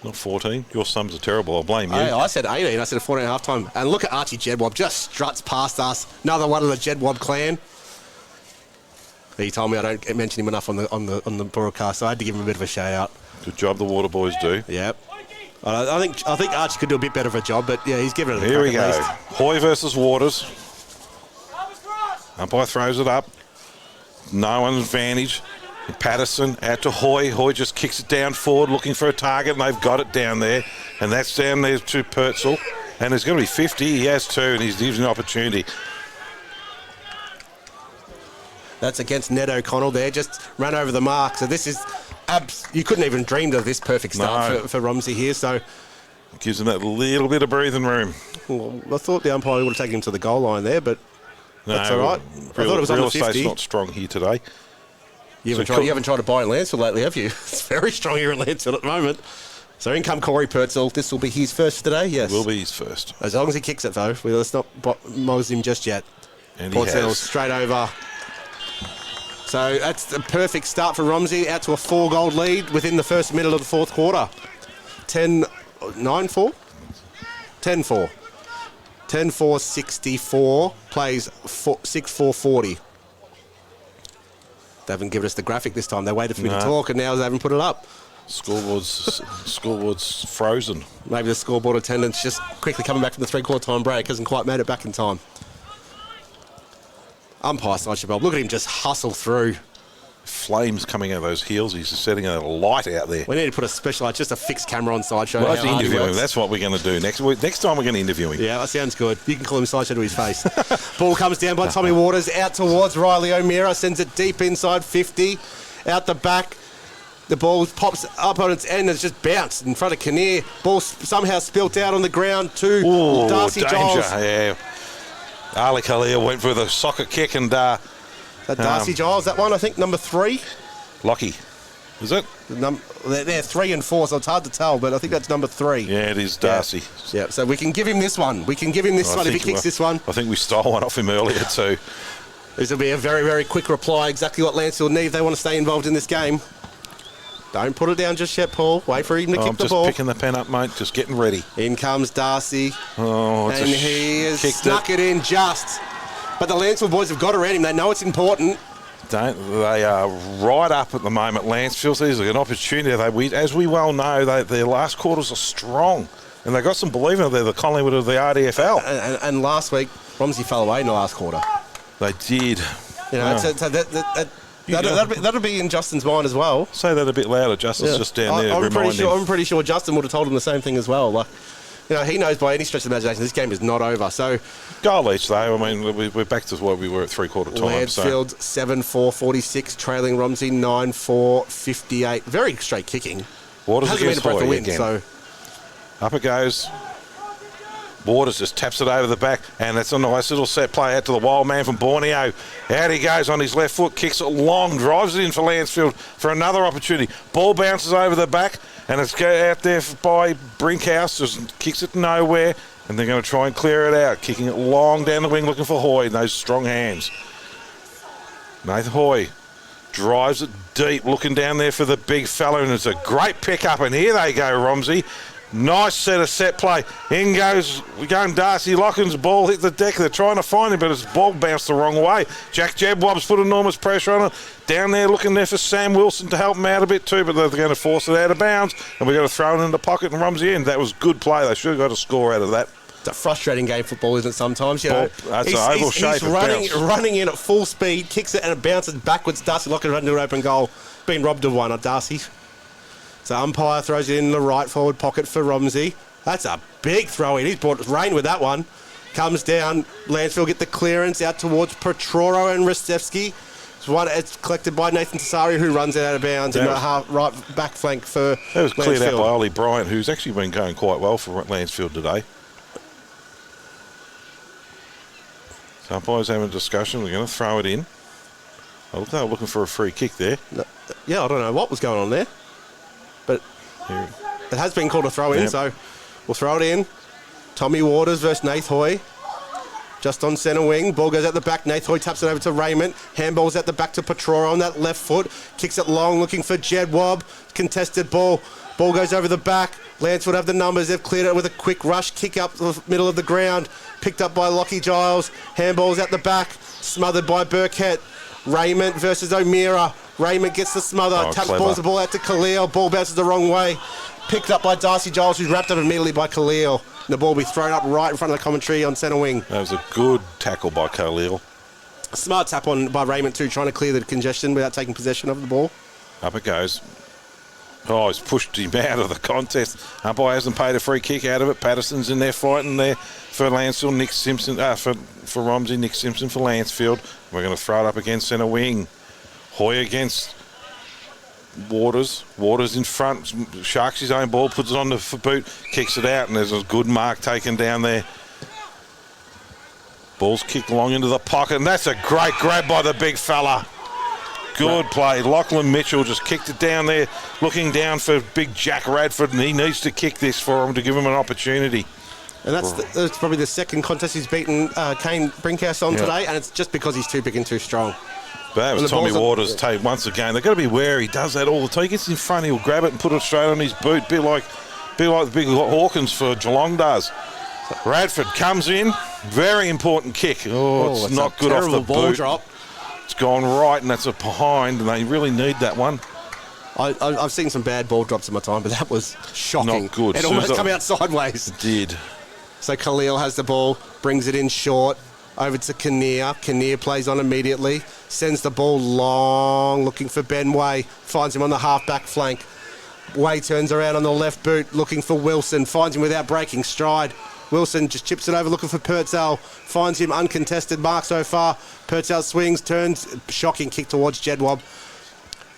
Not 14. Your sums are terrible. I'll blame you. I said 18. I said 14 at half time. And look at Archie Jedwab. Just struts past us. Another one of the Jedwab clan. He told me I don't mention him enough on the broadcast, so I had to give him a bit of a shout out. Good job the Water Boys do. Yep. I think Archie could do a bit better of a job, but yeah, he's given it a Here we crack go. at least. Hoy versus Waters. Umpire throws it up. No one's advantage. Patterson out to Hoy. Hoy just kicks it down forward, looking for a target, and they've got it down there. And that's down there to Purcell. And there's going to be 50. He has two, and he's given an opportunity. That's against Ned O'Connell there. Just ran over the mark. So this is... you couldn't even dreamed of this perfect start for Romsey here. So gives him that little bit of breathing room. Well, I thought the umpire would have taken him to the goal line there, but that's all right. I thought it was on the 50. Real estate's not strong here today. You haven't tried to buy in Lancefield lately, have you? It's very strong here in Lancefield at the moment. So in come Corey Purcell. This will be his first today, yes. Will be his first. As long as he kicks it, though. Let's not mose him just yet. And Purcell he has. straight over. So that's the perfect start for Romsey, out to a 4-goal lead within the first minute of the fourth quarter. 9-4? 10-4. 10-4-64, plays 6-4-40. They haven't given us the graphic this time. They waited for me to talk, and now they haven't put it up. Scoreboard's frozen. Maybe the scoreboard attendance just quickly coming back from the three-quarter time break hasn't quite made it back in time. Umpire Sideshow, look at him just hustle through. Flames coming out of those heels. He's just setting a light out there. We need to put a special, just a fixed camera on Sideshow. We'll have to interview him. That's what we're going to do next time. We're going to interview him. Yeah, that sounds good. You can call him Sideshow to his face. Ball comes down by Tommy Waters, out towards Riley O'Meara, sends it deep inside 50, out the back. The ball pops up on its end and it's just bounced in front of Kinnear. Ball somehow spilt out on the ground to Darcy danger. Giles. Yeah. Ali Khalil went for the soccer kick and... Darcy Giles, that one, I think, number 3. Lockie, is it? They're 3 and 4, so it's hard to tell, but I think that's number 3. Yeah, it is Darcy. Yeah, so we can give him this one. If he kicks this one. I think we stole one off him earlier too. This will be a very, very quick reply, exactly what Lancefield need if they want to stay involved in this game. Don't put it down just yet, Paul. Wait for him to kick the ball. I'm just picking the pen up, mate. Just getting ready. In comes Darcy. Oh, and he has snuck it in just. But the Lancefield boys have got around him. They know it's important. They are right up at the moment, Lancefield. There's an opportunity. As we well know, their last quarters are strong. And they've got some belief in it. They're the Collingwood of the RDFL. And last week, Romsey fell away in the last quarter. They did. You know, that'll be in Justin's mind as well. Say that a bit louder. Justin's just down there reminding. I'm pretty sure Justin would have told him the same thing as well. Like, you know, he knows by any stretch of the imagination this game is not over. So goal each though. I mean, we're back to where we were at three-quarter time. Lancefield 7-4-46, trailing Romsey 9-4-58. Very straight kicking. Waters hasn't been a breath of wind. Again. So up it goes. Waters just taps it over the back, and that's a nice little set play out to the wild man from Borneo. Out he goes on his left foot, kicks it long, drives it in for Lancefield for another opportunity. Ball bounces over the back, and it's out there by Brinkhouse, just kicks it nowhere, and they're going to try and clear it out, kicking it long down the wing, looking for Hoy in those strong hands. Nathan Hoy Drives it deep, looking down there for the big fella, and it's a great pick-up, and here they go, Romsey. Nice set play. In goes, we're going Darcy Locken's ball hit the deck. They're trying to find him, but his ball bounced the wrong way. Jack Jebwab's put enormous pressure on it. Down there looking there for Sam Wilson to help him out a bit too, but they're going to force it out of bounds, and we're going to throw it in the pocket and Romsey in. That was good play. They should have got a score out of that. It's a frustrating game, football, isn't it, sometimes? You know, That's an oval shape. He's running in at full speed, kicks it and it bounces backwards. Darcy Locken running to an open goal. Been robbed of one, Darcy. So umpire throws it in the right forward pocket for Romsey. That's a big throw in. He's brought rain with that one. Comes down. Lancefield get the clearance out towards Petroro and Ristevski. It's collected by Nathan Tassari, who runs it out of bounds in the right back flank for That was cleared Lancefield. out by Ollie Bryant, who's actually been going quite well for Lancefield today. So umpires having a discussion. We're going to throw it in. Oh, they were looking for a free kick there. Yeah, I don't know what was going on there. But Here. it has been called a throw in, Yep. so we'll throw it in. Tommy Waters versus Nath Hoy. Just on centre wing. Ball goes out the back. Nath Hoy taps it over to Raymond. Handball's at the back to Petroro on that left foot. Kicks it long, looking for Jedwab. Contested ball. Ball goes over the back. Lancefield have the numbers. They've cleared it with a quick rush. Kick up the middle of the ground. Picked up by Lockie Giles. Handball's at the back. Smothered by Burkett. Raymond versus O'Meara. Raymond gets the smother. Taps clever. balls the ball out to Khalil. Ball bounces the wrong way. Picked up by Darcy Giles, who's wrapped up immediately by Khalil. And the ball will be thrown up right in front of the commentary on centre wing. That was a good tackle by Khalil. Smart tap on by Raymond too, trying to clear the congestion without taking possession of the ball. Up it goes. Oh, he's pushed him out of the contest. Umpire hasn't paid a free kick out of it. Patterson's in there fighting there for Lancefield. Nick Simpson, for Romsey, Nick Simpson for Lancefield. We're going to throw it up against centre wing. Hoy against Waters. Waters in front. Sharks his own ball, puts it on the boot, kicks it out, and there's a good mark taken down there. Ball's kicked long into the pocket, and that's a great grab by the big fella. Good play. Lachlan Mitchell just kicked it down there, looking down for big Jack Radford, and he needs to kick this for him to give him an opportunity. And that's probably the second contest he's beaten Kane Brinkhouse on today, and it's just because he's too big and too strong. But that was Tommy Waters' take once again. They've got to be wary. He does that all the time. He gets in front, he'll grab it and put it straight on his boot, bit like the big Hawkins for Geelong does. Radford comes in, very important kick. Oh, it's not good off the ball boot. Drop. It's gone right, and that's a behind, and they really need that one. I've seen some bad ball drops in my time, but that was shocking. Not good. It almost come out sideways. It did. So Khalil has the ball, brings it in short, over to Kinnear. Kinnear plays on immediately, sends the ball long, looking for Ben Way, finds him on the half-back flank. Way turns around on the left boot, looking for Wilson, finds him without breaking stride. Wilson just chips it over, looking for Purcell, finds him uncontested mark so far. Purcell swings, turns, shocking kick towards Jedwab.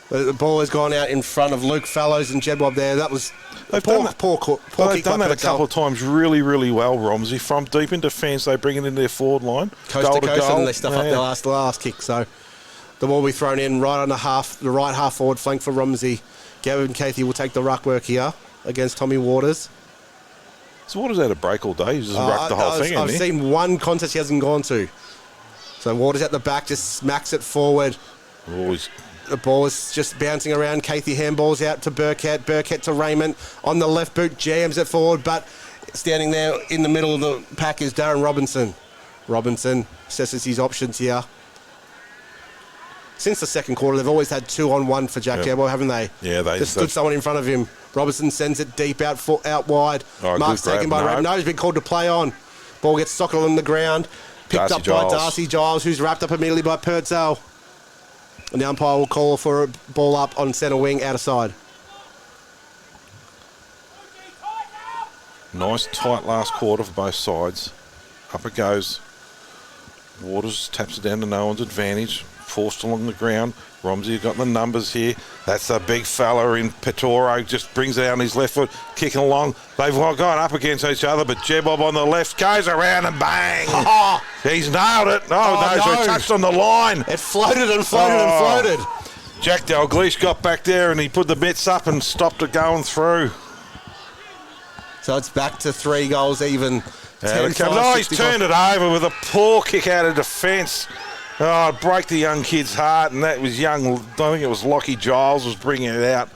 The ball has gone out in front of Luke Fallows and Jedwab there. That was They've poor done that, kick done by that a Purcell. couple of times really, really well, Romsey. From deep in defence, they bring it into their forward line. Coast to coast, goal. and they stuff up their last kick. So the ball will be thrown in right on the right half forward flank for Romsey. Gavin Cathy will take the ruck work here against Tommy Waters. So Waters had a break all day. He's just rucked the whole thing, I've hasn't he? seen one contest he hasn't gone to. So Waters at the back just smacks it forward. Always. The ball is just bouncing around. Cathy handballs out to Burkett. Burkett to Raymond. On the left boot, jams it forward, but standing there in the middle of the pack is Darren Robinson. Robinson assesses his options here. Since the second quarter, they've always had 2-on-1 for Jack Jabbo, haven't they? Yeah, they just stood someone in front of him. Robinson sends it deep out wide. Oh, Mark's good grab. taken by Raymond. No, he's been called to play on. Ball gets socketed on the ground. Picked up by Darcy Giles, who's wrapped up immediately by Purcell. And the umpire will call for a ball up on centre wing, out of side. Nice tight last quarter for both sides. Up it goes. Waters taps it down to no one's advantage. Forced along the ground. Romsey got the numbers here. That's a big fella in Petoro. Just brings it out on his left foot, kicking along. They've all gone up against each other, but Jebob on the left goes around and bang! He's nailed it. No, so he touched on the line. It floated and floated and floated. Jack Dalglish got back there and he put the mitts up and stopped it going through. So it's back to 3 goals even. He's turned it over with a poor kick out of defence. Oh, break the young kid's heart, and that was young. I think it was Lockie Giles was bringing it out.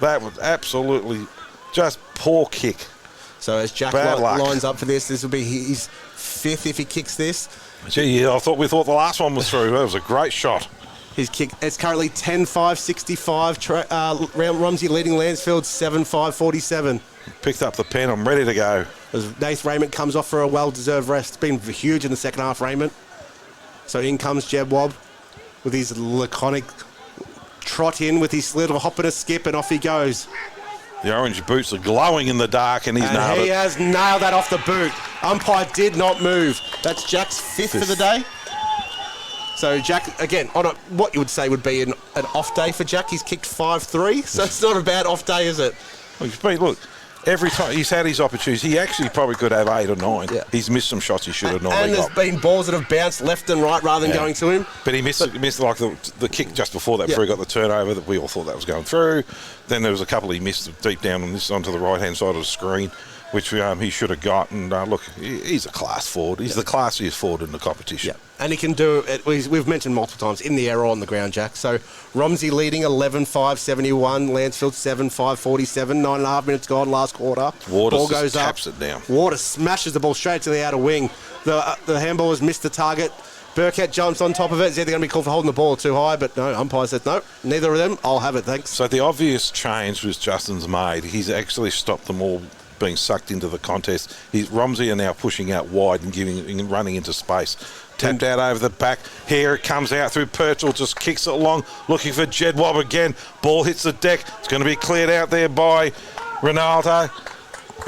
That was absolutely just poor kick. So as Jack lines up for this will be his 5th if he kicks this. Gee, yeah, we thought the last one was through. That was a great shot. His kick, it's currently 10-5-65. Romsey leading Lancefield 7-5-47. Picked up the pen. I'm ready to go. As Nath Raymond comes off for a well-deserved rest. It's been huge in the second half, Raymond. So in comes Jeb Wobb with his laconic trot in with his little hop and a skip, and off he goes. The orange boots are glowing in the dark, and he's nailed it. He has nailed that off the boot. Umpire did not move. That's Jack's 5th for the day. So Jack, again, on what you would say would be an off day for Jack. He's kicked 5-3, so it's not a bad off day, is it? Look, every time he's had his opportunities, he actually probably could have 8 or 9. Yeah. He's missed some shots he should have normally got. And there's been balls that have bounced left and right rather than going to him. But he missed like the kick just before that, before he got the turnover that we all thought that was going through. Then there was a couple he missed deep down on this onto the right-hand side of the screen, which he should have got. And look, he's a class forward. He's the classiest forward in the competition. Yeah. And he can do it. We've mentioned multiple times in the air or on the ground, Jack. So Romsey leading 11-5-71, Lancefield 7-5-47. 9.5 minutes gone, last quarter. Waters ball goes up. taps it down. Waters smashes the ball straight to the outer wing. The handball has missed the target. Burkett jumps on top of it. Is either going to be called for holding the ball too high, but no, umpire said no. Neither of them. I'll have it, thanks. So the obvious change was Justin's made. He's actually stopped them all being sucked into the contest. Romsey are now pushing out wide and running into space. Tapped out over the back. Here it comes out through Purchell. Just kicks it along. Looking for Jed Wobb again. Ball hits the deck. It's going to be cleared out there by Ronaldo.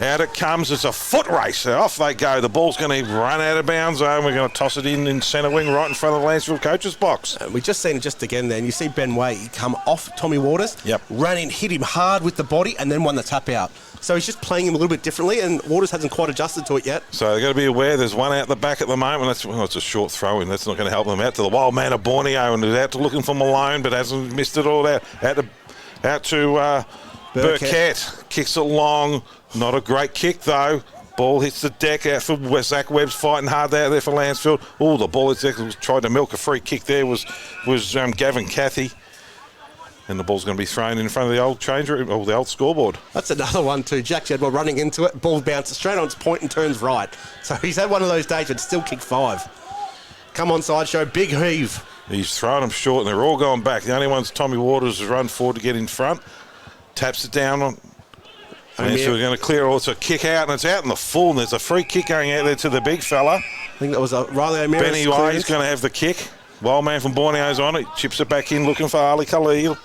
Out it comes. It's a foot race. Off they go. The ball's going to run out of bounds. We're going to toss it in centre wing right in front of the Lancefield coach's box. We just seen it just again there. And you see Ben Way come off Tommy Waters. Yep. Ran in, hit him hard with the body and then won the tap out. So he's just playing him a little bit differently, and Waters hasn't quite adjusted to it yet. So they've got to be aware there's one out the back at the moment. It's a short throw in. That's not going to help them. Out to the wild man of Borneo, and is out to looking for Malone, but hasn't missed it all out. Out to Burkett. Kicks it long. Not a great kick, though. Ball hits the deck out for Zach Webb's fighting hard out there for Lancefield. Oh, the ball tried to milk a free kick there was Gavin Cathy. And the ball's going to be thrown in front of the old change room, or the old scoreboard. That's another one too. Jack Jedwell running into it. Ball bounces straight on its point and turns right. So he's had one of those days, but still kicked 5. Come on, Sideshow. Big heave. He's throwing them short, and they're all going back. The only one's Tommy Waters has run forward to get in front. Taps it down on. And so we're going to clear. Also kick out, and it's out in the full. And there's a free kick going out there to the big fella. I think that was Riley O'Meara. Benny White's going to have the kick. Wild man from Borneo's on it. Chips it back in, looking for Ali Khalil.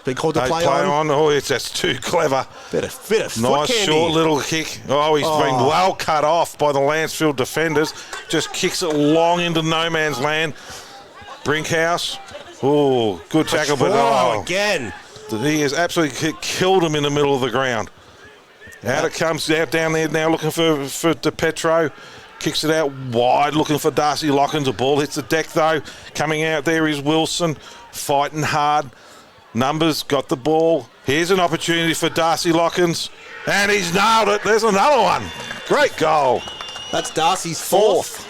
Been called to play on. Oh, that's too clever. Bit of nice short little kick. Oh, he's been well cut off by the Lancefield defenders. Just kicks it long into no man's land. Brinkhouse. Oh, good tackle, but again. He has absolutely killed him in the middle of the ground. Out it comes, out down there now looking for DePetro. Kicks it out wide, looking for Darcy Lockins. The ball hits the deck, though. Coming out there is Wilson, fighting hard. Numbers got the ball. Here's an opportunity for Darcy Lockins, and he's nailed it. There's another one. Great goal. That's Darcy's 4th.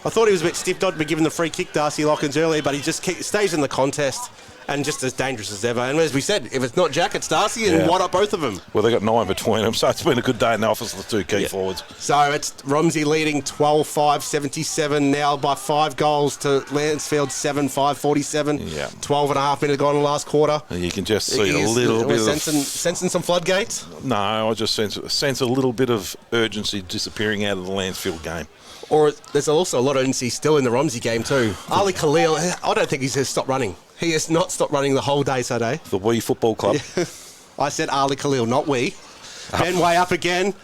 I thought he was a bit stiff not to be given the free kick, Darcy Lockins, earlier, but he just stays in the contest and just as dangerous as ever. And as we said, if it's not Jack, it's Darcy, and why not both of them? Well, they got 9 between them, so it's been a good day in the office of the two key forwards. So it's Romsey leading 12-5-77 now by 5 goals to Lancefield 7-5-47. Yeah. 12.5 minutes gone in the last quarter. And you can just see a little bit of... Sensing some floodgates? No, I just sense a little bit of urgency disappearing out of the Lancefield game. Or there's also a lot of urgency still in the Romsey game too. Ali Khalil, I don't think he's stopped running. He has not stopped running the whole day today. The Wee Football Club. I said Ali Khalil, not we. Ben Way up again.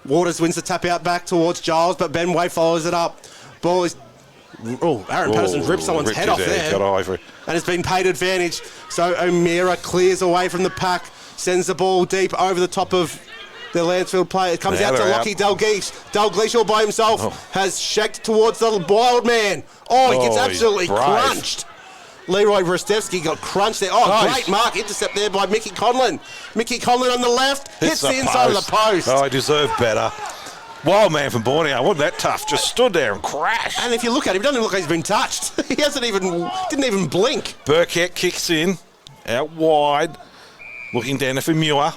Waters wins the tap out back towards Giles, but Ben Way follows it up. Ball is... Oh, Aaron Patterson's ripped someone's head off there. Got over. And it's been paid advantage. So O'Meara clears away from the pack, sends the ball deep over the top of... the Lancefield player. It comes out to Lockie Dalgleish. Dalgleish all by himself has shacked towards the wild man. Oh, he gets absolutely crunched. Leroy Vrostevsky got crunched there. Oh, great mark. Intercept there by Mickey Conlon. Mickey Conlon on the left. Hits the inside of the post. Oh, I deserve better. Wild man from Borneo, wasn't that tough? Just stood there and crashed. And if you look at him, he doesn't look like he's been touched. He didn't even blink. Burkett kicks in, out wide, looking down for Muir.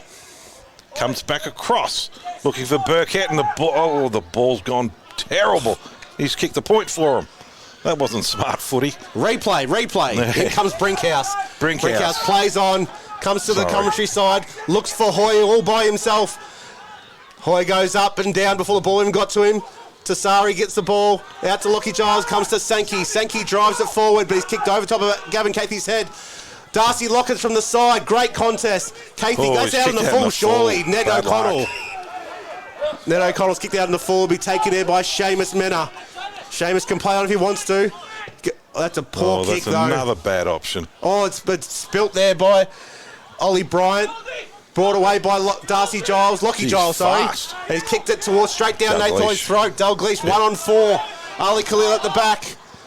Comes back across, looking for Burkett, and the ball's gone terrible. He's kicked the point for him. That wasn't smart footy. Replay. Here comes Brinkhouse. Brinkhouse plays on, comes to the commentary side, looks for Hoy all by himself. Hoy goes up and down before the ball even got to him. Tassari gets the ball out to Lockie Giles, comes to Sankey. Sankey drives it forward, but he's kicked over top of Gavin Cathey's head. Darcy Lockett from the side, great contest. Cathey goes out in the full, surely. Ned O'Connell. Ned O'Connell's kicked out in the full, will be taken there by Seamus Mena. Seamus can play on if he wants to. That's a poor kick, though. That's another bad option. Oh, it's spilt there by Ollie Bryant. Brought away by Darcy Giles, Lockie Giles, sorry. Fast. And he's kicked it towards straight down Nathan's throat. Dalglish 1-on-4. Ali Khalil at the back.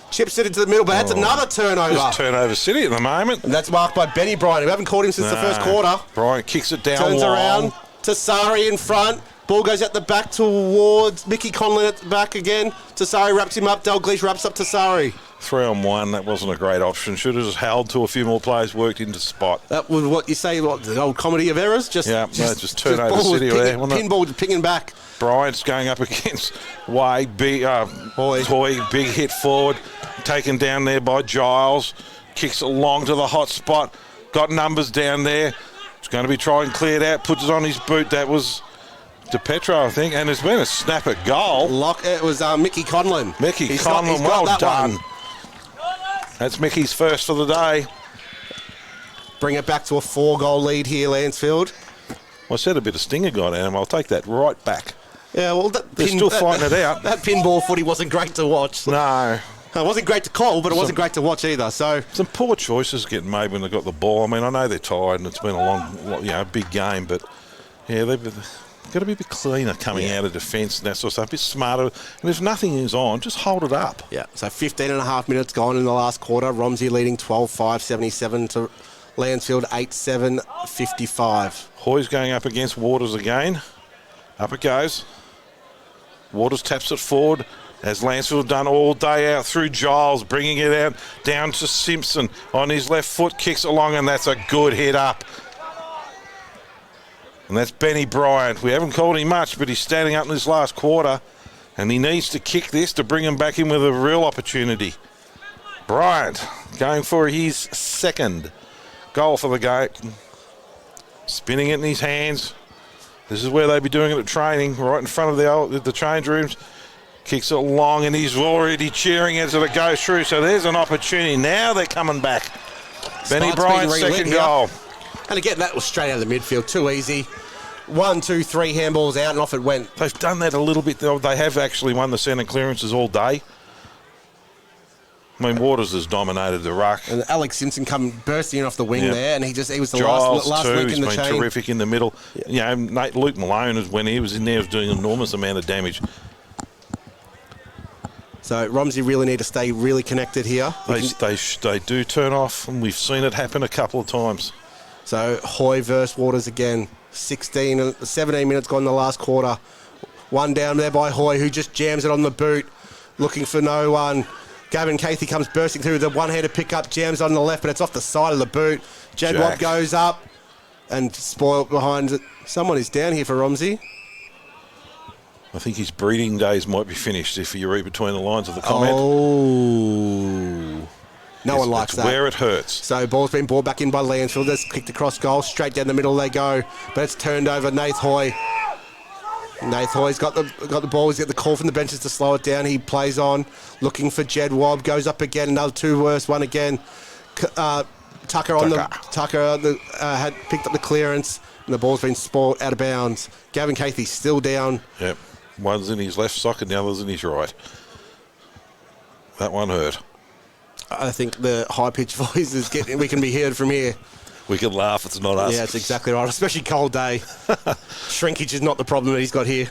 Chips it into the middle, but that's another turnover. Just turnover city at the moment. And that's marked by Benny Bryant, who haven't caught him since the first quarter. Bryant kicks it down. Turns long. around. Tassari in front. Ball goes out the back towards Mickey Conlon at the back again. Tassari wraps him up. Dalglish wraps up Tassari. 3-on-1, that wasn't a great option. Should have just held to a few more players, worked into spot. That was what you say, the old comedy of errors? Just turnover city there. Pinball pinging back. Bryant's going up against Wade, Hoy, big hit forward, taken down there by Giles. Kicks it long to the hot spot. Got numbers down there. It's going to be trying cleared out, puts it on his boot. That was DePetro, I think, and there's been a snapper goal. It was Mickey Conlon. He's well done. That's Mickey's first for the day. Bring it back to a 4-goal lead here, Lancefield. Well, I said a bit of stinger got at him. I'll take that right back. Yeah, well, they're still fighting it out. That pinball footy wasn't great to watch. No. It wasn't great to call, but it wasn't great to watch either. So some poor choices getting made when they got the ball. I mean, I know they're tired and it's been a long, big game, but yeah, they've got to be a bit cleaner coming out of defence and that sort of stuff, a bit smarter. And if nothing is on, just hold it up. Yeah, so 15 and a half minutes gone in the last quarter. Romsey leading 12-5, 77 to Lancefield 8-7, 55. Hoy's going up against Waters again. Up it goes. Waters taps it forward, as Lancefield done all day out through Giles, bringing it out down to Simpson on his left foot, kicks along, and that's a good hit up. And that's Benny Bryant. We haven't called him much, but he's standing up in this last quarter, and he needs to kick this to bring him back in with a real opportunity. Bryant going for his second goal for the game. Spinning it in his hands. This is where they'd be doing it at training, right in front of the change rooms. Kicks it long, and he's already cheering as it goes through. So there's an opportunity. Now they're coming back. Benny Bryant's second goal. And again, that was straight out of the midfield. Too easy. 1, 2, 3 handballs out, and off it went. They've done that a little bit. They have actually won the centre clearances all day. I mean, Waters has dominated the ruck. And Alex Simpson come bursting in off the wing there, and he was the Giles last too, link in the he's chain. been terrific in the middle. Yeah. Luke Malone, when he was in there, was doing an enormous amount of damage. So Romsey really need to stay really connected here. They do turn off, and we've seen it happen a couple of times. So Hoy versus Waters again. 17 minutes gone in the last quarter. One down there by Hoy, who just jams it on the boot, looking for no one. Gavin Cathey comes bursting through the one-handed pickup, jams on the left, but it's off the side of the boot. Jadwab goes up and spoiled behind it. Someone is down here for Romsey. I think his breeding days might be finished if you read between the lines of the comment. Oh. No one likes that. Where it hurts. So ball's been brought back in by Lancefield. That's kicked across goal. Straight down the middle they go. But it's turned over. Nath Hoy. Nath Hoy's got the ball. He's got the call from the benches to slow it down. He plays on. Looking for Jed Wobb. Goes up again. Another two worse. One again. Tucker had picked up the clearance. And the ball's been spoiled out of bounds. Gavin Cathey still down. Yep. One's in his left sock and the other's in his right. That one hurt. I think the high-pitched voice is getting... we can be heard from here. We can laugh, it's not us. Yeah, that's exactly right. Especially cold day. Shrinkage is not the problem that he's got here.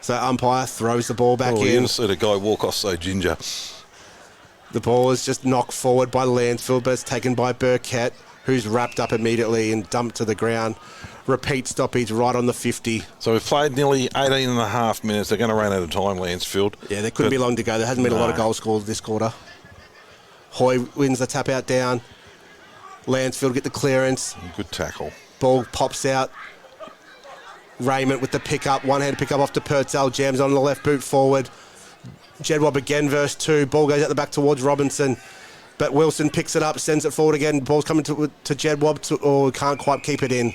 So umpire throws the ball back in. You didn't see the guy walk off so ginger. The ball is just knocked forward by Lancefield, but it's taken by Burkett. who's wrapped up immediately and dumped to the ground. Repeat stoppage right on the 50. So we've played nearly 18 and a half minutes. They're going to run out of time, Lansfield. Yeah, there couldn't be long to go. There hasn't been a lot of goals scored this quarter. Hoy wins the tap out down. Lancefield get the clearance. Good tackle. Ball pops out. Raymond with the pickup. One-hand pickup off to Purcell. Jams on the left boot forward. Jedwab again, verse 2. Ball goes out the back towards Robinson. But Wilson picks it up, sends it forward again. Ball's coming to Jedwab, can't quite keep it in.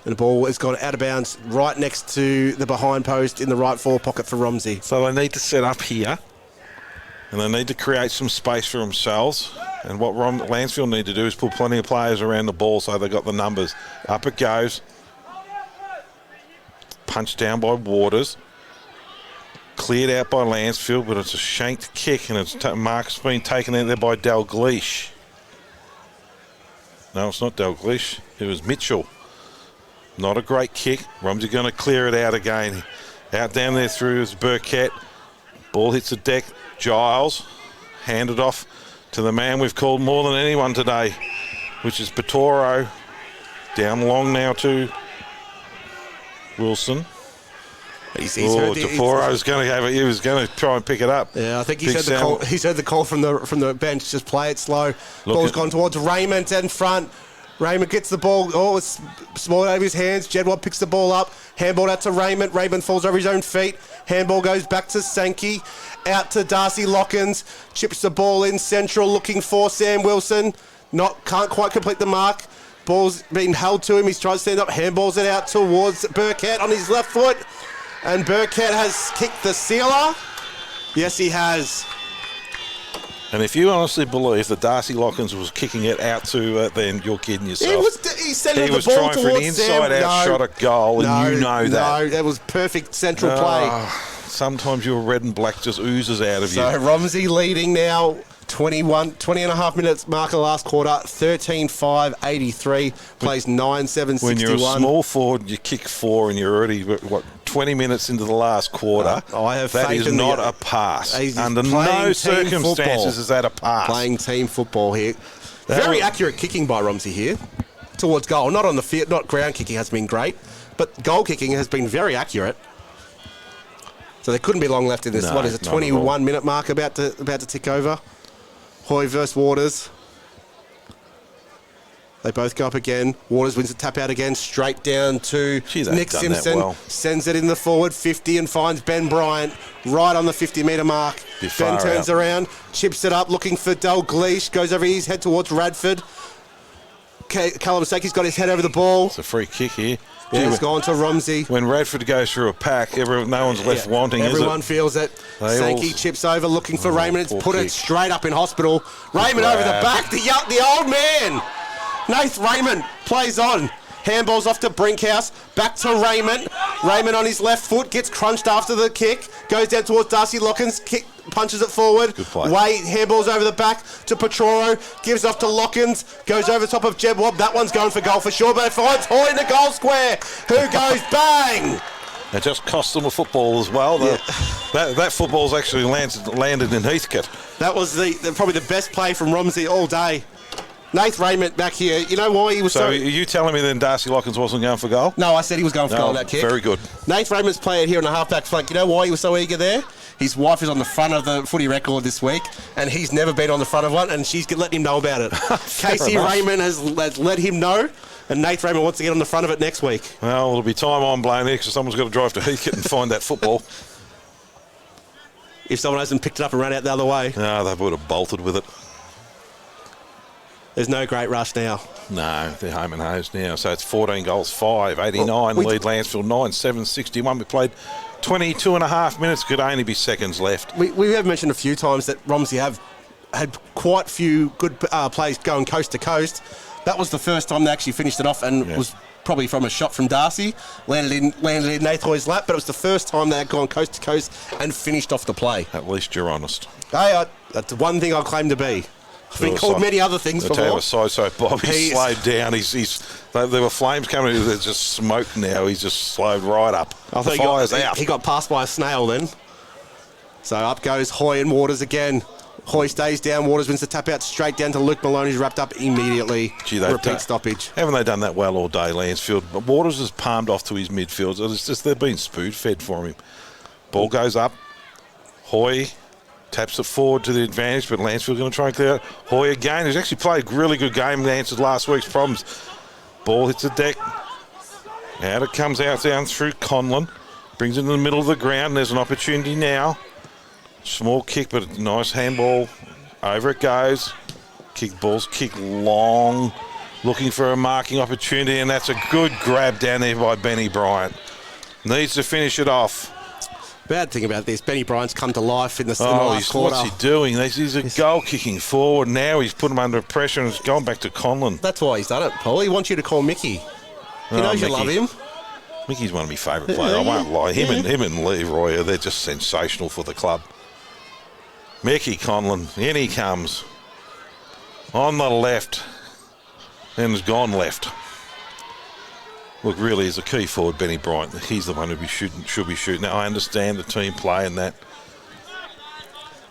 And the ball has gone out of bounds right next to the behind post in the right forward pocket for Romsey. So they need to set up here, and they need to create some space for themselves. And what Lancefield need to do is put plenty of players around the ball so they've got the numbers. Up it goes. Punched down by Waters. Cleared out by Lancefield, but it's a shanked kick, and it's Mark's been taken out there by Dalgleish. No, it's not Dalgleish. It was Mitchell. Not a great kick. Romsey going to clear it out again. Out down there through is Burkett. Ball hits the deck. Giles handed off to the man we've called more than anyone today, which is Petoro. Down long now to Wilson. He's heard Taforo's going to have it. He was going to try and pick it up. Yeah, I think he's heard the call from the bench. Just play it slow. Ball's gone towards Raymond in front. Raymond gets the ball. Oh, it's small out of his hands. Jedwab picks the ball up. Handball out to Raymond. Raymond falls over his own feet. Handball goes back to Sankey. Out to Darcy Lockins. Chips the ball in central, looking for Sam Wilson. Can't quite complete the mark. Ball's been held to him. He's trying to stand up. Handballs it out towards Burkett on his left foot. And Burkett has kicked the sealer. Yes, he has. And if you honestly believe that Darcy Lockins was kicking it out to, then you're kidding yourself. He was trying for an inside-out shot at goal, and you know that. No, that was perfect central play. Sometimes your red and black just oozes out of you. So Romsey leading now, 20 and a half minutes mark of the last quarter, 13-5, 83, plays 9-7, 61. When you're a small forward, you kick 4 and you're already, 20 minutes into the last quarter. I have that faith is in not a pass. Under no team circumstances football. is that a pass. Playing team football here. Very accurate kicking by Romsey here towards goal. Not on the field, not ground kicking has been great, but goal kicking has been very accurate. So there couldn't be long left in this. No, what is it, 21-minute mark about to tick over? Hoy versus Waters. They both go up again. Waters wins the tap out again, straight down to Nick Simpson. Well. Sends it in the forward 50 and finds Ben Bryant right on the 50-metre mark. Ben turns around, chips it up, looking for Dalgleish, goes over his head towards Radford. Callum Sankey's got his head over the ball. It's a free kick here. Yeah, it's gone to Romsey. When Radford goes through a pack, no one's left wanting, Everyone feels it. Sankey chips over, looking for Raymond. It's put it straight up in hospital. Raymond over the back. The old man. Nath Raymond plays on. Handballs off to Brinkhouse. Back to Raymond. Raymond on his left foot. Gets crunched after the kick. Goes down towards Darcy Lockins. Punches it forward. Good play. Handballs over the back to Petroro. Gives off to Lockins. Goes over the top of Jedwab. That one's going for goal for sure, but it finds Hoy in the goal square. Who goes bang? It just cost them a football as well. That football's actually landed in Heathcote. That was probably the best play from Romsey all day. Nath Raymond back here. You know why he was so... are you telling me then Darcy Lockins wasn't going for goal? No, I said he was going for goal on that kick. Very good. Nath Raymond's playing here in the half-back flank. You know why he was so eager there? His wife is on the front of the footy record this week, and he's never been on the front of one, and she's letting him know about it. Casey Raymond has let him know, and Nath Raymond wants to get on the front of it next week. Well, it'll be time on Blaney, because someone's got to drive to Heathcote and find that football. If someone hasn't picked it up and run out the other way. No, they would have bolted with it. There's no great rush now. No, they're home and hosed now. So it's 14 goals, 5, 89, lead Lancefield 9, 7, 61. We played 22 and a half minutes, could only be seconds left. We have mentioned a few times that Romsey have had quite a few good plays going coast to coast. That was the first time they actually finished it off, and was probably from a shot from Darcy, landed in Nath Hoy's lap, but it was the first time they had gone coast to coast and finished off the play. At least you're honest. Hey, that's one thing I'll claim to be. I've been called many other things before. So Bobby slowed down. There were flames coming. There's just smoke now. He's just slowed right up. I think fire's out. He got passed by a snail then. So up goes Hoy and Waters again. Hoy stays down. Waters wins the tap out straight down to Luke Malone, who's wrapped up immediately. Repeat stoppage. Haven't they done that well all day, Lancefield? But Waters has palmed off to his midfield. So it's just they've been spoon-fed for him. Ball goes up. Hoy taps it forward to the advantage, but Lancefield going to try and clear it. Hoy again, who's actually played a really good game and answered last week's problems. Ball hits the deck. Out it comes out down through Conlon. Brings it in the middle of the ground. There's an opportunity now. Small kick, but a nice handball. Over it goes. Ball's kick long. Looking for a marking opportunity, and that's a good grab down there by Benny Bryant. Needs to finish it off. Bad thing about this, Benny Bryant's come to life in the last quarter. What's he doing? He's a goal kicking forward. Now he's put him under pressure and it's gone back to Conlon. That's why he's done it, Paul. He wants you to call Mickey. He knows you love him. Mickey's one of my favourite players. I won't lie. Him and Leroy, they're just sensational for the club. Mickey Conlon, in he comes. On the left. And has gone left. Look, really, as a key forward, Benny Bryant, he's the one who should be shooting. Now, I understand the team play and that.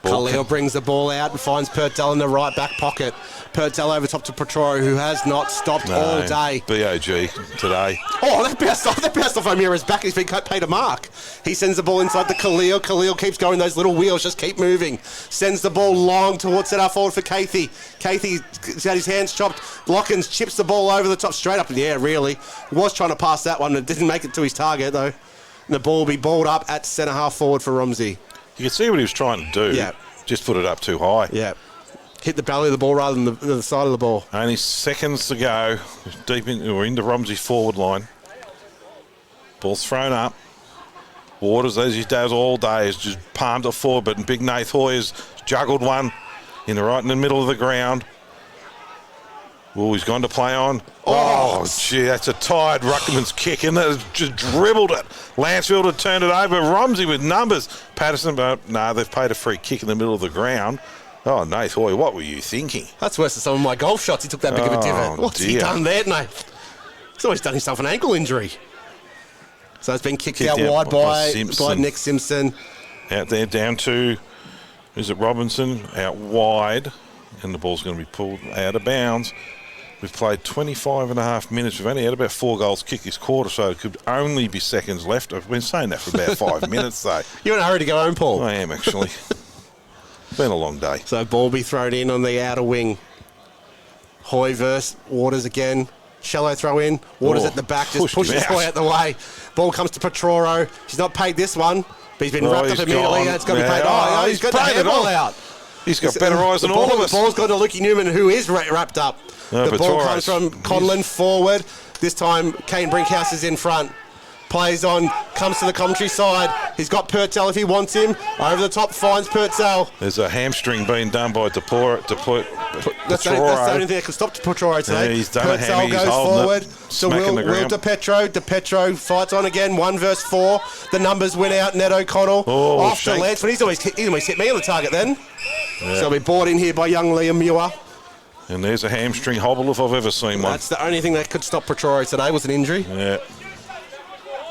Khalil brings the ball out and finds Purtell in the right back pocket. Purtell over top to Petro, who has not stopped all day. BOG today. Oh, that bounced off O'Meara's back. He's been paid a mark. He sends the ball inside to Khalil. Khalil keeps going. Those little wheels just keep moving. Sends the ball long towards centre forward for Cathy. Cathy's got his hands chopped. Lockins chips the ball over the top, straight up in the air, really. He was trying to pass that one, but didn't make it to his target, though. And the ball will be balled up at centre half forward for Romsey. You can see what he was trying to do. Yeah. Just put it up too high. Yeah. Hit the belly of the ball rather than the side of the ball. Only seconds to go. Into Romsey's forward line. Ball's thrown up. Waters, as he does all day, has just palmed it forward, but Big Nath Hoy has juggled one in the middle of the ground. Oh, he's gone to play on. Oh, gee, that's a tired Ruckman's kick, and that just dribbled it. Lancefield had turned it over. Romsey with numbers. Patterson, but no, they've paid a free kick in the middle of the ground. Oh, Nath Hoy, what were you thinking? That's worse than some of my golf shots. He took that big of a divot. What's he done there, Nath? He's always done himself an ankle injury. So it's been kicked out wide by Nick Simpson. Out there down to, is it Robinson? Out wide. And the ball's going to be pulled out of bounds. We've played 25 and a half minutes. We've only had about 4 goals kicked this quarter, so it could only be seconds left. I've been saying that for about 5 minutes, though. You're in a hurry to go home, Paul? I am, actually. Been a long day. So ball be thrown in on the outer wing. Hoy versus Waters again. Shallow throw in. Waters at the back, just pushes Hoy out the way. Ball comes to Petroro. He's not paid this one, but he's been wrapped up immediately. It's got to be paid. He's got the handball out. He's got better eyes than all of us. The ball's gone to Lukey Newman, who is wrapped up. The ball comes from Conlon forward. This time, Kane Brinkhouse is in front. Plays on, comes to the commentary side. He's got Purtell if he wants him. Over the top, finds Purtell. There's a hamstring being done by That's the only thing that can stop Petro today. Yeah, he's done Purtell goes forward. So Will DePetro fights on again, 1 versus 4. The numbers win out. Ned O'Connell off to Lance, but he's always hit me on the target then. Yeah. So he'll be brought in here by young Liam Muir. And there's a hamstring hobble if I've ever seen one. That's the only thing that could stop Petro today was an injury. Yeah.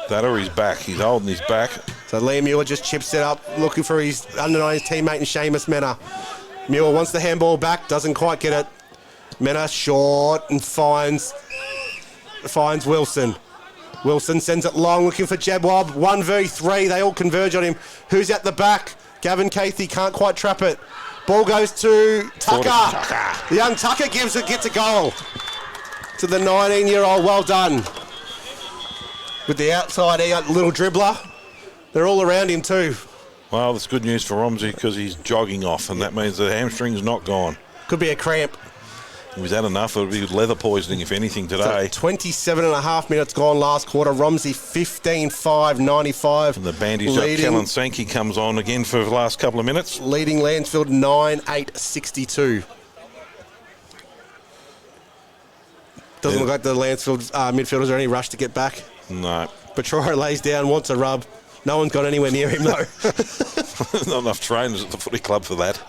That or his back. He's holding his back. So Liam Muir just chips it up, looking for his under-9 teammate and Seamus Mena. Muir wants the handball back, doesn't quite get it. Mena short and finds Wilson. Wilson sends it long, looking for Jabwab. 1v3, they all converge on him. Who's at the back? Gavin Cathy can't quite trap it. Ball goes to Tucker. The young Tucker gets a goal to the 19-year-old. Well done. With the outside little dribbler. They're all around him too. Well, that's good news for Romsey because he's jogging off, and that means the hamstring's not gone. Could be a cramp. If he's had enough, it would be leather poisoning, if anything, today. So 27 and a half minutes gone last quarter. Romsey 15-5-95. And the bandage up Kellen Sankey comes on again for the last couple of minutes. Leading Lancefield 9-8-62. Doesn't look like the Lancefield midfielders are any rush to get back. No. Petro lays down, wants a rub. No one's got anywhere near him, though. Not enough trainers at the footy club for that.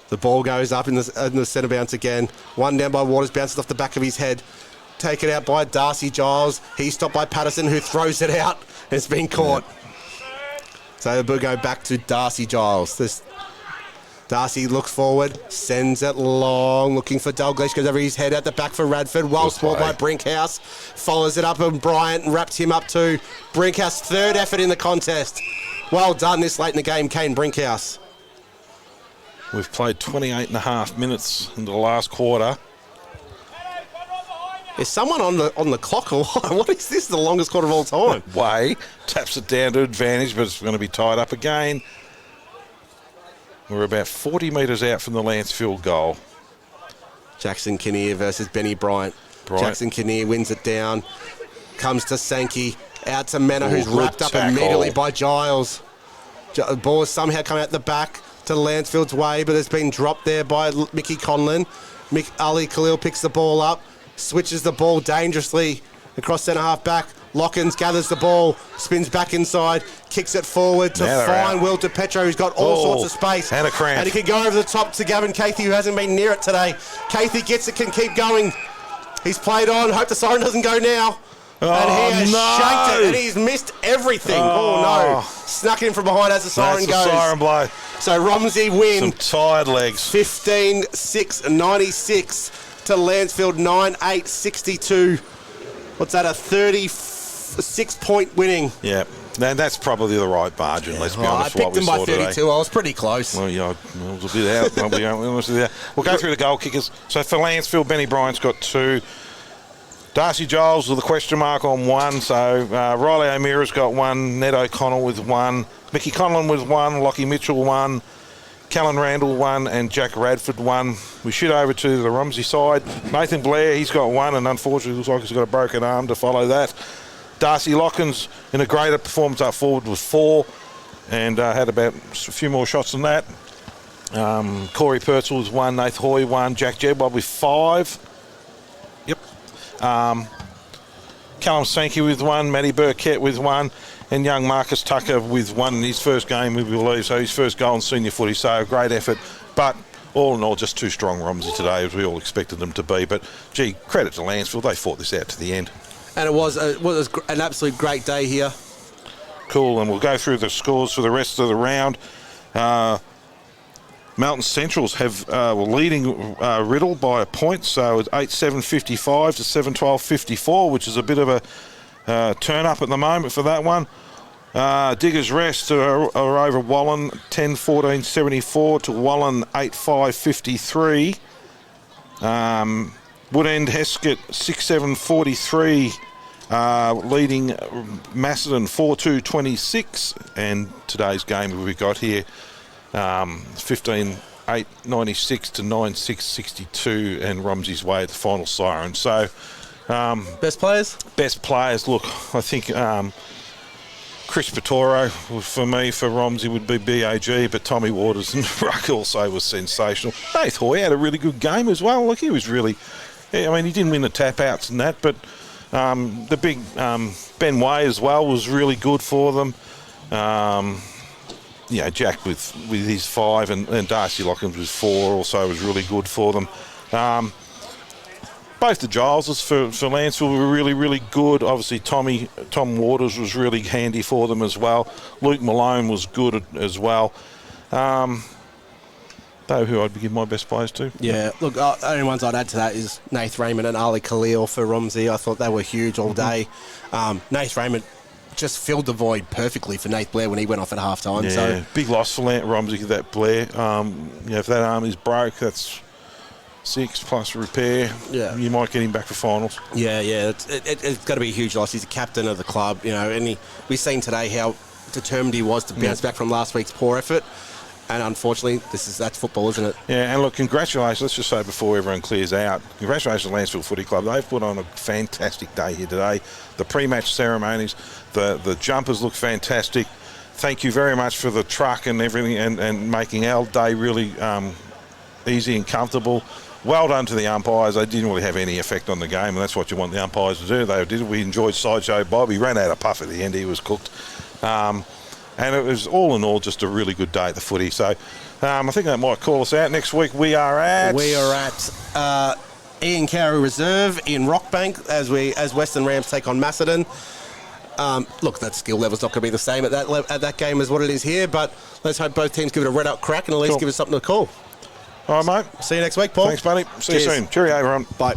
The ball goes up in the centre bounce again. One down by Waters, bounces off the back of his head. Taken out by Darcy Giles. He's stopped by Patterson, who throws it out. It's been caught. So we'll go back to Darcy Giles. Darcy looks forward, sends it long, looking for Dalglish, goes over his head at the back for Radford. Well scored by Brinkhouse. Follows it up, and Bryant wraps him up to Brinkhouse. Third effort in the contest. Well done this late in the game, Kane Brinkhouse. We've played 28 and a half minutes into the last quarter. Is someone on the clock or what? What is this? The longest quarter of all time. Way taps it down to advantage, but it's going to be tied up again. We're about 40 metres out from the Lancefield goal. Jackson Kinnear versus Benny Bryant. Jackson Kinnear wins it down. Comes to Sankey. Out to Mena, who's wrapped up immediately by Giles. The ball has somehow come out the back to Lancefield's way, but it's been dropped there by Mickey Conlon. Ali Khalil picks the ball up, switches the ball dangerously across centre half back. Lockins gathers the ball, spins back inside, kicks it forward to find Will DePetro, who's got all sorts of space. And a cramp. And he can go over the top to Gavin Cathy, who hasn't been near it today. Cathy gets it, can keep going. He's played on. Hope the siren doesn't go now. And he has shanked it, and he's missed everything. Oh, no. Snuck in from behind as the siren goes. Siren blow. So Romsey win. Some tired legs. 15-6-96 to Lancefield 9-8-62. What's that, a 36-point winning? Yeah, and that's probably the right margin, let's be honest. I picked them by 32. Today. I was pretty close. Well, yeah, I was a bit out. I'll be honest with you. We'll go through the goal kickers. So for Lancefield, Benny Bryant's got 2. Darcy Giles with a question mark on 1. So Riley O'Meara's got 1. Ned O'Connell with 1. Mickey Conlon with 1. Lockie Mitchell 1. Callan Randall 1 and Jack Radford 1. We shoot over to the Romsey side. Nathan Blair, he's got 1, and unfortunately looks like he's got a broken arm to follow that. Darcy Lockins in a greater performance up forward with 4 and had about a few more shots than that. Corey Purcell was 1, Nath Hoy 1, Jack Jedwab with 5. Yep. Callum Sankey with 1, Matty Burkett with 1, and young Marcus Tucker with 1 in his first game, we believe, so his first goal in senior footy, so a great effort. But all in all, just too strong Romsey today, as we all expected them to be. But, gee, credit to Lancefield, they fought this out to the end. And it was an absolute great day here. Cool, and we'll go through the scores for the rest of the round. Melton Centrals were leading Riddle by a point, so it's 8-7-55 to 7-12-54, which is a bit of a turn up at the moment for that one. Diggers Rest are over Wallen 10-14-74 to Wallen 8-5-53. Woodend Heskett 6-7-43, leading Macedon 4-2-26, and today's game we've got here 15-8-96 to 9-6-62, and Romsey's way at the final siren. So best players? Best players, look, I think Chris Petoro, for me, for Romsey would be BAG, but Tommy Waters and Ruck also was sensational. Nath Hoy had a really good game as well. Look, he was really, I mean, he didn't win the tap-outs and that, but the big Ben Way as well was really good for them. Jack with his 5 and Darcy Lockins with 4 also was really good for them. Both the Gileses for Lancefield were really, really good. Obviously, Tom Waters was really handy for them as well. Luke Malone was good as well. Though who I'd give my best players to. Yeah, look, the only ones I'd add to that is Nath Raymond and Ali Khalil for Romsey. I thought they were huge all day. Nath Raymond just filled the void perfectly for Nath Blair when he went off at half-time. Yeah, so big loss for Romsey, that Blair. If that arm is broke, that's 6 plus repair. Yeah, you might get him back for finals. Yeah, it's got to be a huge loss. He's a captain of the club, and we've seen today how determined he was to bounce back from last week's poor effort. And unfortunately, that's football, isn't it? Yeah, and look, congratulations. Let's just say before everyone clears out, congratulations to Lancefield Footy Club. They've put on a fantastic day here today. The pre-match ceremonies, the jumpers look fantastic. Thank you very much for the truck and everything, and making our day really easy and comfortable. Well done to the umpires. They didn't really have any effect on the game, and that's what you want the umpires to do. They did. We enjoyed Sideshow Bob. He ran out of puff at the end. He was cooked. And it was all in all just a really good day at the footy. So I think that might call us out. Next week we are at Ian Cowrie Reserve in Rockbank as Western Rams take on Macedon. Look, that skill level's not going to be the same at that game as what it is here, but let's hope both teams give it a red-hot crack and at least give us something to call. All right, mate. See you next week, Paul. Thanks, buddy. See you Cheers. soon. Cheerio, everyone. Bye.